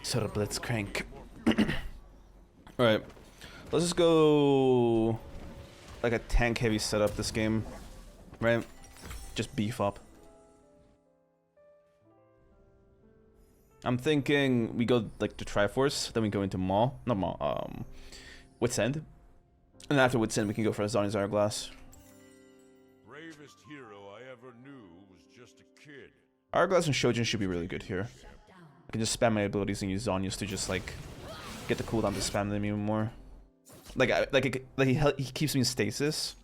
Sir Blitzcrank. Alright, let's just go like a tank heavy setup this game, right? Just beef up. I'm thinking we go like to Triforce, then we go into Maw, not Maw, Wit's End. And after Wit's End we can go for a Zhonya's Hourglass. Bravest hero I ever knew was just a kid. Hourglass and Shojin should be really good here. I can just spam my abilities and use Zhonya's to just like get the cooldown to spam them even more. Like he keeps me in stasis,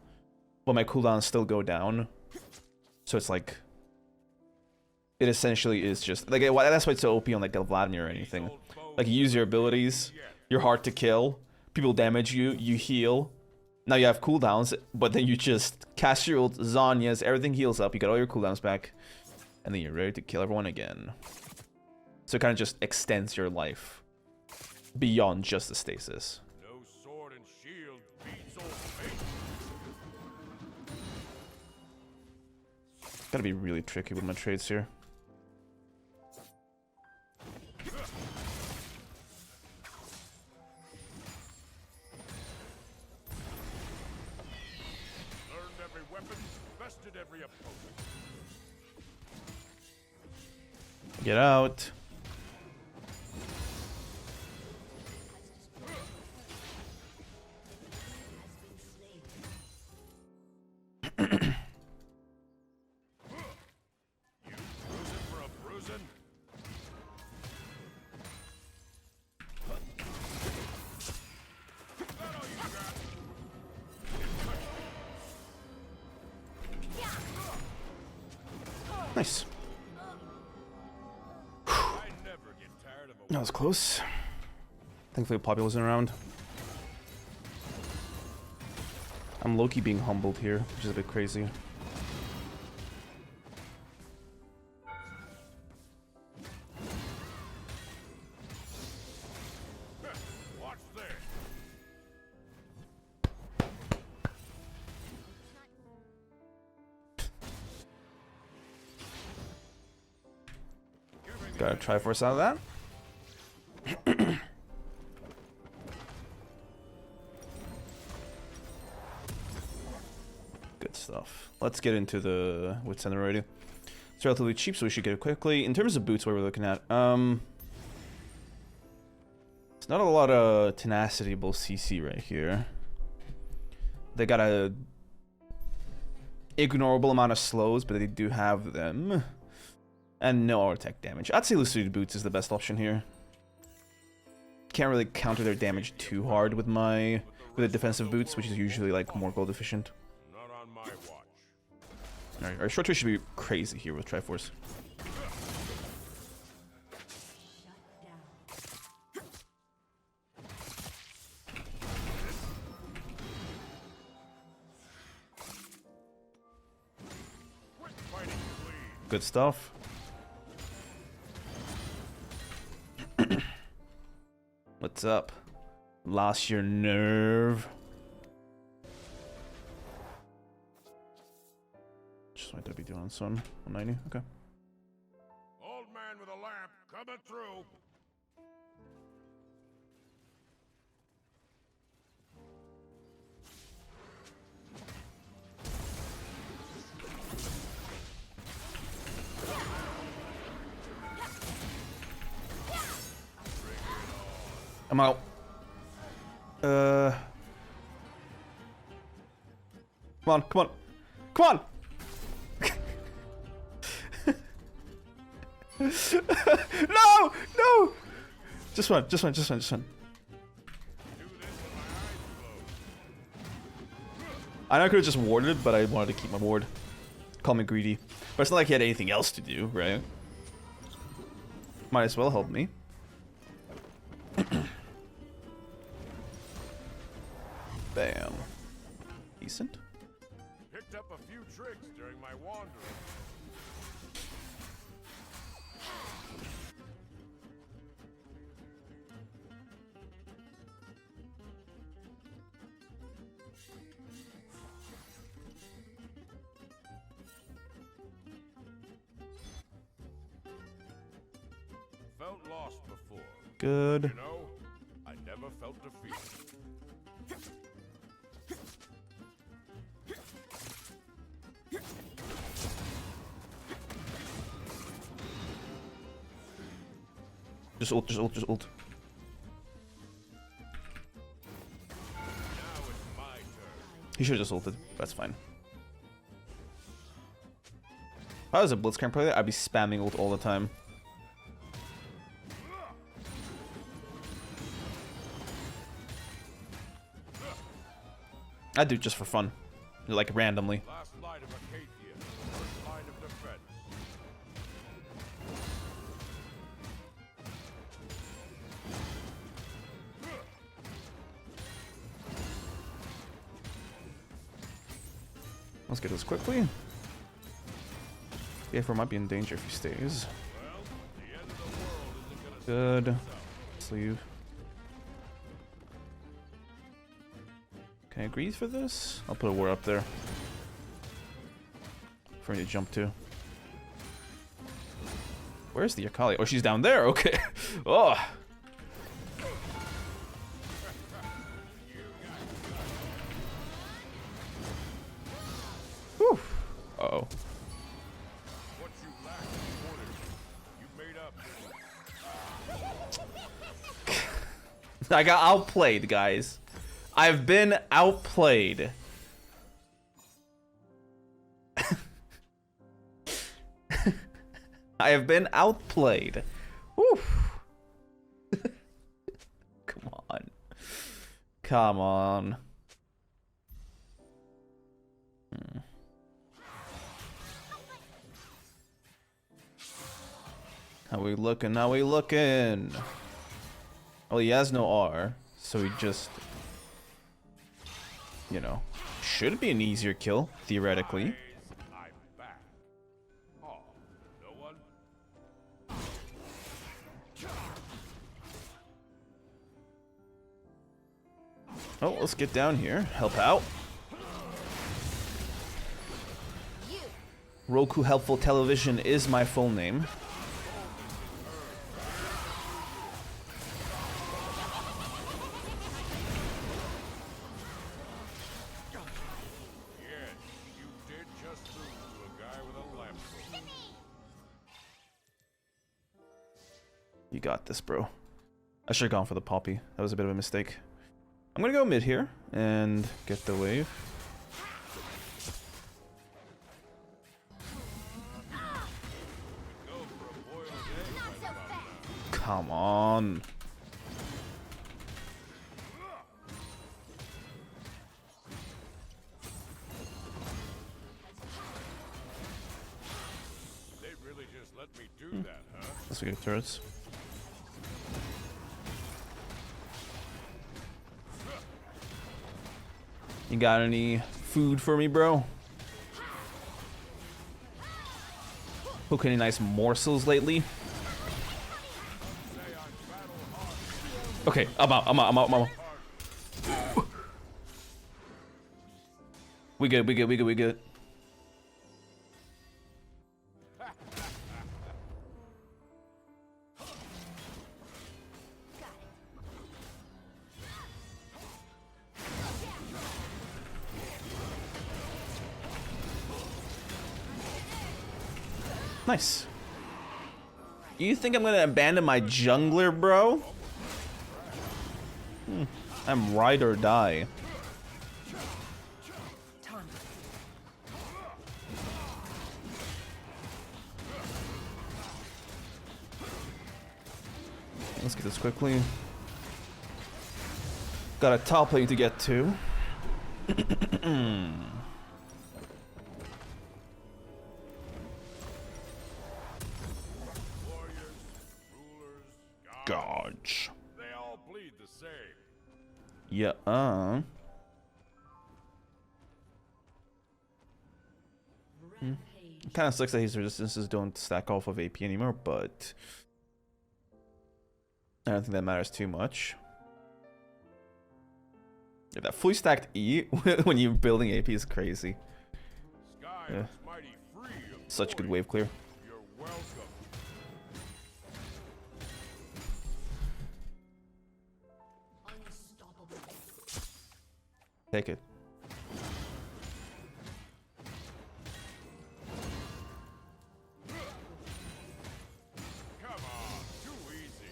but my cooldowns still go down. So it's like it essentially is just like that's why it's so OP on like Vladimir or anything. Like you use your abilities, you're hard to kill, people damage you, you heal. Now you have cooldowns, but then you just cast your ult, Zhonya's, everything heals up, you get all your cooldowns back, and then you're ready to kill everyone again. So it kind of just extends your life beyond just the stasis. No sword and shield beats old fate. Gotta be really tricky with my trades here. Learned every weapon, bested every opponent. Get out. Nice. That was close. Thankfully Poppy wasn't around. I'm low-key being humbled here, which is a bit crazy. Watch this. Gotta Triforce out of that. Good stuff. Let's get into the Wit's End already. It's relatively cheap, so we should get it quickly. In terms of boots, what we're looking at, it's not a lot of tenacity bull CC right here. They got a ignorable amount of slows, but they do have them. And no auto attack damage. I'd say Lucidity Boots is the best option here. Can't really counter their damage too hard with the defensive boots, which is usually like more gold efficient. Not on my watch. Alright, our short twist should be crazy here with Triforce. Quit fighting, please. Good stuff. What's up? Lost your nerve? Just what I'd be doing on this one. 190? Okay. Old man with a lamp coming through. I'm out. Come on, come on. Come on! No! No! Just one, just one, just one, just one. I know I could have just warded it, but I wanted to keep my ward. Call me greedy. But it's not like he had anything else to do, right? Might as well help me. Bam. Decent. Picked up a few tricks during my wandering. Felt lost before. Good. You know, I never felt defeated. Just ult, just ult, just ult. Now it's my turn. He should have just ulted. That's fine. If I was a Blitzcrank player, I'd be spamming ult all the time. I do it just for fun, like randomly. Last line of Acacia. First line of defense. Let's get this quickly. Gayfor might be in danger if he stays. Well, the end of the world isn't gonna Good. Sleeve. Can I agree for this? I'll put a ward up there for me to jump to. Where's the Akali? Oh, she's down there. Okay. Oh. Whew. Uh-oh. What you lacked in fortitude, you made up. I got outplayed, guys. I've been outplayed. I have been outplayed. Whew. Come on. Come on. How we looking? How we looking? Well, he has no R, so he just, you know, should be an easier kill, theoretically. I'm back. Oh, no one? Oh, let's get down here. Help out. Roku Helpful Television is my full name. Yes, you did just lose to a guy with a lamp. You got this, bro. I should have gone for the Poppy. That was a bit of a mistake. I'm gonna go mid here and get the wave. Go for a boiled egg right about now. Come on. They really just let me do that, huh? Let's get turrets. You got any food for me, bro? Cook any nice morsels lately? Okay, I'm out. We good. Nice. You think I'm gonna abandon my jungler, bro? I'm ride or die. Let's get this quickly. Got a top lane to get to. Warriors, rulers, Gods. they all bleed the same. Yeah, Rampage. Kind of sucks that his resistances don't stack off of AP anymore, but I don't think that matters too much. Yeah, that fully stacked E when you're building AP is crazy. Yeah. Such good wave clear. You're welcome. Unstoppable. Take it. Come on, too easy.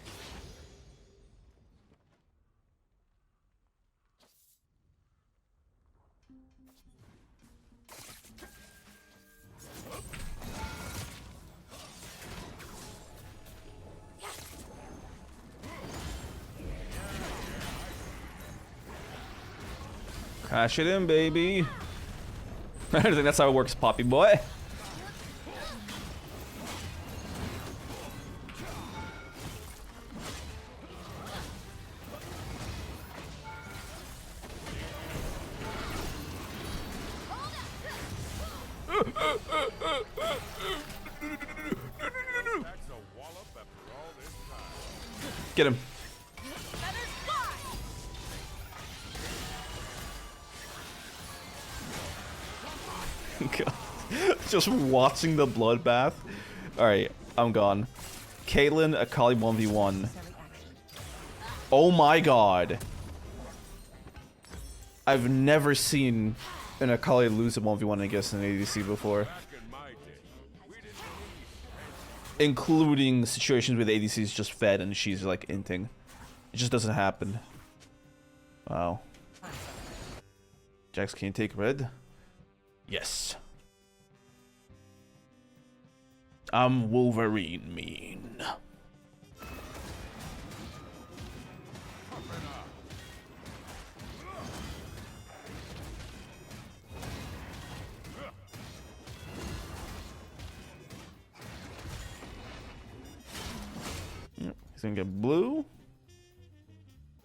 Crash it in, baby. I don't think that's how it works, Poppy boy. That's a wallop after all this time. Get him. God. Just watching the bloodbath. Alright, I'm gone. Caitlyn, Akali 1v1. Oh my god. I've never seen an Akali lose a 1v1 against an ADC before. Back in my day, we didn't need Including situations where the ADC is just fed and she's like inting. It just doesn't happen. Wow. Jax, can you take red? Yes. I'm Wolverine mean. He's gonna get blue.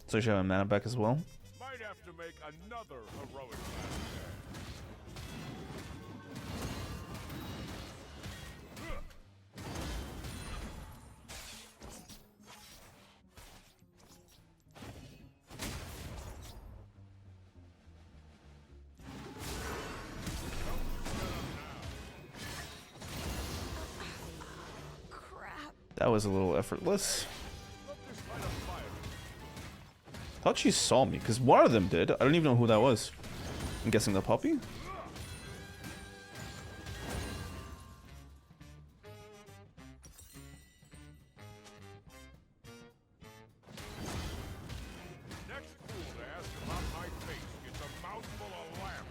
So should have a mana back as well. Might have to make another heroic last That was a little effortless. Thought she saw me, because one of them did. I don't even know who that was. I'm guessing the puppy? next fool to ask about my face gets a mouthful of lamb.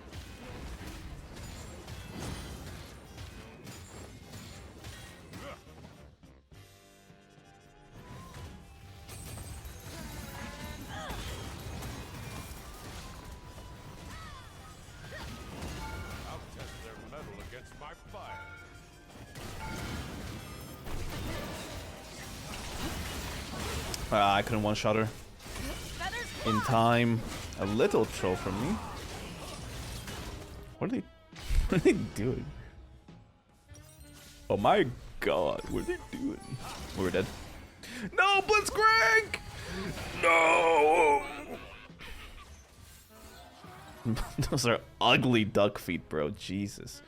I'll test their metal against my fire. I couldn't one-shot her. In time. A little troll from me. What are they... What are they doing? Oh my god, what are they doing? We're dead. No, Blitzcrank! No! Those are ugly duck feet, bro. Jesus.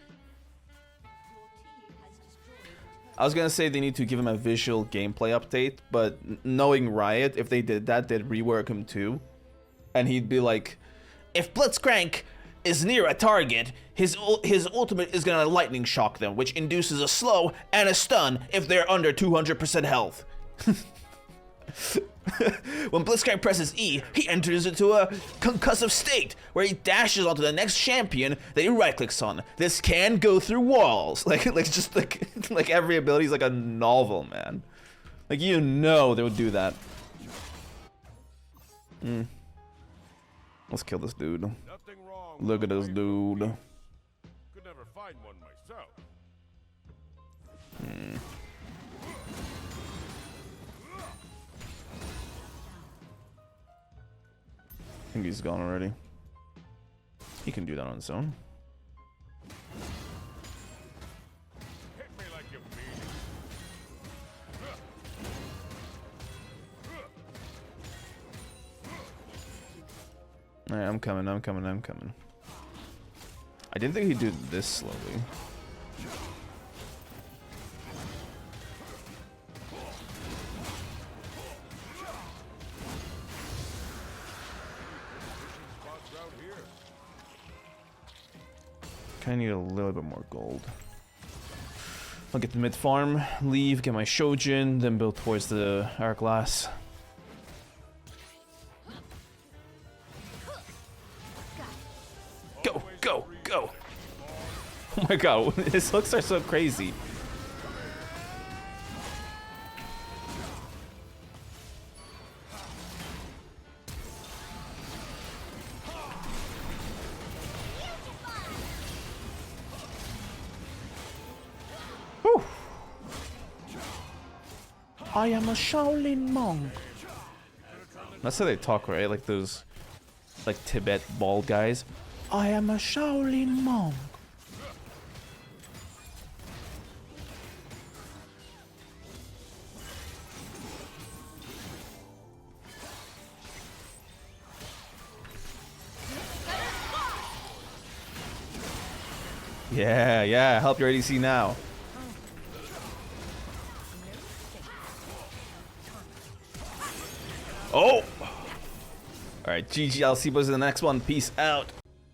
I was gonna say they need to give him a visual gameplay update, but knowing Riot, if they did that, they'd rework him too. And he'd be like, if Blitzcrank is near a target, his ultimate is gonna lightning shock them, which induces a slow and a stun if they're under 200% health. When Blitzcrank presses E, he enters into a concussive state where he dashes onto the next champion that he right-clicks on. This can go through walls. Like every ability is like a novel, man. Like, you know they would do that. Let's kill this dude. Nothing wrong. Look at this dude. Could never find one myself. I think he's gone already. He can do that on his own. Alright, I'm coming. I didn't think he'd do this slowly. Kinda need a little bit more gold. I'll get the mid farm, leave, get my Shojin, then build towards the hourglass. Go, go, go! Oh my god, his hooks are so crazy. Whew. I am a Shaolin monk. That's how they talk, right? Like those, like Tibet bald guys. I am a Shaolin monk. Yeah, help your ADC now. Oh! Alright, GG, I'll see you boys in the next one. Peace out.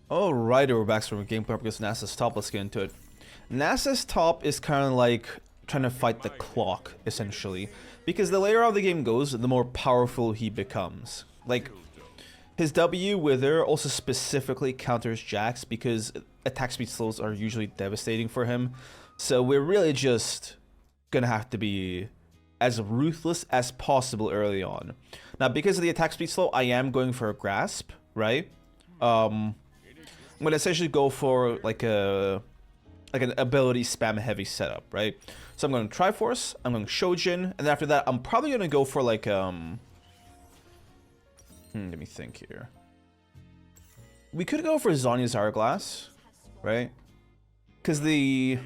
Alright, we're back from gameplay because Nasus top. Let's get into it. Nasus top is kind of like trying to fight the clock, essentially. Because the later on the game goes, the more powerful he becomes. Like, his W Wither also specifically counters Jax because attack speed slows are usually devastating for him. So we're really just gonna have to be as ruthless as possible early on. Now, because of the attack speed slow, I am going for a grasp, right? I'm gonna essentially go for like an ability spam heavy setup, right? So I'm going Triforce, I'm going Shojin, and then after that, I'm probably gonna go for like let me think here. We could go for Zhonya's Hourglass, right? Because the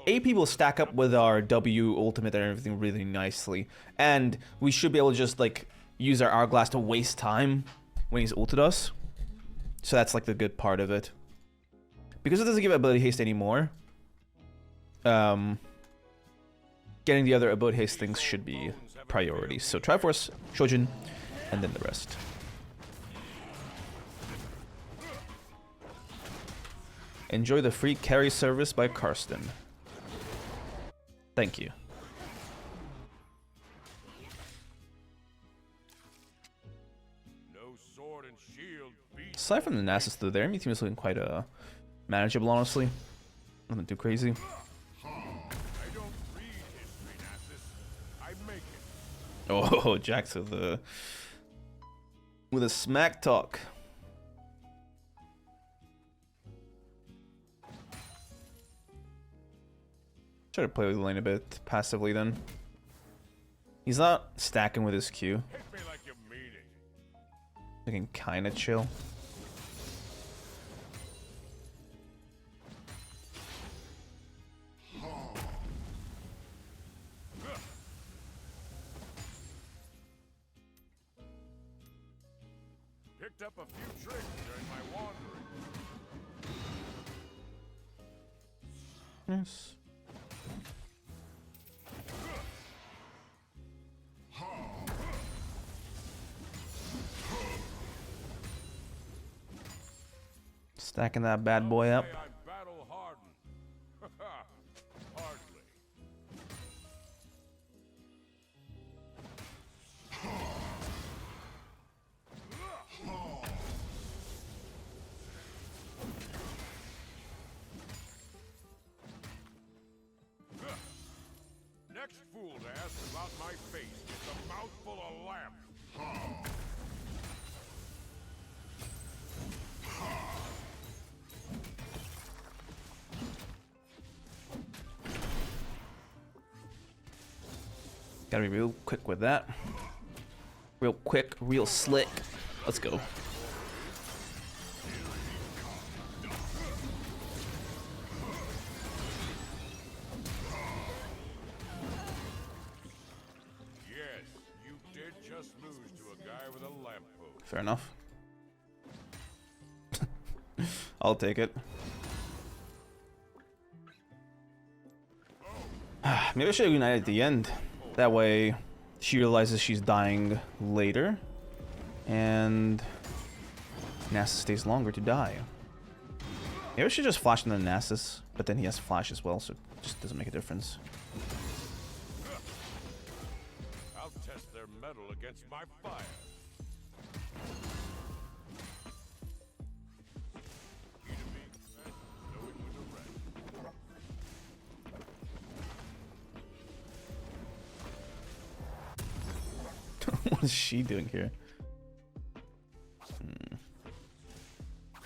AP will stack up with our W ultimate and everything really nicely, and we should be able to just like use our Hourglass to waste time when he's ulted us. So that's like the good part of it. Because it doesn't give ability haste anymore, getting the other ability haste things should be priority. So Triforce, Shojin, and then the rest. Enjoy the free carry service by Karsten. Thank you. Aside from the Nasus though, their enemy team is looking quite manageable, honestly. Nothing too crazy. Oh, Jax with a smack talk. Try to play with the lane a bit passively then. He's not stacking with his Q. I can kinda chill. Picked up a few tricks during my wandering. Yes. Stacking that bad boy up. I'm battle hardened. Hardly. Next fool to ask about my face gets a mouthful of lamp. Gotta be real quick with that. Real quick, real slick. Let's go. Yes, you did just lose to a guy with a lamppost. Fair enough. I'll take it. Maybe I should unite at the end. That way, she realizes she's dying later, and Nasus stays longer to die. Maybe I should just flash into Nasus, but then he has flash as well, so it just doesn't make a difference. I'll test their metal against my fire. What is she doing here?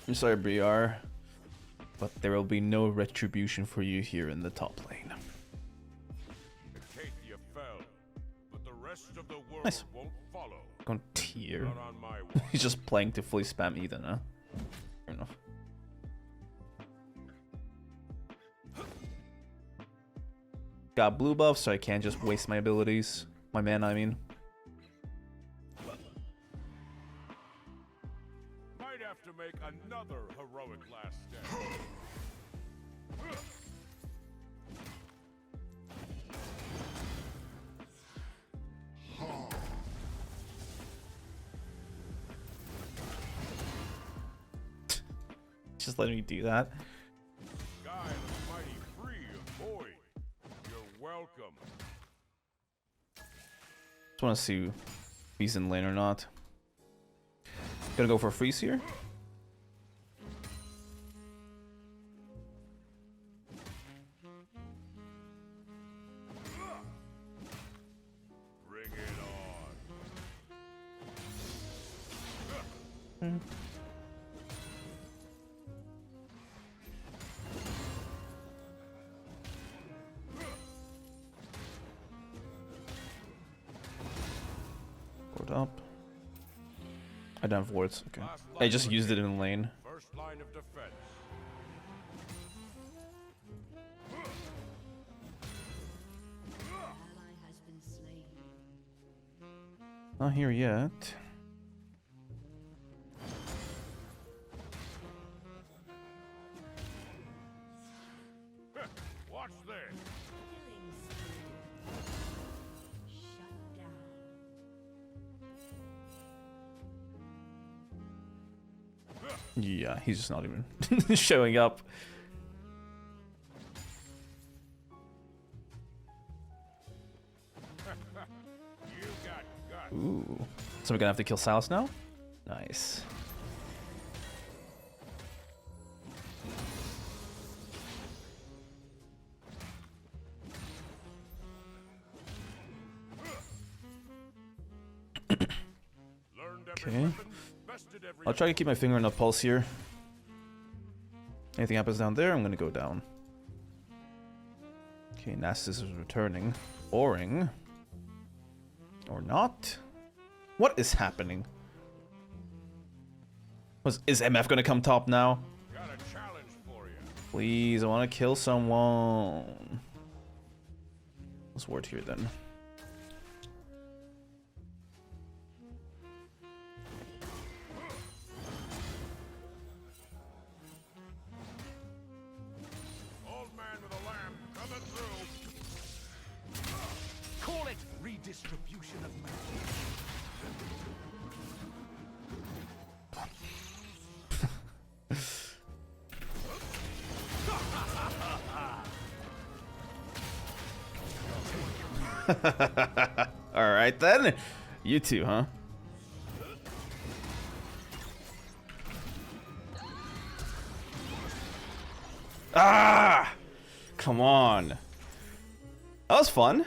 I'm sorry, BR, but there will be no retribution for you here in the top lane. Acacia fell, but the rest of the world Nice. won't follow. Going tier. Not on my watch. He's just playing to fully spam Ethan, huh? Fair enough. Got blue buff, so I can't just waste my abilities. My mana, I mean. Might have to make another heroic last stand. Just letting me do that. Guy the mighty free of void. You're welcome. Just want to see if he's in lane or not. Gonna go for a freeze here. Bring it on. Board up. I don't have wards. Okay. Last I line just of used it defense. in lane. First line of defense. Ally has been slain. Not here yet. Watch this. Killing spree. Shut down. Yeah, he's just not even showing up. You got guts. Ooh. So we're gonna have to kill Silas now? Nice. Learned every Okay. weapon, bested every I'll try to keep my finger on the pulse here. Anything happens down there, I'm gonna go down. Okay, Nasus is returning. Boring. Or not? What is happening? Is MF gonna come top now? got a challenge for you. Please, I wanna kill someone. Let's ward here then. Old man with a lamb coming through. Call it redistribution of matter. Alright then. You too, huh? Ah! Come on. That was fun.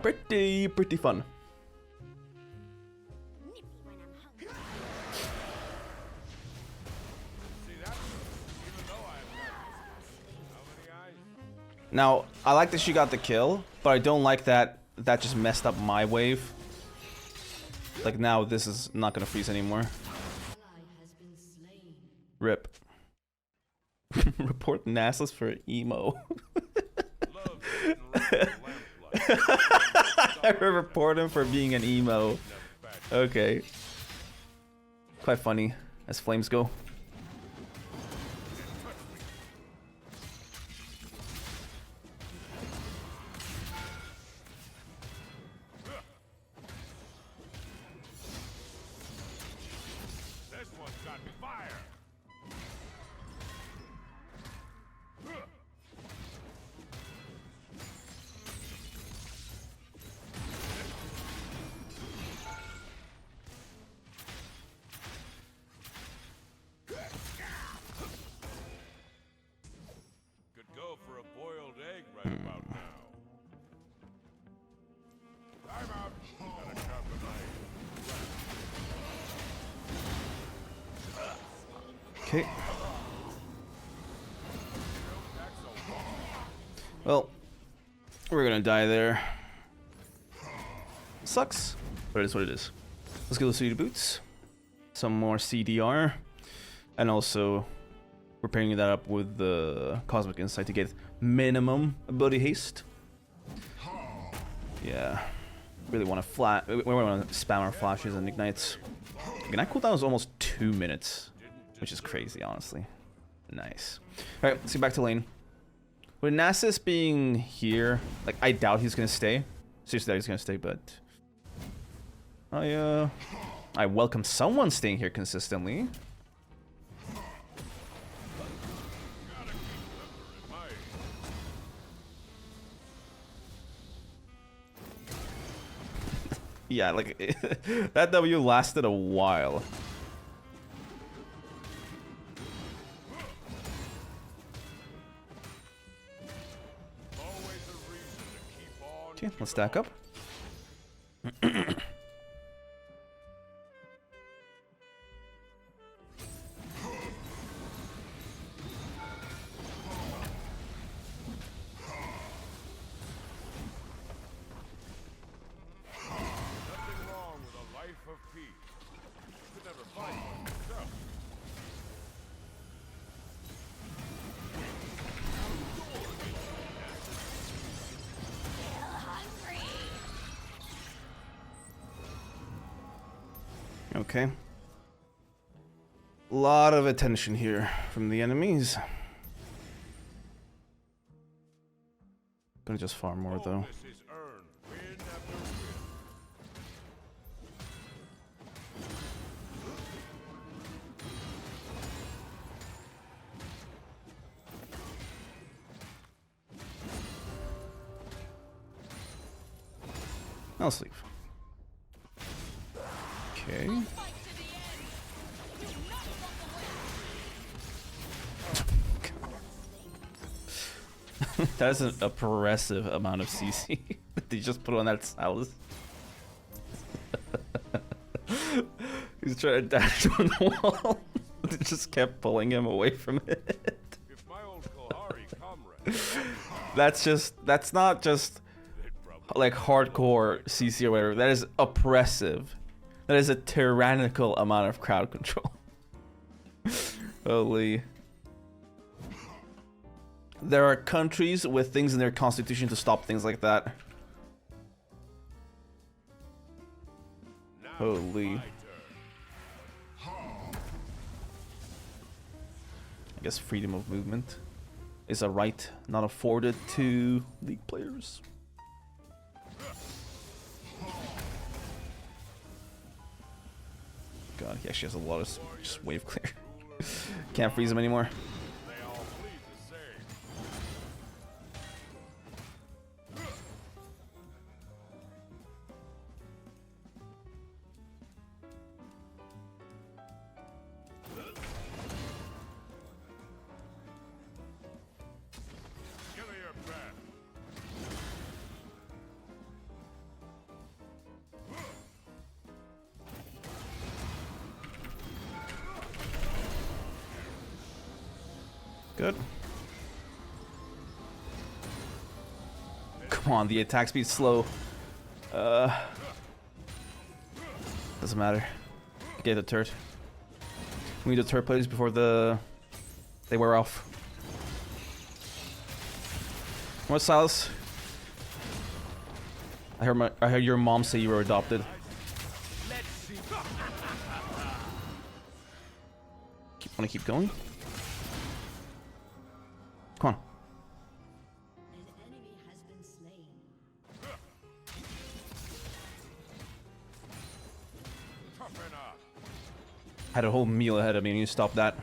Pretty fun. See that? Even though I have how many eyes? Now, I like that she got the kill, but I don't like that that just messed up my wave. Like now this is not gonna freeze anymore. Ally has been slain. Rip. Report Nasus for emo. Love getting rid of lamplight. I report him for being an emo. Okay. Quite funny as flames go. This one's got fire. Could go for a boiled egg right about now. I'm out. Gotta compromise. Okay. Well, we're gonna die there. Sucks, but it is what it is. Let's go to CD boots. Some more CDR. And also we're pairing that up with the Cosmic Insight to get minimum ability haste. Yeah. Really want to we want to spam our flashes and ignites. Ignite cooldown is almost 2 minutes, which is crazy, honestly. Nice. Alright, let's get back to lane. With Nasus being here, like, I doubt he's gonna stay. Seriously, doubt he's gonna stay, but I welcome someone staying here consistently. Yeah, like that W lasted a while. Okay, let's stack up. Okay. A lot of attention here from the enemies. Gonna just farm more though. I'll sleep. Okay. That is an oppressive amount of CC that they just put on that Silas. He's trying to dash on the wall. They just kept pulling him away from it. That's not just like hardcore CC or whatever. That is oppressive. That is a tyrannical amount of crowd control. Holy. There are countries with things in their constitution to stop things like that. Holy. I guess freedom of movement is a right not afforded to League players. God, he actually has a lot of just wave clear. Can't freeze him anymore. Good. Come on, the attack speed's slow. Doesn't matter. Get the turret. We need the turret plays before they wear off. What, Silas? I heard your mom say you were adopted. Want to keep going? Come on. An enemy has been slain. Toughen up. Had a whole meal ahead of me and you stopped that.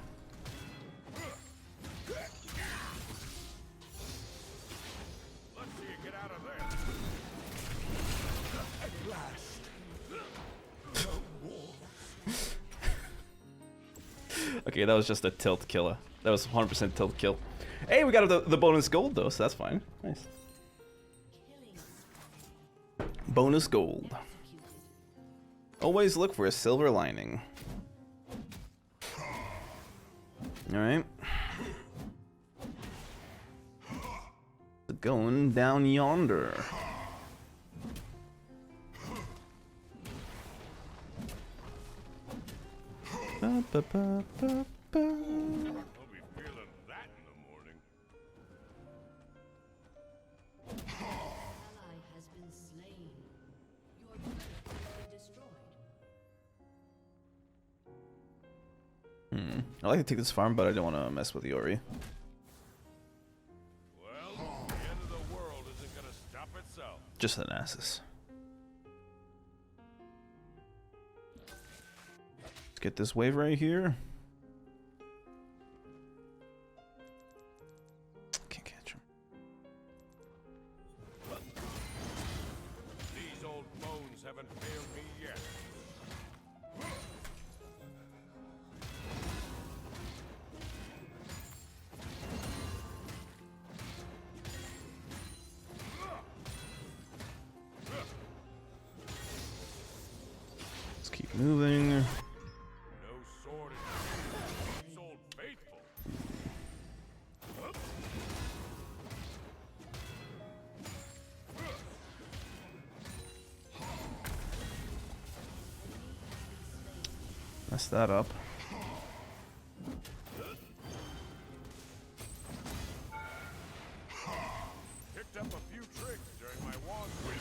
Let's see you get out of there. At last. No war. Okay, that was just a tilt killer. That was 100% tilt kill. Hey, we got the bonus gold though, so that's fine. Nice. Bonus gold. Always look for a silver lining. Alright. Going down yonder. Ba, ba, ba, ba, ba. I'll be feeling that in the morning. Ally has been slain. Your turret has been destroyed. I'd like to take this farm, but I don't want to mess with Illaoi. Well, the end of the world isn't gonna stop itself. Just the Nasus. Let's get this wave right here. Can't catch him. These old bones haven't failed me yet. Let's keep moving. No sword is old faithful. Mess that up. Picked up a few tricks during my walk with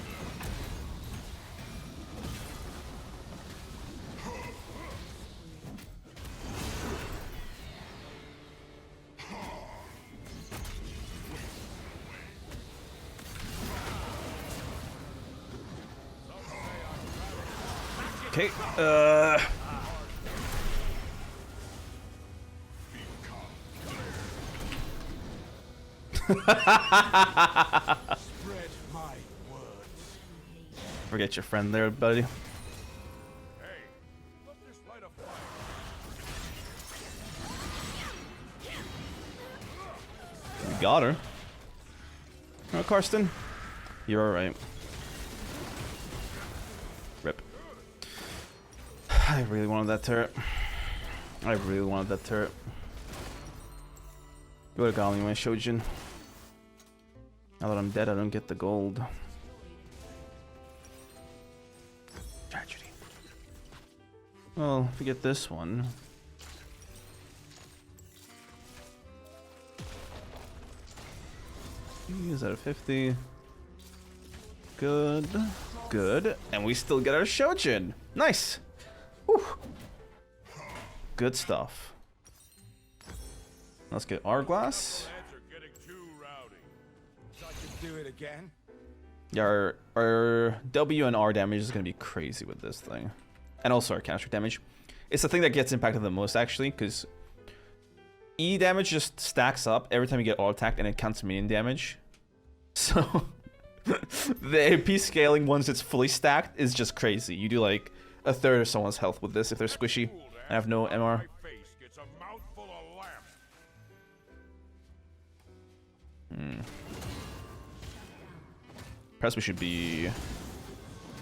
Okay, Spread my words. forget your friend there, buddy. hey, let's just light a fire. You got her. Oh, Karsten. You're alright. Rip. I really wanted that turret. I really wanted that turret. You would've got me my Shojin. Now that I'm dead, I don't get the gold. Tragedy. Well, if we get this one. Is that a 50? Good. Good. And we still get our Shojin. Nice. Whew. Good stuff. Let's get our glass. Lads are getting too rowdy. So I can do it again. Yeah, our W and R damage is going to be crazy with this thing. And also our counter damage. It's the thing that gets impacted the most, actually, because E damage just stacks up every time you get auto attacked and it counts minion damage. So the AP scaling once it's fully stacked is just crazy. You do like a third of someone's health with this if they're squishy and have no MR. My face gets a mouthful of lamp. Perhaps we should be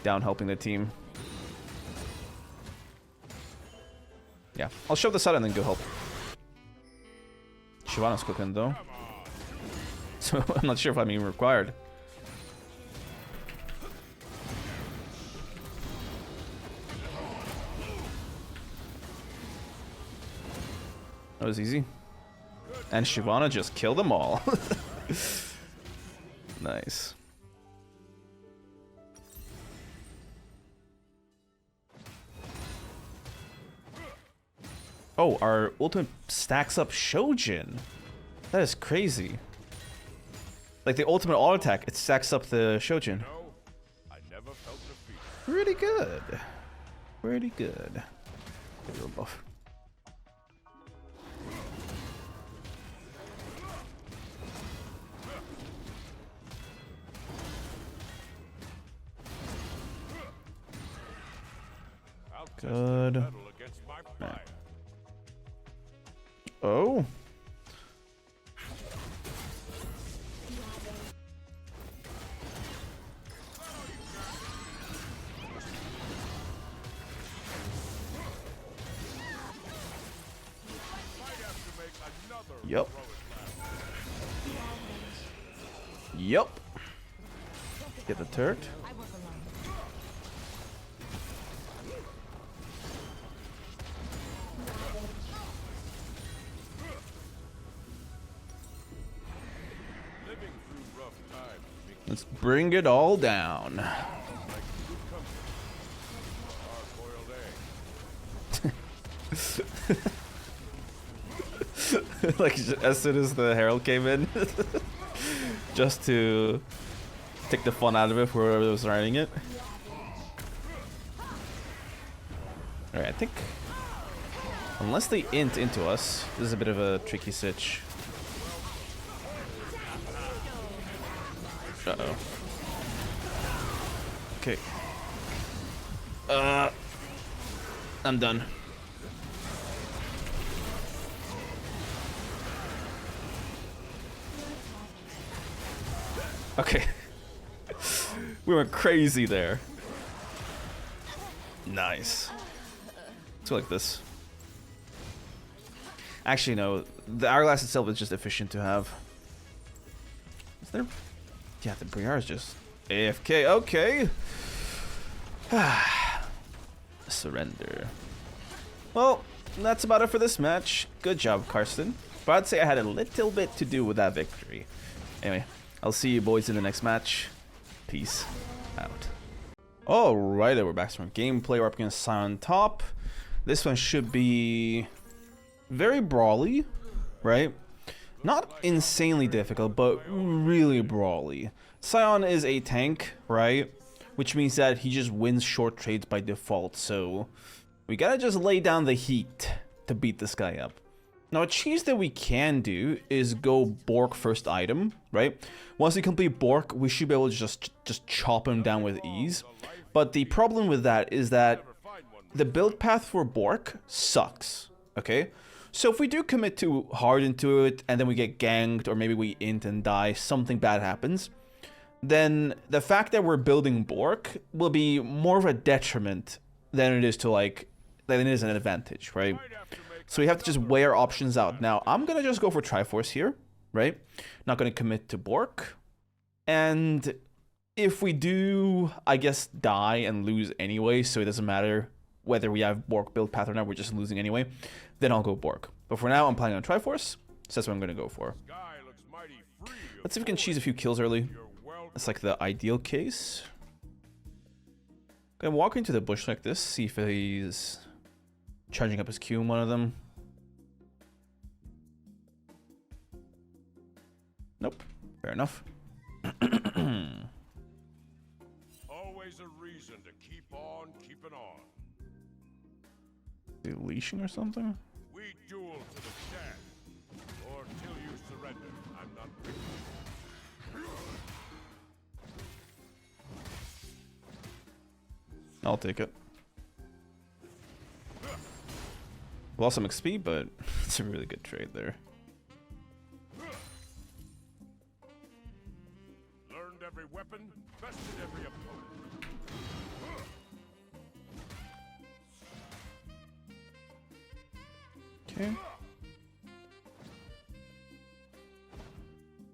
down helping the team. Yeah, I'll shove this out and then go help. Shyvana's cooking though. So I'm not sure if I'm even required. That was easy. And Shyvana just killed them all. Nice. Oh, our ultimate stacks up Shojin. That is crazy. Like the ultimate auto attack, it stacks up the Shojin. No, I never felt defeat. Pretty good. Pretty good. Get a little buff. I'll test Good. their mettle against my fire. Oh. Yep. Yep. Get the turret. Living through rough times makes Let's bring it all down. like good company. Hard-boiled egg. Like as soon as the herald came in, just to take the fun out of it for whoever was writing it. All right, I think unless they int into us, this is a bit of a tricky sitch. Uh-oh. Okay. I'm done. Okay. We went crazy there. Nice. Let's go like this. Actually, no. The hourglass itself is just efficient to have. Is there? Yeah, the Briar is just AFK. Okay. Surrender. Well, that's about it for this match. Good job, Karsten. But I'd say I had a little bit to do with that victory. Anyway, I'll see you boys in the next match. Peace out. Alright, we're back to some gameplay. We're up against Sion top. This one should be very brawly, right? Not insanely difficult, but really brawly. Sion is a tank, right? Which means that he just wins short trades by default, so we gotta just lay down the heat to beat this guy up. Now, a cheese that we can do is go Bork first item, right? Once we complete Bork, we should be able to just chop him down with ease. But the problem with that is that the build path for Bork sucks, okay? So if we do commit too hard into it, and then we get ganked, or maybe we int and die, something bad happens, then the fact that we're building Bork will be more of a detriment than it is to than it is an advantage, right? So we have to just weigh our options out. Now, I'm going to just go for Triforce here, right? Not going to commit to Bork. And if we do, I guess, die and lose anyway, so it doesn't matter whether we have Bork build path or not, we're just losing anyway, then I'll go Bork. But for now, I'm planning on Triforce, so that's what I'm going to go for. Let's see if we can cheese a few kills early. That's like the ideal case. Gonna walk into the bush like this, see if he's charging up his Q in one of them. Nope. Fair enough. Always a reason to keep on keeping on. Is he leashing or something? We duel to the death, or till you surrender. I'm not ready. I'll take it. Lost some XP, but it's a really good trade there. Learned every weapon, bested every opponent. Okay.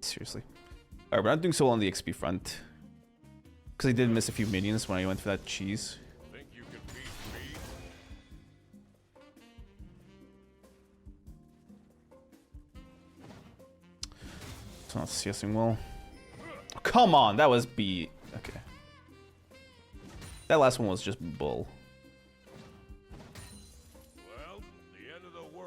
Seriously. Alright, we're not doing so well on the XP front. Because I did miss a few minions when I went for that cheese. Think you can beat me? It's not CSing well. Oh, come on, that was B. Okay. That last one was just bull. Well, the end of the world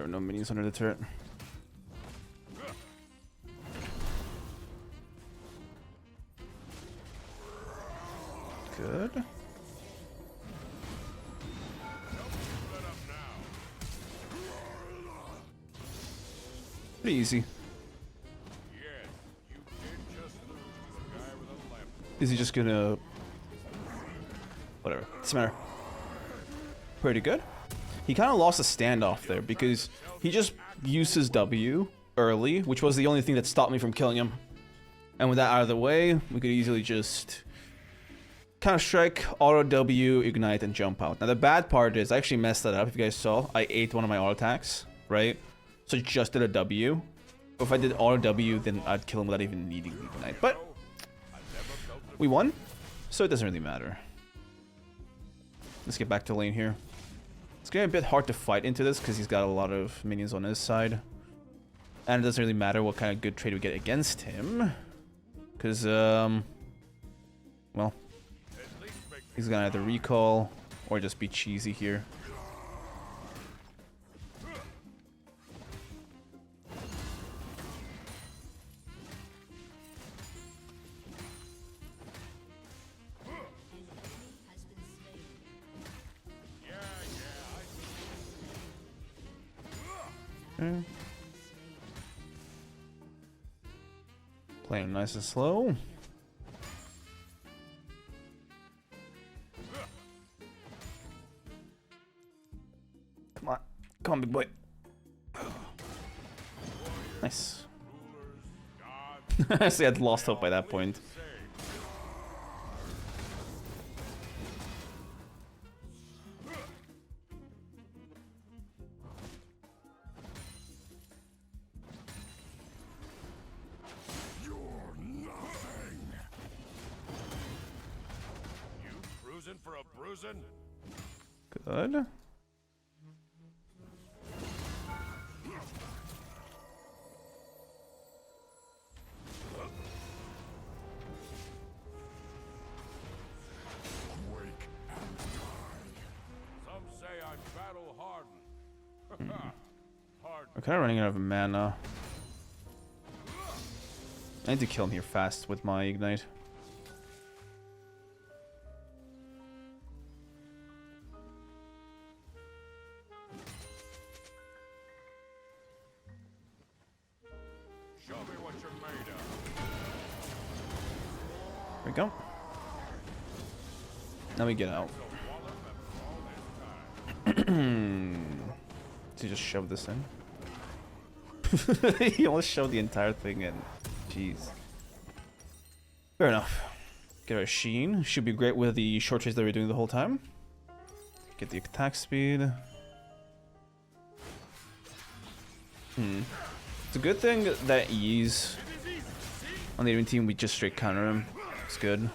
There are no minions under the turret. Good. Pretty easy. Is he just gonna... Whatever. Doesn't matter. Pretty good. He kind of lost a standoff there because he just used his W early, which was the only thing that stopped me from killing him. And with that out of the way, we could easily just counter-strike, auto W, ignite, and jump out. Now the bad part is I actually messed that up. If you guys saw, I ate one of my auto attacks, right? So it just did a W. But if I did auto W, then I'd kill him without even needing the ignite. But we won, so it doesn't really matter. Let's get back to lane here. It's getting a bit hard to fight into this because he's got a lot of minions on his side. And it doesn't really matter what kind of good trade we get against him. Because, well, he's gonna either recall or just be cheesy here. Playing nice and slow. Come on. Come on, big boy. Nice. I see I'd lost hope by that point. For a bruising? Good. Some say I battle hardened. We're kind of running out of mana. I need to kill him here fast with my ignite. Show me what you're made of. There we go. Now we get out. To just shove this in. He almost shoved the entire thing in. Jeez. Fair enough. Get our Sheen. Should be great with the short chase that we're doing the whole time. Get the attack speed. It's a good thing that E's on the enemy team, we just straight counter him. It's good.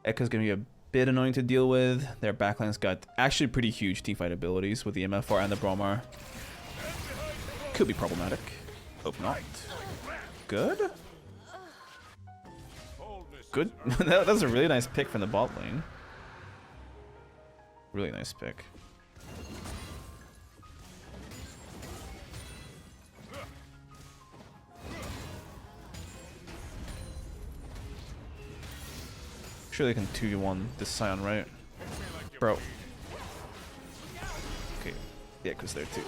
Echo's gonna be a bit annoying to deal with. Their backline's got actually pretty huge teamfight abilities with the MFR and the Bromar. Could be problematic. Hope not. Good? Good. That was a really nice pick from the bot lane. Really nice pick. Sure they can 2v1 this Sion, right? Bro. Okay. Yeah, because they're too.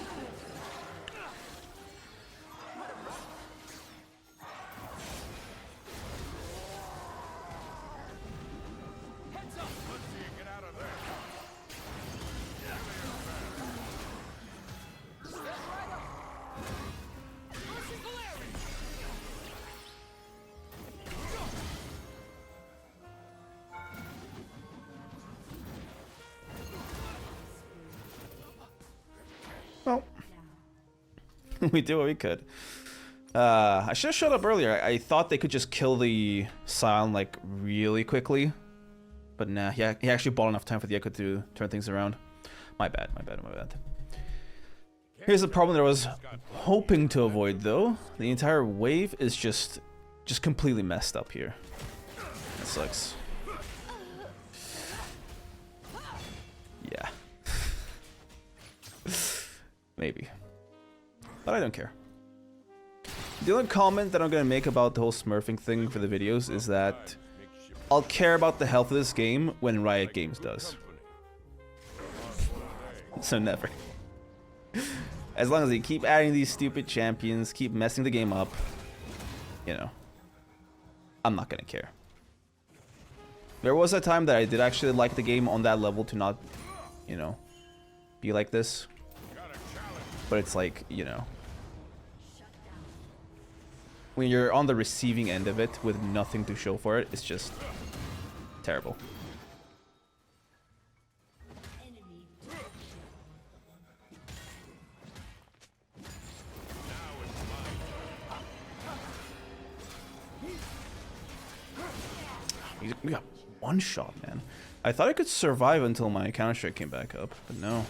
Well, we did what we could. I should have showed up earlier. I thought they could just kill the Sion like really quickly, but nah. He actually bought enough time for the Echo to turn things around. My bad. Here's the problem that I was hoping to avoid, though. The entire wave is just completely messed up here. That sucks. Yeah. Maybe. but I don't care. The only comment that I'm gonna make about the whole smurfing thing for the videos is that I'll care about the health of this game when Riot Games does. So never. As long as they keep adding these stupid champions, keep messing the game up, you know, I'm not gonna care. There was a time that I did actually like the game on that level to not, you know, be like this. But it's like, you know, when you're on the receiving end of it with nothing to show for it, it's just terrible. We got one shot, man. I thought I could survive until my counter strike came back up, but no.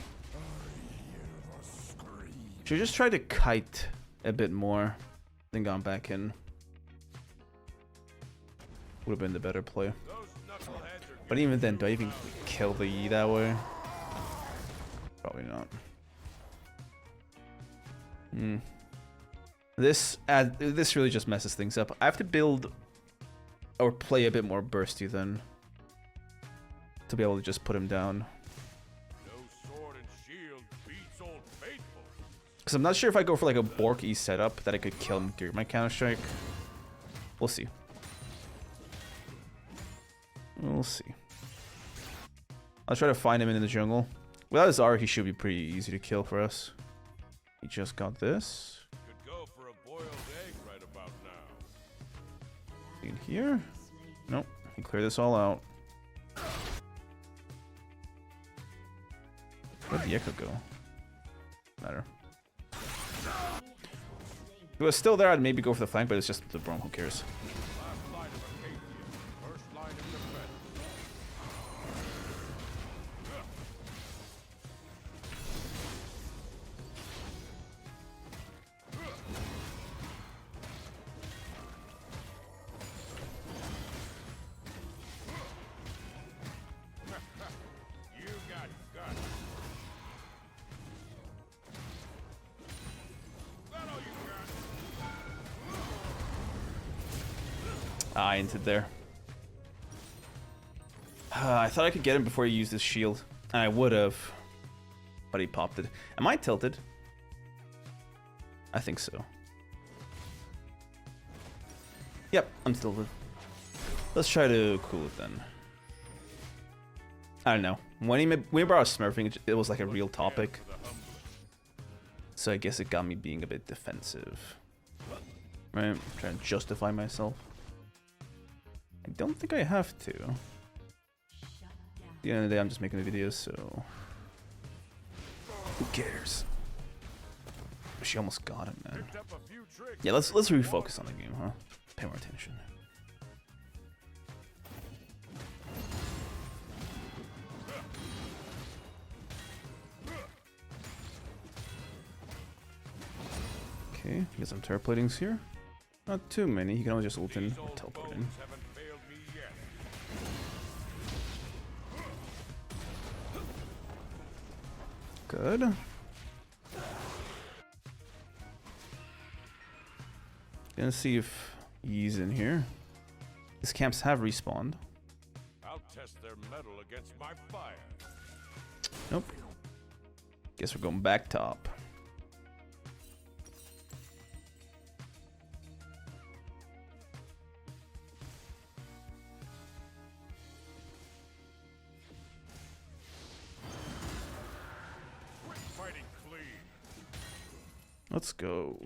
Should just try to kite a bit more, then gone back in. Would have been the better play. But even then, do I even kill the E that way? Probably not. This really just messes things up. I have to build or play a bit more bursty then to be able to just put him down. Because I'm not sure if I go for like a Bork E setup that I could kill him during my counter strike. We'll see. We'll see. I'll try to find him in the jungle. Without his R, he should be pretty easy to kill for us. He just got this. Could go for a boiled egg right about now. In here? Nope. He cleared this all out. Where'd the echo go? Matter. If it was still there, I'd maybe go for the flank, but it's just the Brom. Who cares? I entered there. I thought I could get him before he used his shield. And I would have. But he popped it. Am I tilted? I think so. Yep, I'm tilted. Let's try to cool it then. I don't know. When he brought us smurfing, it was like a real topic. So I guess it got me being a bit defensive. Right? I'm trying to justify myself. I don't think I have to. At the end of the day, I'm just making the videos, so who cares? She almost got him, man. Yeah, let's refocus on the game, huh? Pay more attention. Okay, get some turret platings here. Not too many. He can only just ult in or teleport in. Good. Gonna see if he's in here. His camps have respawned. I'll test their metal against my fire. Nope. Guess we're going back top. Let's go.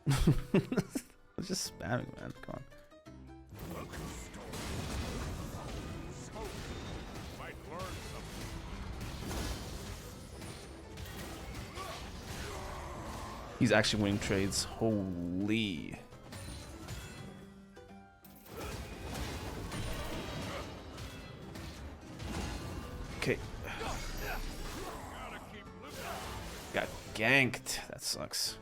It's just spamming, man. Come on. He's actually winning trades. Holy. Okay. Got ganked. That sucks.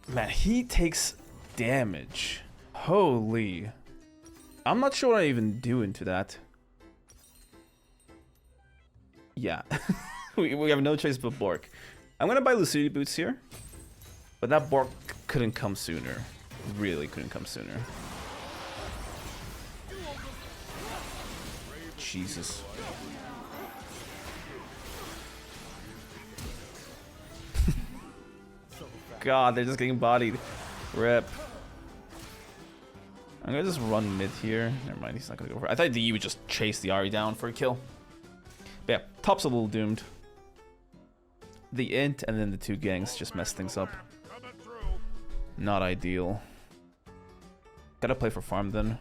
Man, he takes damage. Holy. I'm not sure what I even do into that. Yeah. we have no choice but Bork. I'm gonna buy Lucidity Boots here. But that Bork couldn't come sooner. Really couldn't come sooner. Jesus. God, they're just getting bodied. Rip. I'm gonna just run mid here. Never mind, he's not gonna go for it. I thought the E would just chase the Ahri down for a kill. But yeah, top's a little doomed. The int and then the two gangs just mess things up. Not ideal. Gotta play for farm then.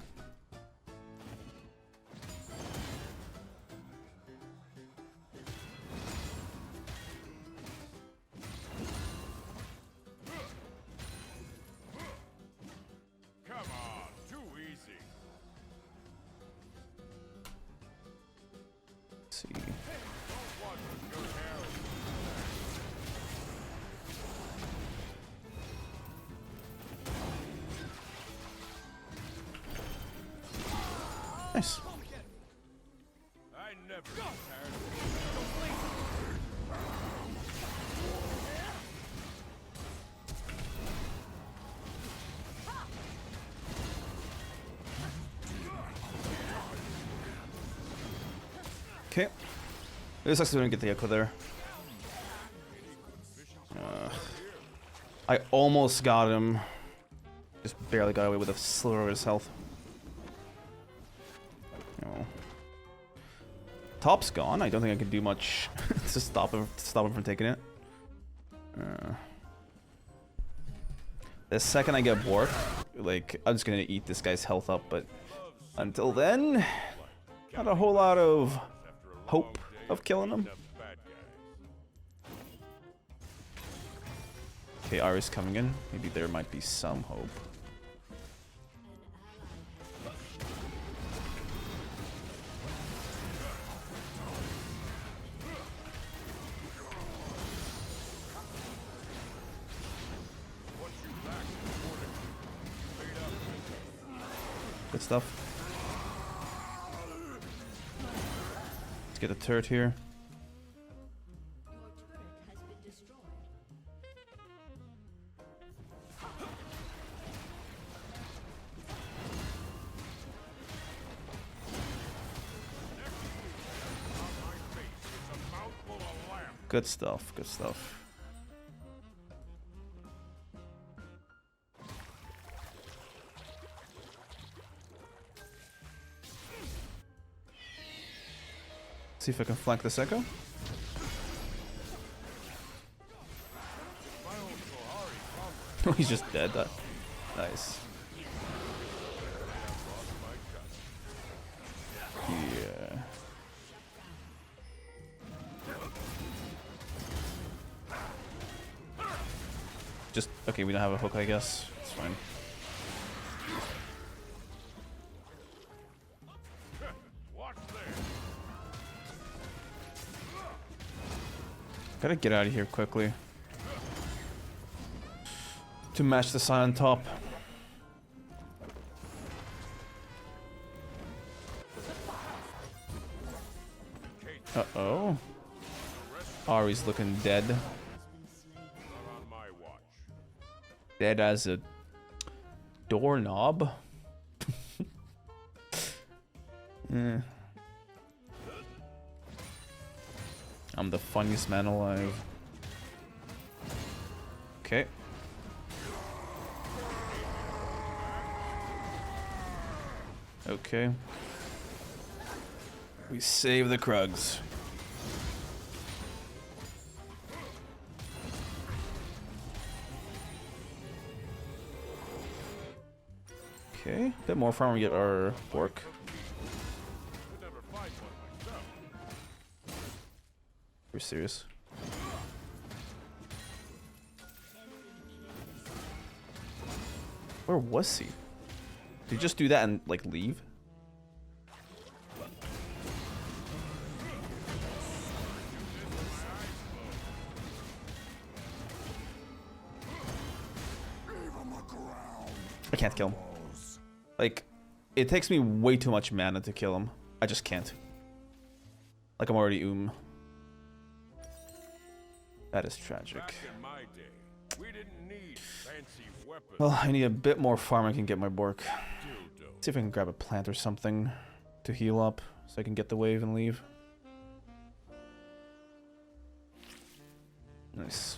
See. Nice. I never okay. This actually didn't get the echo there. I almost got him. Just barely got away with a sliver of his health. Oh. Top's gone. I don't think I can do much to stop him from taking it. The second I get Bork, like, I'm just gonna eat this guy's health up, but until then, not a whole lot of hope of killing him. Okay, Ahri's coming in. Maybe there might be some hope. Good stuff. Let's get a turret here. Good stuff, good stuff. See if I can flank this echo. Oh, he's just dead. That nice. Yeah. Just okay. We don't have a hook, I guess. It's fine. Gotta get out of here quickly to match the Sion on top. Uh-oh. Ahri's looking dead. Dead as a doorknob. I'm the funniest man alive. Okay. Okay. We save the Krugs. Okay, a bit more farm, we get our Bork. We're serious. Where was he? Did he just do that and like leave? I can't kill him. Like, It takes me way too much mana to kill him. I just can't. Like I'm already That is tragic. Back in my day, we didn't need fancy weapons. Well, I need a bit more farm. I can get my Bork. Dildo. See if I can grab a plant or something to heal up so I can get the wave and leave. Nice.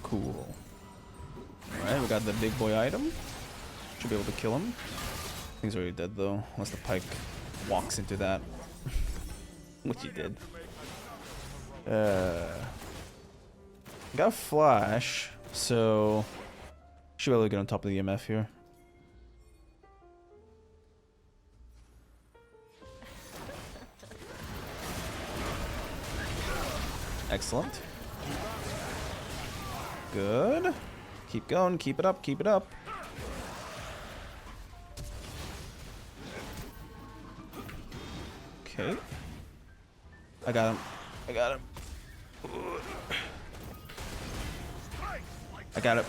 Cool. Alright, we got the big boy item. Should be able to kill him. He's already dead though, unless the pike walks into that. Which he did. Got flash, so should be able to get on top of the EMF here. Excellent. Good. Keep going, keep it up, keep it up. Okay. I got him. I got him. I got it.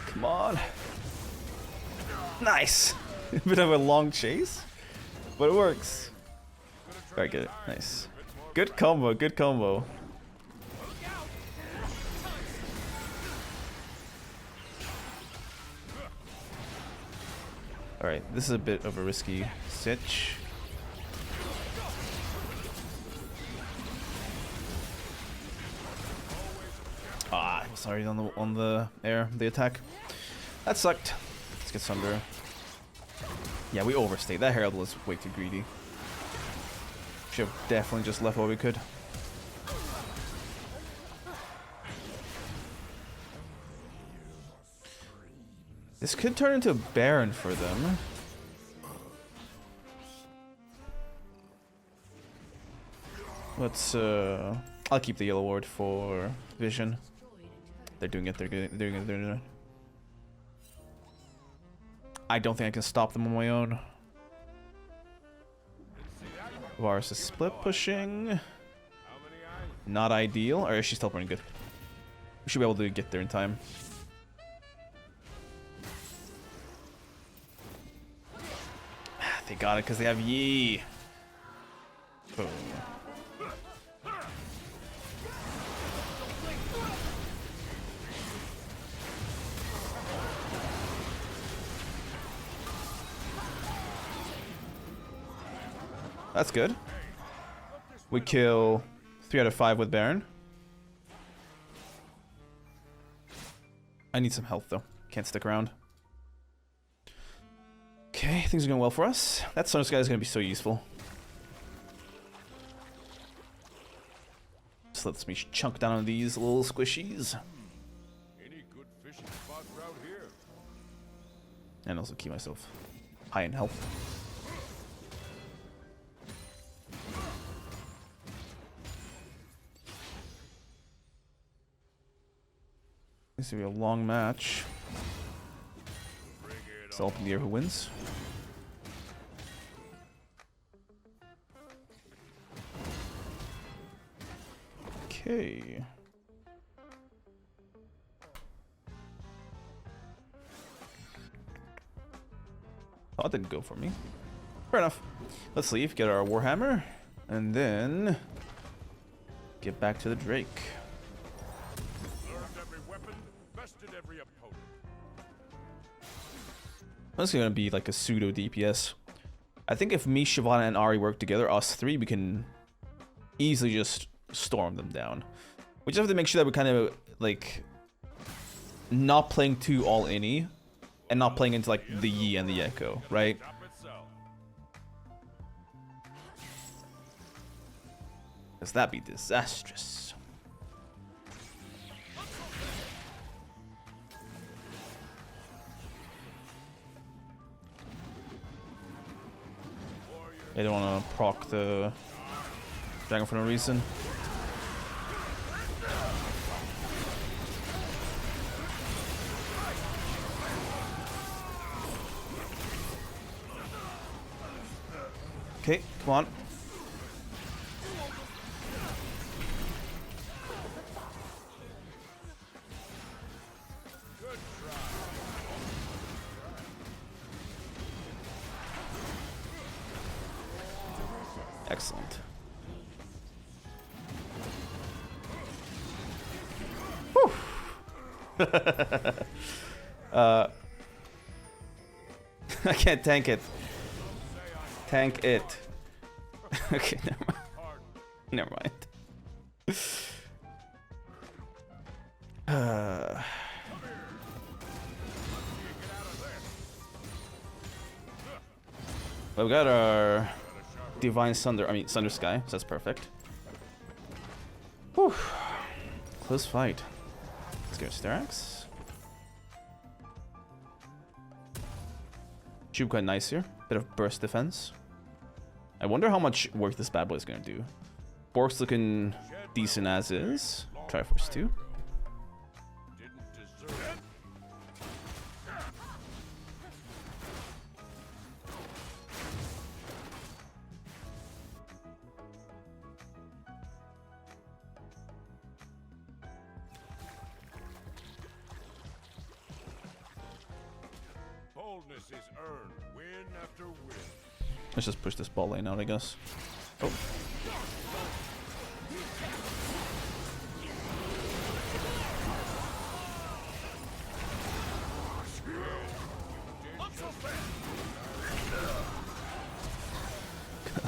Come on. Nice. A bit of a long chase, but it works. Very good. Nice. Good combo, good combo. Alright, this is a bit of a risky sitch. Ah, I was already on the air, the attack. That sucked. Let's get Sunder. Yeah, we overstayed. That Herald was way too greedy. Should have definitely just left what we could. This could turn into a Baron for them. Let's I'll keep the yellow ward for vision. They're doing it, they're doing it, they're doing it. I don't think I can stop them on my own. Varus is split pushing. Not ideal. Or she's still pretty good. We should be able to get there in time. They got it because they have Yi. Boom. That's good. We kill 3 out of 5 with Baron. I need some health though. Can't stick around. Okay, things are going well for us. That Sunus guy is going to be so useful. Just lets me chunk down on these little squishies. Any good fishing spots around here? And also keep myself high in health. This will be a long match. It's all up in the air who wins. Okay. Oh, that didn't go for me. Fair enough. Let's leave, get our Warhammer, and then get back to the Drake. Learned every weapon, bested every opponent. This is gonna be like a pseudo DPS. I think if me, Shyvana, and Ahri work together, us three, we can easily just storm them down. We just have to make sure that we're kind of like not playing too all-in-y and not playing into like the Yi and the Echo, right? Because that'd be disastrous. They don't want to proc the dragon for no reason. Okay, come on. Excellent. Whew. I can't tank it. Tank it. Okay, never mind. Never mind. Well, we got our Divine Sunder, Sunder Sky, so that's perfect. Whew. Close fight. Let's go Starax. Should be quite nice here. Bit of burst defense. I wonder how much work this bad boy is gonna do. Bork's looking decent as is. Triforce 2. Boldness is earned win after win. Let's just push this ball lane out, I guess. Oh.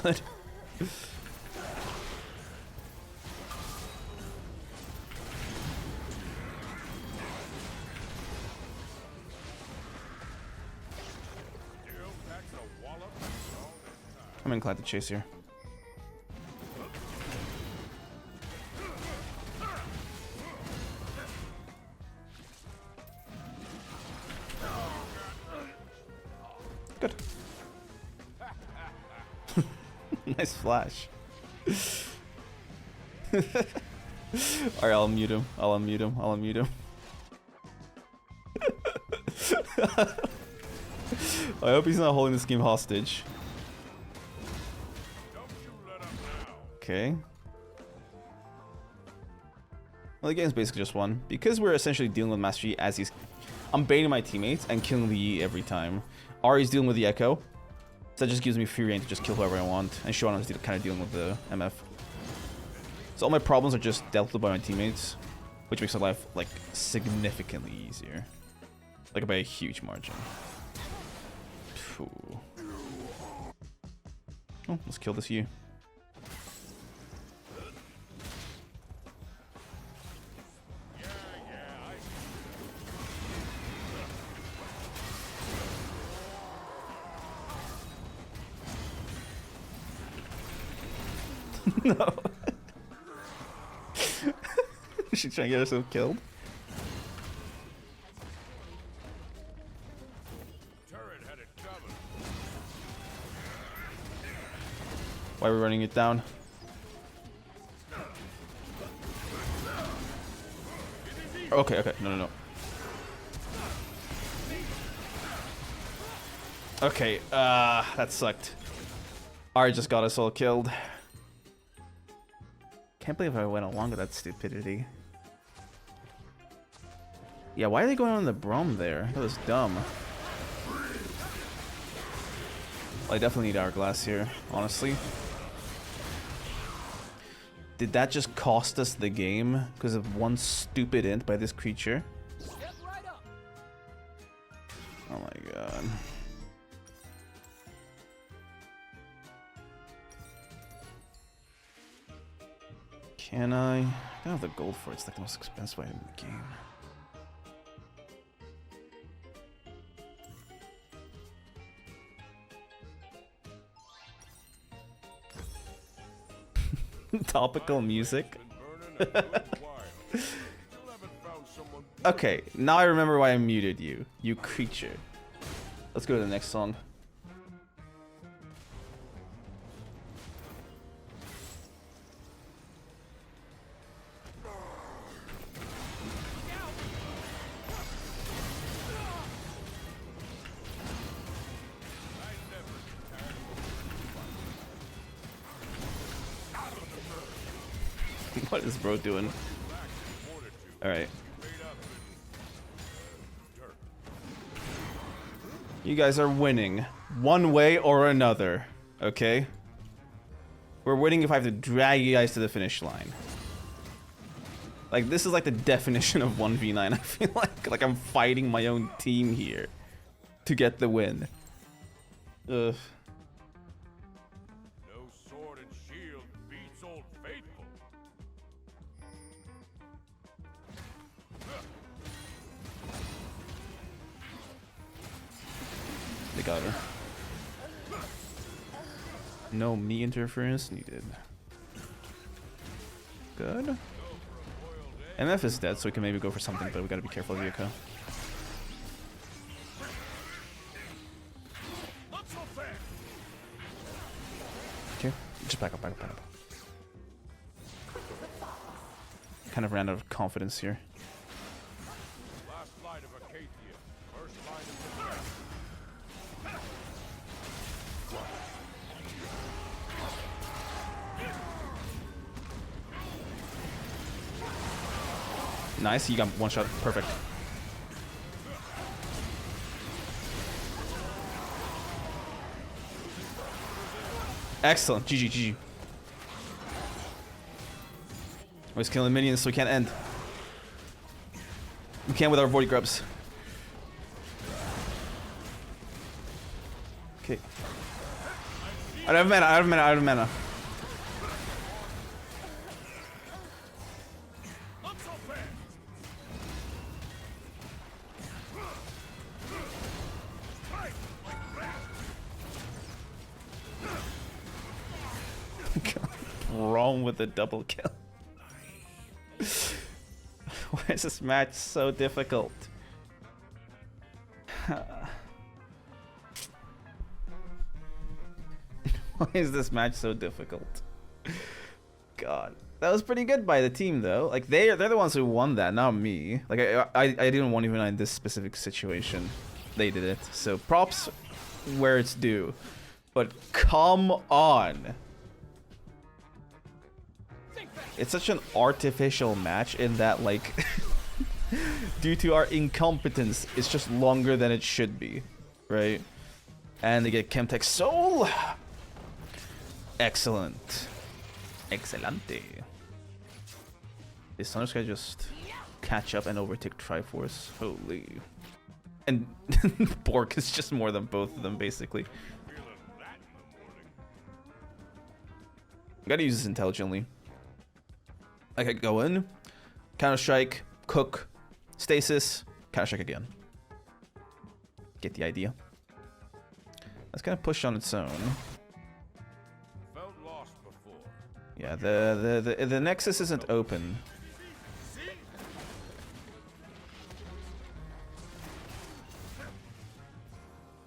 God. I'm inclined to chase here. Good. Nice flash. Alright, I'll mute him. I'll unmute him. I'll unmute him. I hope he's not holding this game hostage. Okay. Well, the game's basically just won. Because we're essentially dealing with Master Yi as he's... I'm baiting my teammates and killing the Yi every time. Ari's dealing with the Echo. So that just gives me free reign to just kill whoever I want. And Sion is kind of dealing with the MF. So all my problems are just dealt with by my teammates. Which makes my life, like, significantly easier. Like, by a huge margin. Phew. Oh, let's kill this Yi. No. She's trying to get herself killed. Why are we running it down? Okay, okay. No. Okay, that sucked. Ari just got us all killed. Can't believe I went along with that stupidity. Yeah, why are they going on the Brom there? That was dumb. Well, I definitely need Hourglass here, honestly. Did that just cost us the game because of one stupid int by this creature? Oh my god. Can I don't have the gold for it. It's like the most expensive item in the game. Topical music. Okay, now I remember why I muted you. You creature. Let's go to the next song. What is bro doing? Alright. You guys are winning. One way or another. Okay? We're winning if I have to drag you guys to the finish line. Like, this is like the definition of 1v9. I feel like I'm fighting my own team here to get the win. Ugh. No sword and shield beats Old Faithful. They got her. No me interference needed. Good. MF is dead, so we can maybe go for something, but we gotta be careful of Yoko. Okay, just back up, back up, back up. Kind of ran out of confidence here. Last flight of Acacia. First line of defense. Nice, you got one shot. Perfect. Excellent. GG, GG. Always killing minions so we can't end. We can't with our void grubs. Okay. I don't have mana, I don't have mana, I don't have mana. Wrong with the double kill. Why is this match so difficult? Why is this match so difficult? God, that was pretty good by the team though. Like they're the ones who won that, not me. Like I didn't want even in this specific situation. They did it. So props where it's due. But come on. It's such an artificial match in that, like, due to our incompetence, it's just longer than it should be, right? And they get Chemtech Soul. Excellent. Excelente. Is Thunder's gonna just catch up and overtake Triforce? Holy. And Bork is just more than both of them, basically. Gotta use this intelligently. I could go in, counter strike, cook, stasis, counter strike again. Get the idea. That's gonna push on its own. Felt lost before. Yeah, the Nexus isn't open.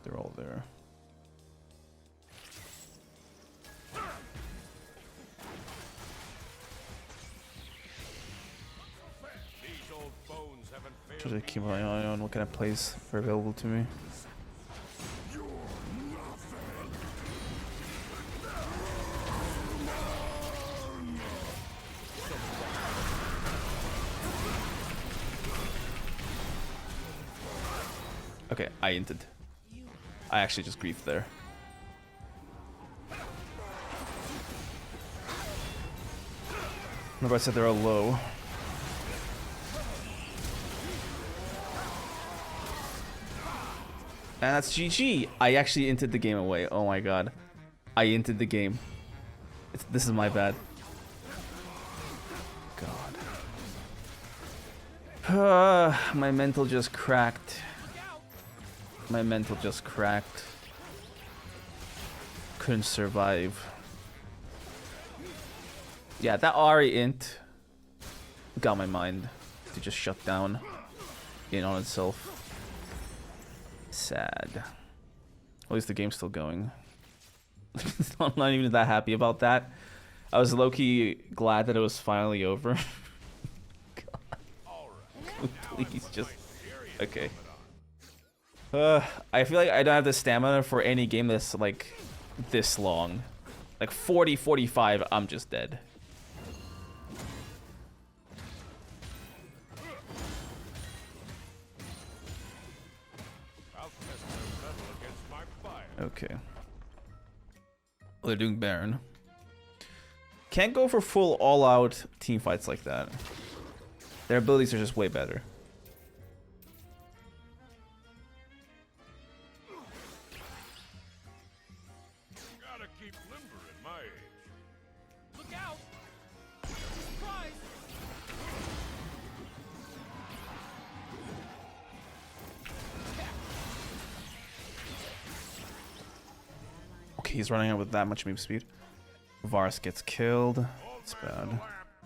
They're all there. Try to keep my eye on what kind of plays are available to me. Okay, I inted. I actually just griefed there. Remember I said they're all low. And that's GG. I actually inted the game away. Oh my god. I inted the game. This is my bad. God. My mental just cracked. My mental just cracked. Couldn't survive. Yeah, that Ahri int got my mind to just shut down in on itself. Sad. At least the game's still going. I'm not even that happy about that. I was low-key glad that it was finally over. God. Please just... Okay. I feel like I don't have the stamina for any game that's like this long. Like 40, 45, I'm just dead. Okay. Oh, they're doing Baron. Can't go for full all-out team fights like that. Their abilities are just way better. Gotta keep limber at my age. Look out! Surprise! Okay, he's running out with that much move speed. Varus gets killed. It's bad.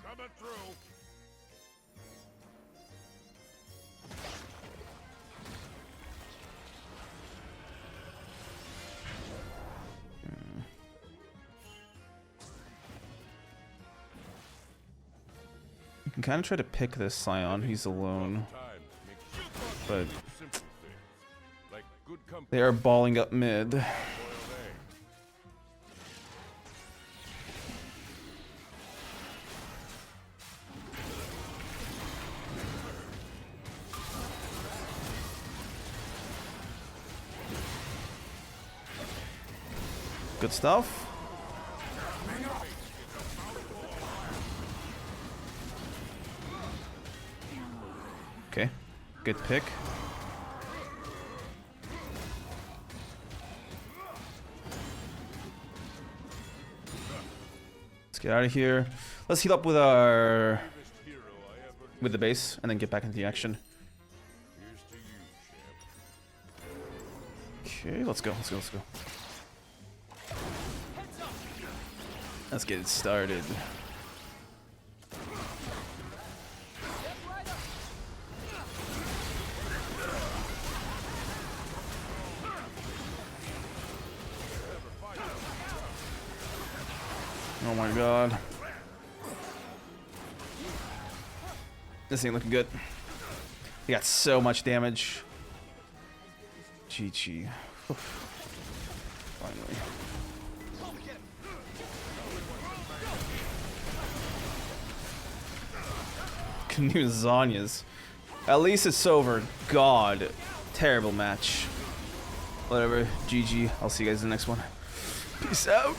Coming through. You can kind of try to pick this Sion. He's alone. Times make But simple things. Like good company. they are balling up mid. Boiled egg. Good stuff. Okay, good pick. Let's get out of here. Let's heal up with our the base and then get back into the action. Here's to you, champ. Okay, let's go. Let's get it started. Oh my god. This ain't looking good. He got so much damage. GG. Finally. Can use Zanya's. At least it's over. God. Terrible match. Whatever. GG. I'll see you guys in the next one. Peace out.